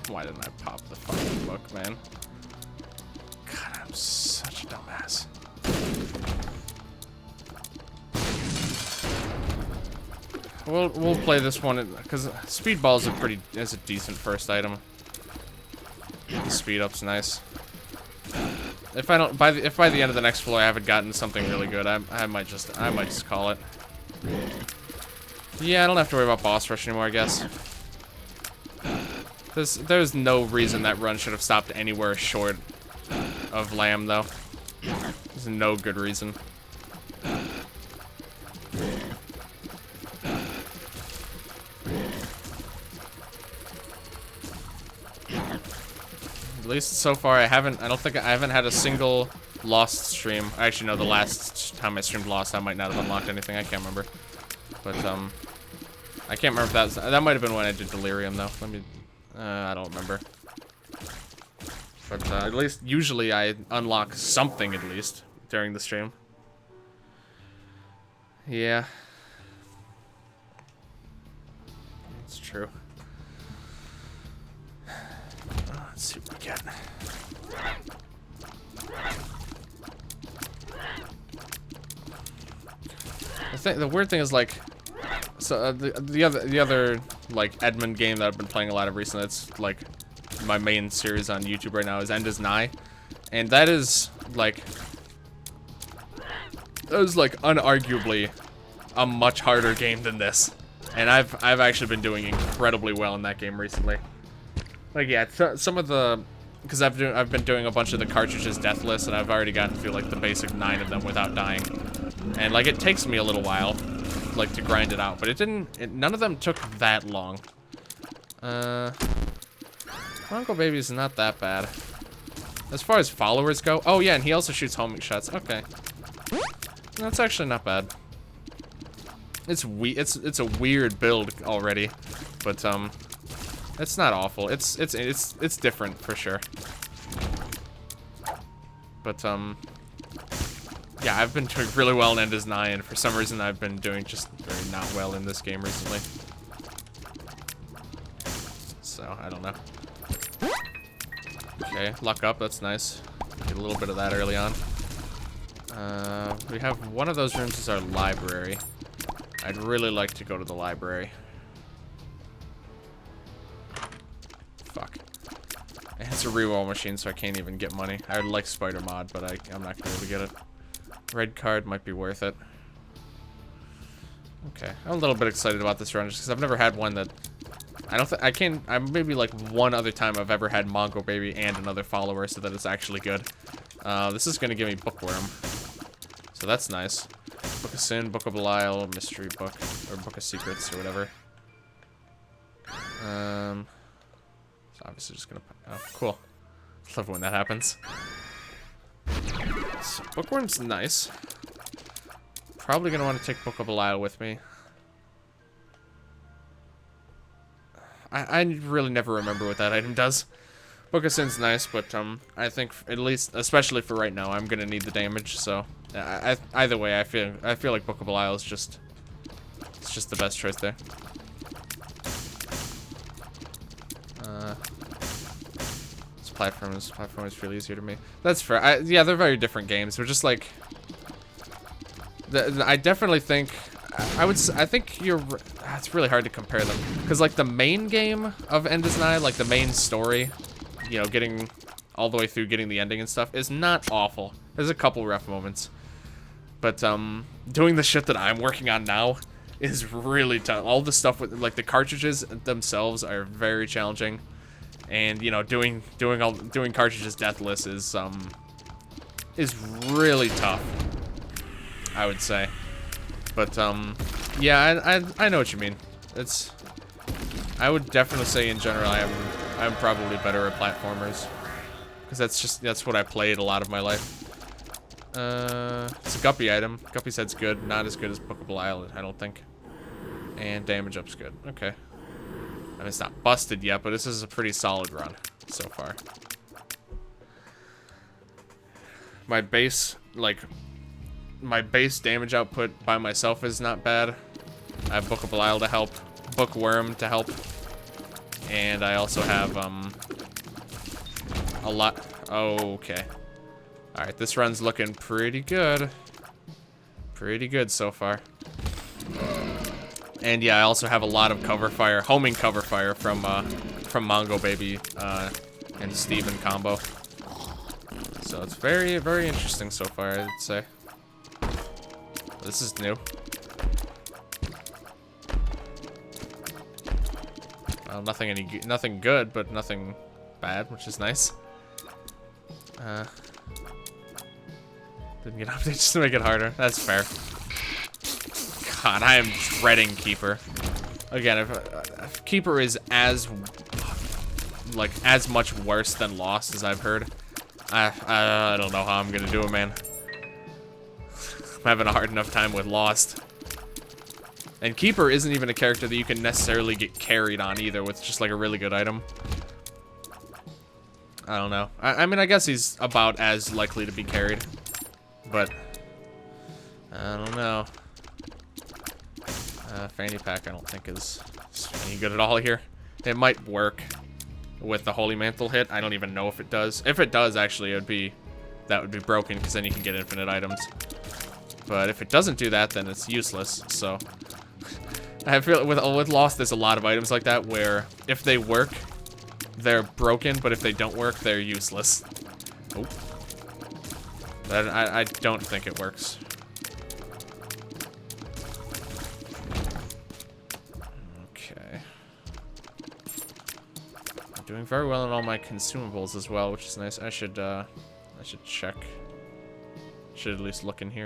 Why didn't I pop the fucking book, man? God, I'm such a dumbass. We'll play this one because speedball is a decent first item. The speed up's nice. If by the end of the next floor I haven't gotten something really good, I might just call it. Yeah, I don't have to worry about boss rush anymore, I guess. There's no reason that run should have stopped anywhere short of Lamb, though. There's no good reason. At least so far, I don't think I haven't had a single Lost stream. Actually, no, the last time I streamed Lost, I might not have unlocked anything. I can't remember. But, I can't remember if that might have been when I did Delirium, though. I don't remember. But at least, usually I unlock something at least during the stream. Yeah. That's true. Let's see what we get. The weird thing is, like, so the other like Edmund game that I've been playing a lot of recently, it's like my main series on YouTube right now, is End is Nigh, and that is like unarguably a much harder game than this, and I've actually been doing incredibly well in that game recently. Like, yeah, some of the, because I've been doing a bunch of the cartridges deathless, and I've already gotten through like the basic 9 of them without dying, and like it takes me a little while like to grind it out, but none of them took that long. Uncle Baby's not that bad. As far as followers go, oh yeah, and he also shoots homing shots. Okay. That's actually not bad. It's a weird build already, but it's not awful. It's different for sure. But yeah, I've been doing really well in End is Nigh, and for some reason I've been doing just very not well in this game recently. So, I don't know. Okay, luck up, that's nice. Get a little bit of that early on. We have one of those rooms is our library. I'd really like to go to the library. Fuck. It's a reroll machine, so I can't even get money. I would like Spider Mod, but I'm not gonna be able to get it. Red card might be worth it. Okay, I'm a little bit excited about this run just because I've never had one that I'm maybe like one other time I've ever had Mongo Baby and another follower so that it's actually good. This is gonna give me Bookworm, so that's nice. Book of Sin, Book of Belial, Mystery Book, or Book of Secrets or whatever. So obviously just gonna... Oh, cool. Love when that happens. So, Bookworm's nice. Probably gonna want to take Book of Belial with me. I really never remember what that item does. Book of Sin's nice, but I think at least, especially for right now, I'm gonna need the damage. So either way, I feel like Book of Belial is just the best choice there. This platform feel easier to me. That's fair. Yeah, they're very different games. They're just like I definitely think. I think you're... It's really hard to compare them. Because, like, the main game of End is Nigh, like, the main story, you know, getting all the way through, getting the ending and stuff, is not awful. There's a couple rough moments. But, doing the shit that I'm working on now is really tough. All the stuff with, like, the cartridges themselves are very challenging. And, you know, doing cartridges deathless is really tough, I would say. But, yeah, I know what you mean. I would definitely say in general I'm probably better at platformers. Because that's what I played a lot of my life. It's a Guppy item. Guppy's head's good. Not as good as Book of Belial, I don't think. And damage up's good. Okay. I mean, it's not busted yet, but this is a pretty solid run so far. My base damage output by myself is not bad. I have Book of Belial to help, Bookworm to help, and I also have a lot. Oh, okay. All right, this run's looking pretty good. Pretty good so far. And yeah, I also have a lot of cover fire, homing cover fire from Mongo Baby and Steven combo. So it's very, very interesting so far, I'd say. This is new. Well, nothing good, but nothing bad, which is nice. Didn't get updated just to make it harder. That's fair. God, I am dreading Keeper. Again, if Keeper is as much worse than Lost as I've heard, I don't know how I'm gonna do it, man. I'm having a hard enough time with Lost. And Keeper isn't even a character that you can necessarily get carried on either, with just like a really good item. I don't know. I mean, I guess he's about as likely to be carried. But I don't know. Fanny Pack I don't think is any good at all here. It might work with the Holy Mantle hit. I don't even know if it does. If it does, actually, that would be broken, because then you can get infinite items. But if it doesn't do that, then it's useless. So I feel with Lost, there's a lot of items like that where if they work, they're broken, but if they don't work, they're useless. Oh. I don't think it works. Okay. I'm doing very well on all my consumables as well, which is nice. I should check. Should at least look in here.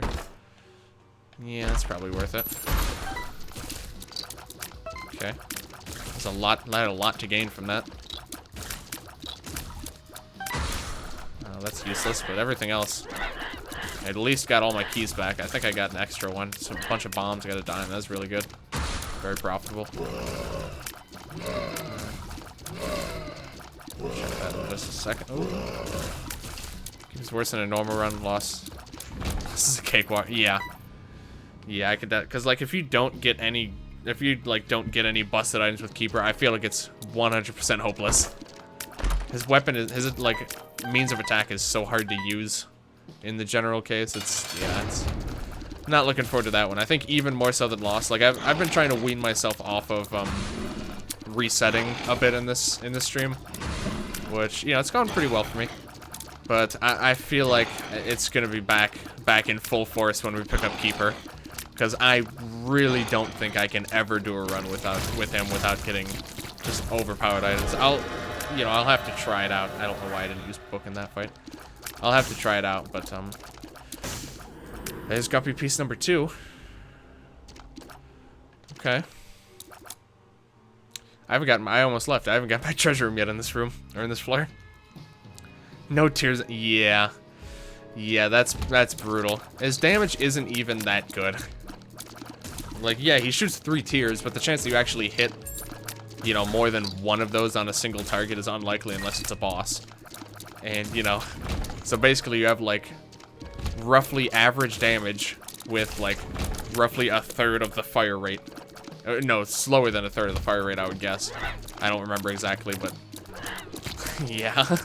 Yeah, that's probably worth it. Okay. There's a lot. I had a lot to gain from that. That's useless, but everything else, I at least got all my keys back. I think I got an extra one. So a bunch of bombs, I got a dime. That's really good. Very profitable. Check that in just a second. Oh, it's worse than a normal run. Lost. This is a cakewalk. Yeah. Yeah, I could, because like if you don't get any busted items with Keeper, I feel like it's 100% hopeless. His weapon is, his like means of attack is so hard to use in the general case. It's not looking forward to that one. I think even more so than Lost. Like I've been trying to wean myself off of resetting a bit in this stream, which, you know, it's gone pretty well for me. But I feel like it's gonna be back in full force when we pick up Keeper, because I really don't think I can ever do a run with him without getting just overpowered items. I'll have to try it out. I don't know why I didn't use Book in that fight. I'll have to try it out, but there's Guppy piece number 2. Okay. I almost left. I haven't got my treasure room yet in this room, or in this floor. No tears. Yeah. Yeah, that's brutal. His damage isn't even that good. Like, yeah, he shoots 3 tiers, but the chance that you actually hit, you know, more than one of those on a single target is unlikely unless it's a boss. And, you know, so basically you have, like, roughly average damage with, like, roughly a third of the fire rate. No, slower than a third of the fire rate, I would guess. I don't remember exactly, but yeah.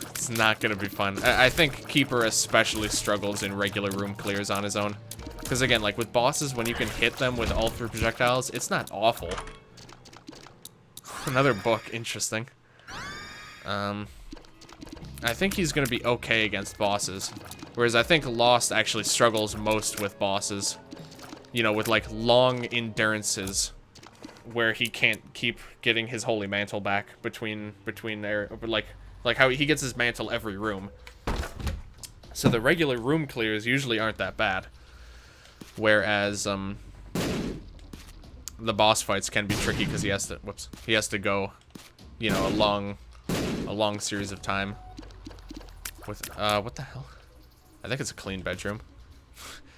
It's not gonna be fun. I think Keeper especially struggles in regular room clears on his own. Because again, like with bosses, when you can hit them with all 3 projectiles, it's not awful. Another book, interesting. I think he's gonna be okay against bosses. Whereas I think Lost actually struggles most with bosses. You know, with like long endurances where he can't keep getting his holy mantle back between there, like how he gets his mantle every room. So the regular room clears usually aren't that bad. Whereas the boss fights can be tricky because he has to go, you know, a long series of time with what the hell? I think it's a clean bedroom.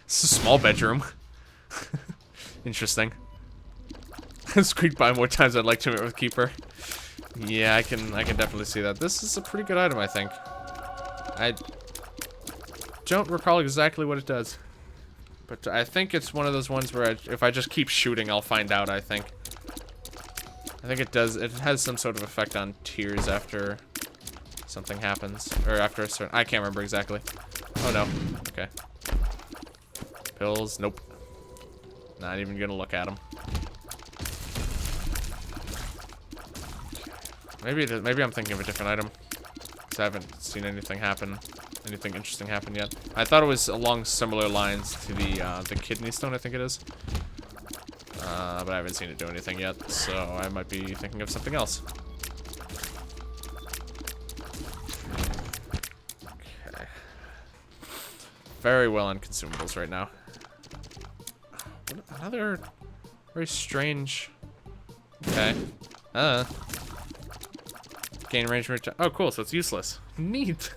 It's a small bedroom. Interesting. Squeaked by more times I'd like to with Keeper. Yeah, I can definitely see that. This is a pretty good item, I think. I don't recall exactly what it does, but I think it's one of those ones where if I just keep shooting, I'll find out. I think it does. It has some sort of effect on tears after something happens, or after a certain. I can't remember exactly. Oh no. Okay. Pills. Nope. Not even gonna look at them. Maybe I'm thinking of a different item, because I haven't seen anything interesting happen yet. I thought it was along similar lines to the kidney stone, I think it is. But I haven't seen it do anything yet, so I might be thinking of something else. Okay. Very well on consumables right now. Another very strange. Okay. Gain range. Oh, cool. So it's useless. Neat.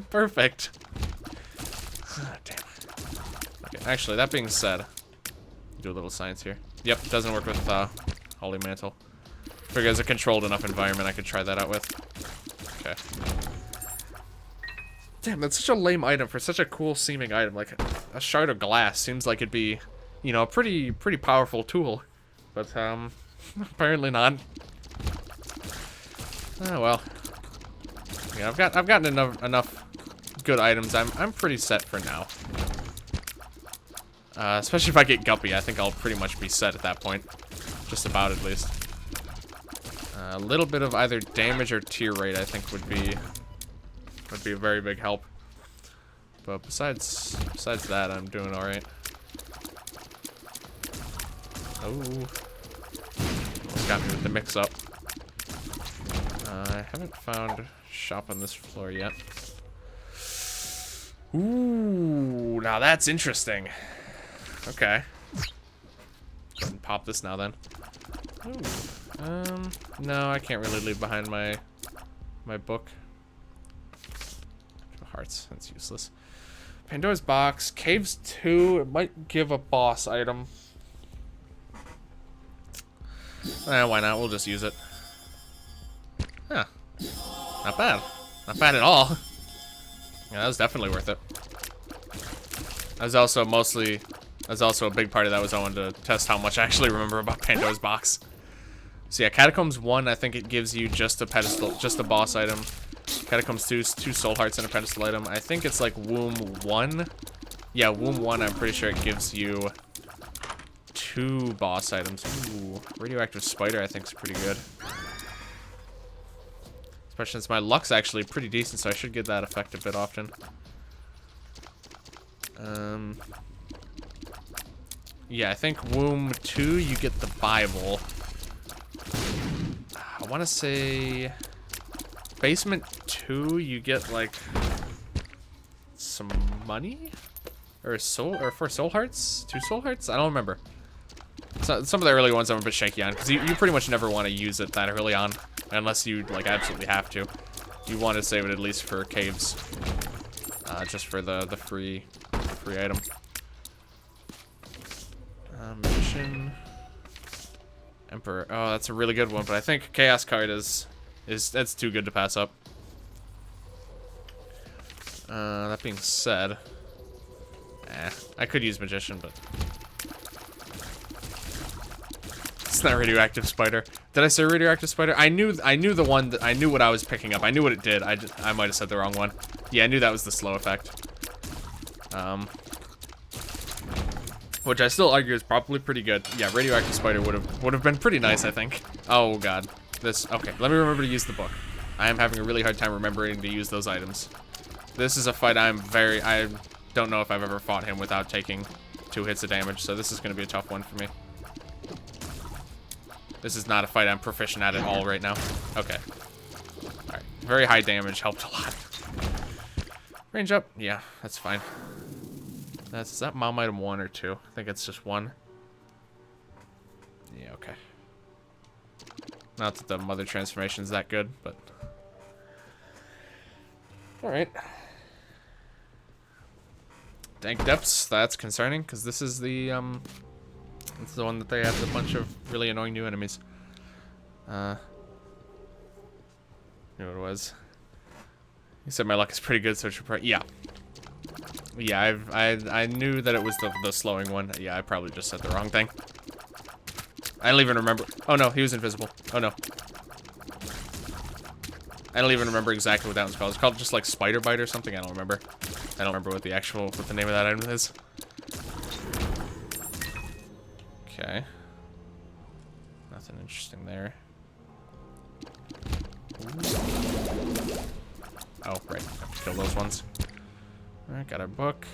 Perfect. Oh, damn. Okay. Actually, that being said, do a little science here. Yep, doesn't work with Holy Mantle. Figure as a controlled enough environment, I could try that out with. Okay. Damn, that's such a lame item for such a cool seeming item. Like a shard of glass seems like it'd be, you know, a pretty powerful tool, but apparently not. Oh well. Yeah, I've gotten enough good items. I'm pretty set for now. Especially if I get Guppy, I think I'll pretty much be set at that point. Just about, at least. A little bit of either damage or tier rate, I think, would be a very big help. But besides that, I'm doing all right. Oh, almost got me with the mix-up. I haven't found shop on this floor yet. Ooh, now that's interesting. Okay. Go ahead and pop this now then. Ooh. No, I can't really leave behind my book. Hearts, that's useless. Pandora's box, caves 2. It might give a boss item. Why not? We'll just use it. Huh. Not bad. Not bad at all. Yeah, that was definitely worth it. That was also a big part of that was I wanted to test how much I actually remember about Pandora's box. So yeah, Catacombs 1, I think it gives you just a pedestal, just a boss item. Catacombs 2 is 2 soul hearts and a pedestal item. I think it's like Womb 1. Yeah, Womb 1, I'm pretty sure it gives you 2 boss items. Ooh, radioactive spider I think is pretty good. Especially since my luck's actually pretty decent, so I should get that effect a bit often. Yeah, I think Womb 2, you get the Bible. I want to say Basement 2, you get like some money or soul, or 4 soul hearts, 2 soul hearts. I don't remember. So, some of the early ones I'm a bit shaky on, because you pretty much never want to use it that early on, unless you, like, absolutely have to. You want to save it at least for caves, just for the free item. Mission. Emperor. Oh, that's a really good one, but I think Chaos card that's too good to pass up. That being said, I could use Magician, but it's not Radioactive Spider. Did I say Radioactive Spider? I knew the one that I knew what I was picking up. I knew what it did. I might have said the wrong one. Yeah, I knew that was the slow effect. Which I still argue is probably pretty good. Yeah, Radioactive Spider would have been pretty nice, I think. Oh god. Okay, let me remember to use the book. I am having a really hard time remembering to use those items. This is a fight I don't know if I've ever fought him without taking 2 hits of damage, so this is going to be a tough one for me. This is not a fight I'm proficient at all right now. Okay. Alright. Very high damage helped a lot. Range up? Yeah, that's fine. Is that mom item 1 or 2? I think it's just 1. Yeah, okay. Not that the mother transformation is that good, but... Alright. Dank Depths, that's concerning, because this is the it's the one that they have a bunch of really annoying new enemies. You know what it was? You said my luck is pretty good, so it should probably... Yeah. Yeah, I knew that it was the slowing one. Yeah, I probably just said the wrong thing. I don't even remember. Oh no, he was invisible. Oh no. I don't even remember exactly what that one's called. It's called just like Spider Bite or something. I don't remember. I don't remember what the name of that item is. Okay. Nothing interesting there. Ooh. Oh, right. I have to kill those ones. Alright, got our book.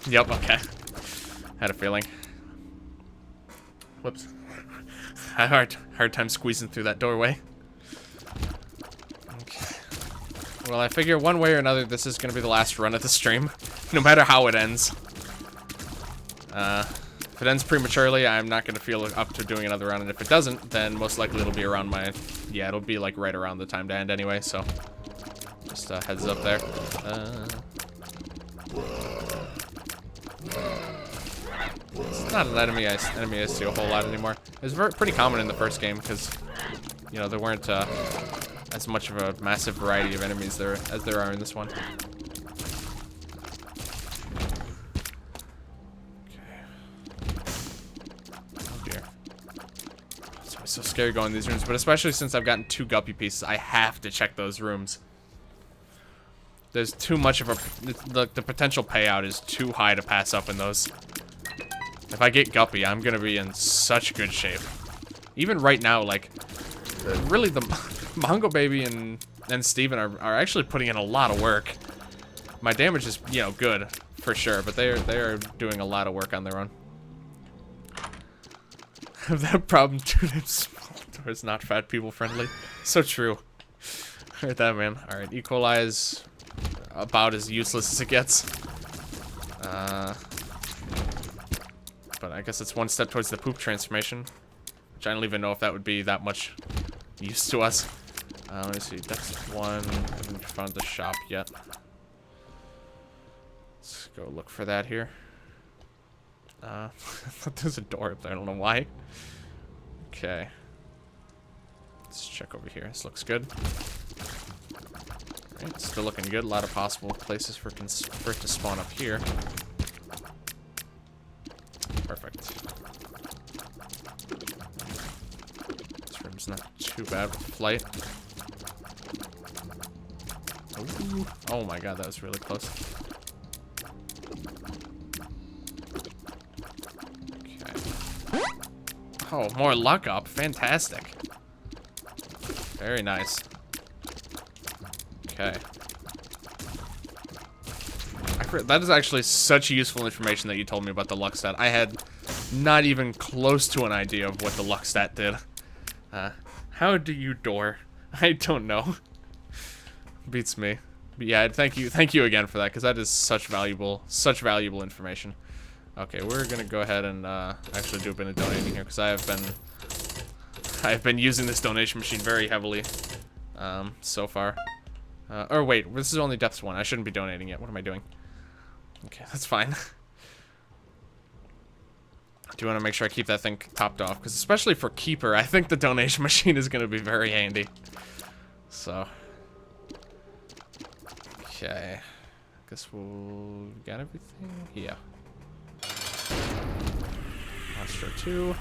Yep, okay. Had a feeling. Whoops. Had a hard time squeezing through that doorway. Okay. Well, I figure one way or another this is going to be the last run of the stream. No matter how it ends. If it ends prematurely, I'm not going to feel up to doing another run. And if it doesn't, then most likely it'll be around yeah, it'll be like right around the time to end anyway, so... Just a heads up there. It's not an enemy I see a whole lot anymore. It was pretty common in the first game because, you know, there weren't as much of a massive variety of enemies as there are in this one. Okay. Oh dear. It's always so scary going in these rooms, but especially since I've gotten 2 guppy pieces, I have to check those rooms. There's too much of the potential payout is too high to pass up in those. If I get Guppy, I'm gonna be in such good shape. Even right now, like, really the Mongo Baby and Steven are actually putting in a lot of work. My damage is, you know, good for sure, but they are doing a lot of work on their own. Have that problem too. Small doors not fat people friendly. So true. Heard that, man. All right, equalize. About as useless as it gets. But I guess it's one step towards the poop transformation, which I don't even know if that would be that much use to us. Let me see. That's 1. I haven't found the shop yet. Let's go look for that here. I thought there's a door up there. I don't know why. Okay. Let's check over here. This looks good. Right, still looking good. A lot of possible places for it to spawn up here. Perfect. This room's not too bad with flight. Ooh. Oh my god, that was really close. Okay. Oh, more luck up. Fantastic. Very nice. Okay. That is actually such useful information that you told me about the luck stat. I had not even close to an idea of what the luck stat did. How do you door? I don't know. Beats me. But yeah, thank you again for that, because that is such valuable information. Okay, we're gonna go ahead and actually do a bit of donating here because I've been using this donation machine very heavily so far. Or wait, this is only depths 1. I shouldn't be donating yet. What am I doing? Okay, that's fine. Do want to make sure I keep that thing topped off because especially for Keeper, I think the donation machine is gonna be very handy. So, okay, guess we'll get everything. Yeah. Monster 2.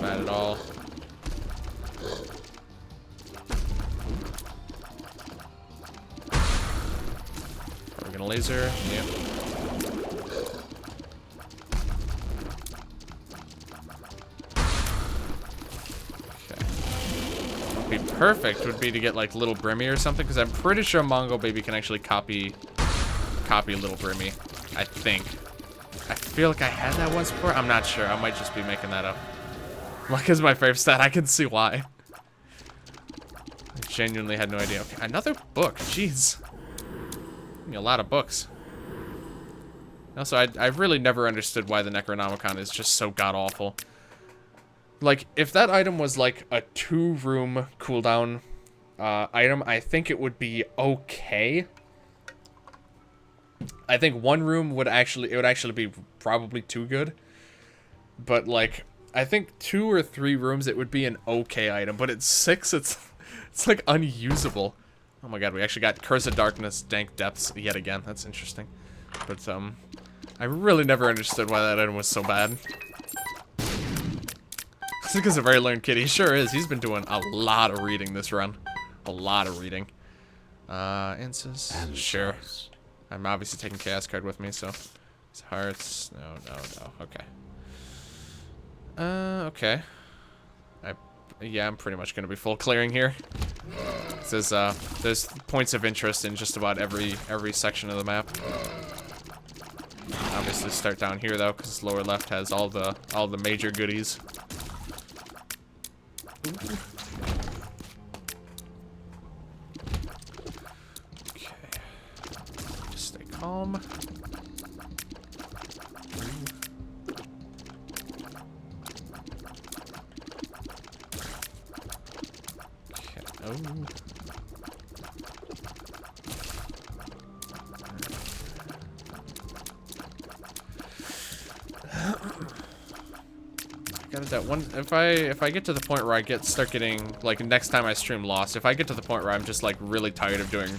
Bad at all. Are we gonna laser? Yep. Okay. Be perfect would be to get like Little Brimmy or something, because I'm pretty sure Mongo Baby can actually copy Little Brimmy. I think. I feel like I had that once before. I'm not sure. I might just be making that up. Luck is my favorite stat. I can see why. I genuinely had no idea. Okay, another book. Jeez. A lot of books. Also, I really never understood why the Necronomicon is just so god-awful. Like, if that item was like a 2-room cooldown item, I think it would be okay. I think 1 room would actually be probably too good. But like, I think 2 or 3 rooms it would be an okay item, but at 6 it's like unusable. Oh my god, we actually got Curse of Darkness, Dank Depths yet again. That's interesting. But I really never understood why that item was so bad. I think he's a very learned kid. He sure is. He's been doing a lot of reading this run. A lot of reading. Answers. Sure. I'm obviously taking Chaos card with me, so it's hearts. No. Okay. Okay. Yeah, I'm pretty much gonna be full clearing here. It says there's points of interest in just about every section of the map. Obviously start down here though, because lower left has all the major goodies. Ooh. Okay. Just stay calm. Oh. Got that one. If I get to the point where I start getting like next time I stream Lost, if I get to the point where I'm just like really tired of doing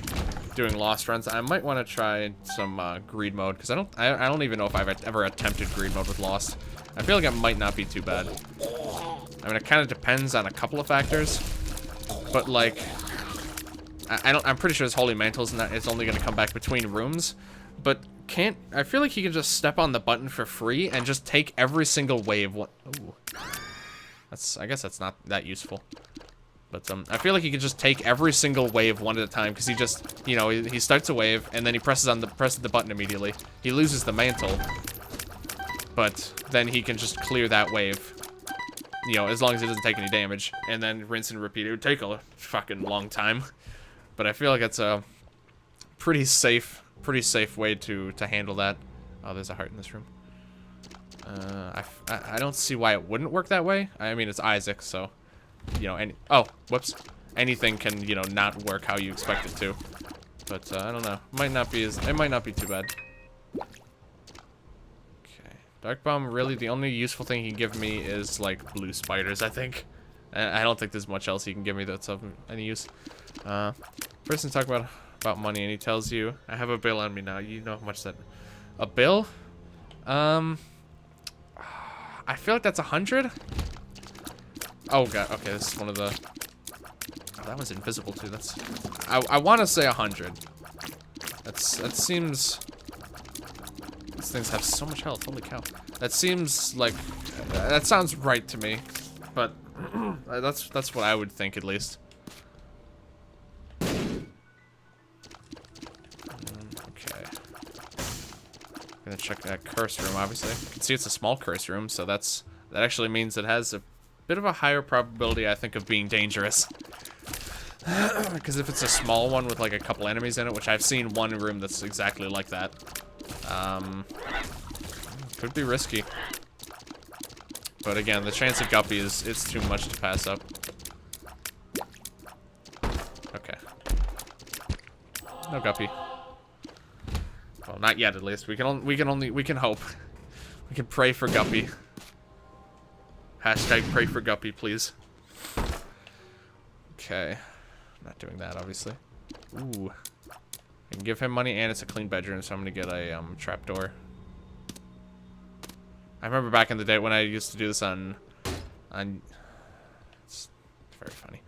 Lost runs, I might want to try some greed mode because I don't even know if I've ever attempted greed mode with Lost. I feel like it might not be too bad. I mean, it kind of depends on a couple of factors, but like. I'm pretty sure his Holy Mantle's not. It's only gonna come back between rooms, but I feel like he can just step on the button for free and just take every single wave. Ooh. I guess that's not that useful. But I feel like he can just take every single wave one at a time because he just, you know, he starts a wave and then he presses the button immediately. He loses the mantle, but then he can just clear that wave. You know, as long as it doesn't take any damage, and then rinse and repeat. It would take a fucking long time. But I feel like it's a pretty safe way to handle that. Oh, there's a heart in this room. I don't see why it wouldn't work that way. I mean, it's Isaac, so you know. Oh, whoops. Anything can, you know, not work how you expect it to. But I don't know. It might not be too bad. Okay, Dark Bomb. Really, the only useful thing he can give me is like blue spiders. I think. I don't think there's much else he can give me that's of any use. Person talk about money, and he tells you, I have a bill on me now. You know how much that... A bill? I feel like that's 100? Oh, God. Okay, this is one of the... Oh, that one's invisible, too. That's... I want to say 100. That seems... These things have so much health. Holy cow. That seems like... That sounds right to me. But that's what I would think, at least. Gonna check that curse room, obviously. You can see it's a small curse room, so that actually means it has a bit of a higher probability, I think, of being dangerous. Because if it's a small one with like a couple enemies in it, which I've seen one room that's exactly like that, Could be risky. But again, the chance of Guppy it's too much to pass up. Okay. No Guppy. Well, not yet at least. We can hope. We can pray for Guppy. Hashtag pray for Guppy, please. Okay. Not doing that, obviously. Ooh. I can give him money, and it's a clean bedroom, so I'm gonna get a trapdoor. I remember back in the day when I used to do this on it's very funny.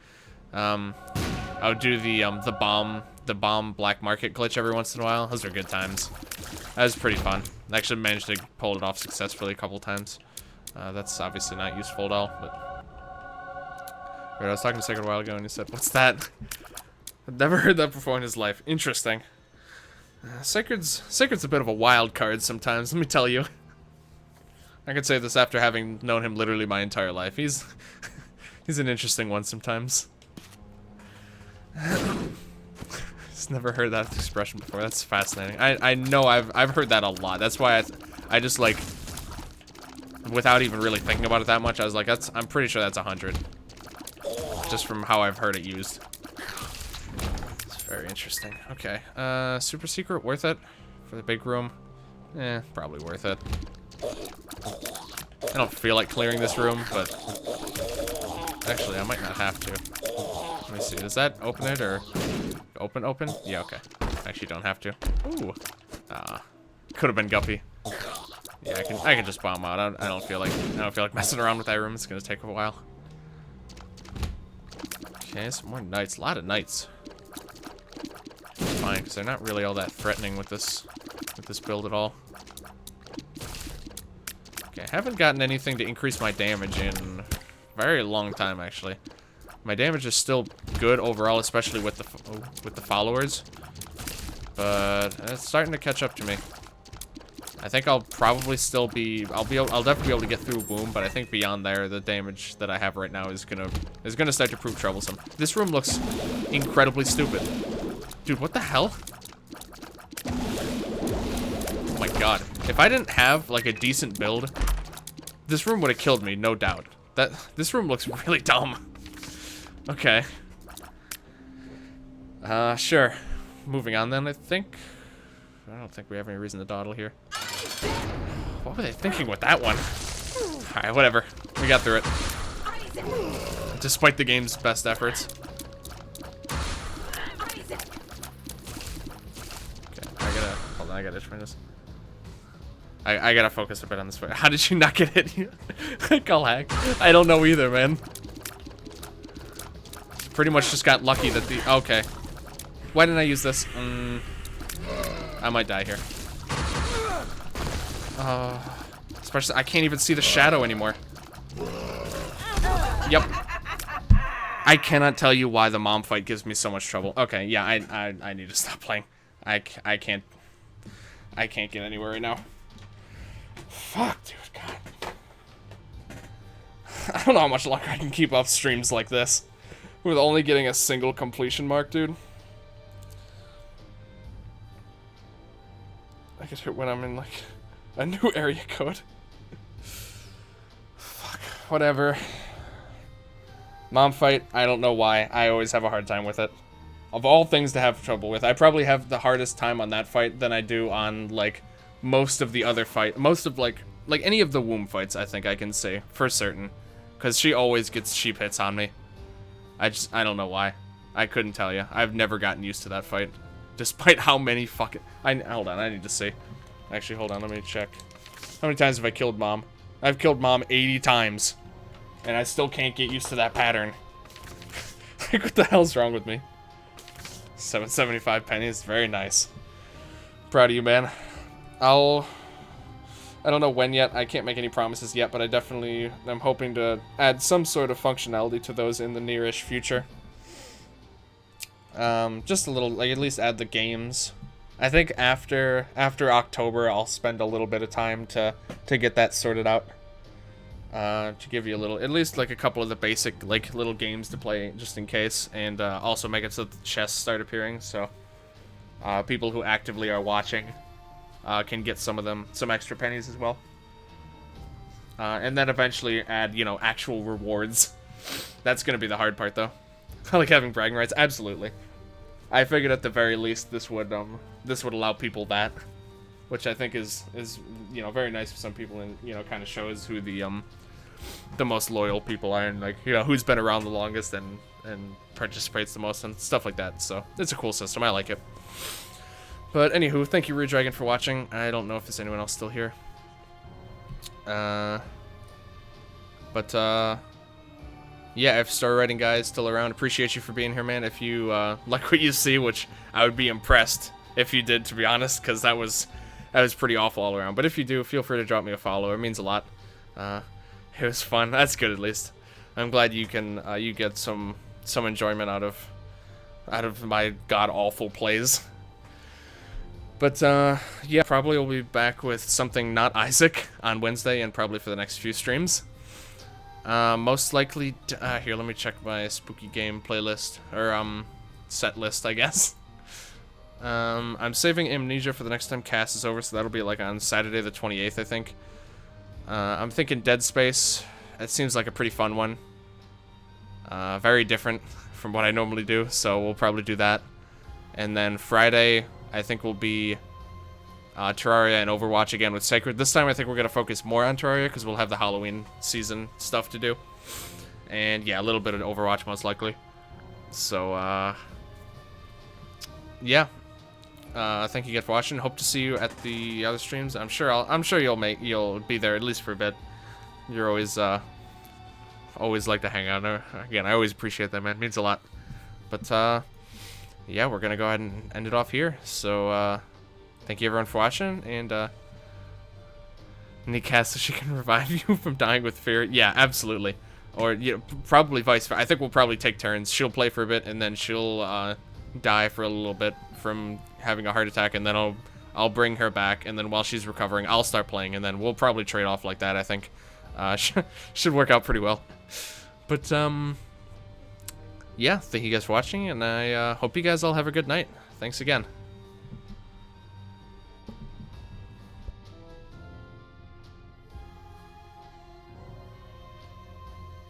I would do the bomb black market glitch every once in a while. Those are good times. That was pretty fun. I actually managed to pull it off successfully a couple times. That's obviously not useful at all, but I was talking to Sacred a while ago, and he said, "What's that?" I've never heard that before in his life. Interesting. Sacred's a bit of a wild card sometimes, let me tell you. I could say this after having known him literally my entire life. He's an interesting one sometimes. Just never heard that expression before. That's fascinating. I know I've heard that a lot. That's why I just like, without even really thinking about it that much, I was like, I'm pretty sure that's 100. Just from how I've heard it used. It's very interesting. Okay. Super secret, worth it? For the big room? Eh, probably worth it. I don't feel like clearing this room, but actually I might not have to. Let me see, does that open it or open? Yeah, okay. Actually don't have to. Ooh. Could have been Guppy. Yeah, I can just bomb out. I don't feel like messing around with that room. It's gonna take a while. Okay, some more knights. A lot of knights. It's fine, because they're not really all that threatening with this build at all. Okay, I haven't gotten anything to increase my damage in a very long time, actually. My damage is still good overall, especially with the followers. But it's starting to catch up to me. I think I'll probably still be I'll definitely be able to get through Womb, but I think beyond there the damage that I have right now is gonna start to prove troublesome. This room looks incredibly stupid. Dude, what the hell? Oh my god. If I didn't have like a decent build, this room would have killed me, no doubt. This room looks really dumb. Okay. Sure. Moving on then, I think. I don't think we have any reason to dawdle here. What were they thinking with that one? Alright, whatever. We got through it. Despite the game's best efforts. Okay, hold on, I gotta try this. I gotta focus a bit on this fight. How did you not get hit? Call hack. I don't know either, man. Pretty much just got lucky that the... Okay. Why didn't I use this? I might die here. Especially, I can't even see the shadow anymore. Yep. I cannot tell you why the mom fight gives me so much trouble. Okay, yeah, I need to stop playing. I can't get anywhere right now. Fuck, dude, God. I don't know how much longer I can keep up streams like this. With only getting a single completion mark, dude. I get hit when I'm in, like, a new area code. Fuck, whatever. Mom fight, I don't know why. I always have a hard time with it. Of all things to have trouble with, I probably have the hardest time on that fight than I do on, like, most of the other fight. Most of, like any of the womb fights, I think I can say, for certain. Because she always gets cheap hits on me. I don't know why. I couldn't tell you. I've never gotten used to that fight. Despite how many fucking... Hold on, I need to see. Actually, hold on, let me check. How many times have I killed Mom? I've killed Mom 80 times. And I still can't get used to that pattern. Like, what the hell's wrong with me? 775 pennies, very nice. Proud of you, man. I don't know when yet, I can't make any promises yet, but I definitely am hoping to add some sort of functionality to those in the nearish future. Just a little, like, at least add the games. I think after October, I'll spend a little bit of time to get that sorted out. To give you a little, at least like a couple of the basic, like, little games to play just in case, and also make it so the chests start appearing, so people who actively are watching can get some of them, some extra pennies as well. And then eventually add, you know, actual rewards. That's going to be the hard part, though. I like having bragging rights, absolutely. I figured at the very least this would allow people that, which I think is you know, very nice for some people, and you know, kind of shows who the most loyal people are, and like, you know, who's been around the longest and participates the most and stuff like that. So it's a cool system. I like it. But anywho, thank you, Rude Dragon, for watching. I don't know if there's anyone else still here. Yeah, if Star Writing Guy is still around, appreciate you for being here, man. If you like what you see, which I would be impressed if you did, to be honest, because that was pretty awful all around. But if you do, feel free to drop me a follow. It means a lot. It was fun. That's good, at least. I'm glad you can you get some enjoyment out of my god awful plays. But yeah, probably we'll be back with something not Isaac on Wednesday, and probably for the next few streams. Most likely, here, let me check my spooky game playlist, or set list, I guess. I'm saving Amnesia for the next time cast is over, so that'll be like on Saturday the 28th, I think. I'm thinking Dead Space. It seems like a pretty fun one. Very different from what I normally do, so we'll probably do that. And then Friday, I think will be Terraria and Overwatch again with Sacred. This time I think we're going to focus more on Terraria because we'll have the Halloween season stuff to do. And yeah, a little bit of Overwatch most likely. So, yeah. Thank you guys for watching. Hope to see you at the other streams. I'm sure you'll be there at least for a bit. You're always like to hang out. Again, I always appreciate that, man. It means a lot. But yeah, we're gonna go ahead and end it off here. So thank you everyone for watching, and need cast so she can revive you from dying with fear. Yeah, absolutely. Or you know, probably vice versa. I think we'll probably take turns. She'll play for a bit, and then she'll die for a little bit from having a heart attack, and then I'll bring her back, and then while she's recovering, I'll start playing, and then we'll probably trade off like that. I think should work out pretty well. But yeah, thank you guys for watching, and I hope you guys all have a good night. Thanks again.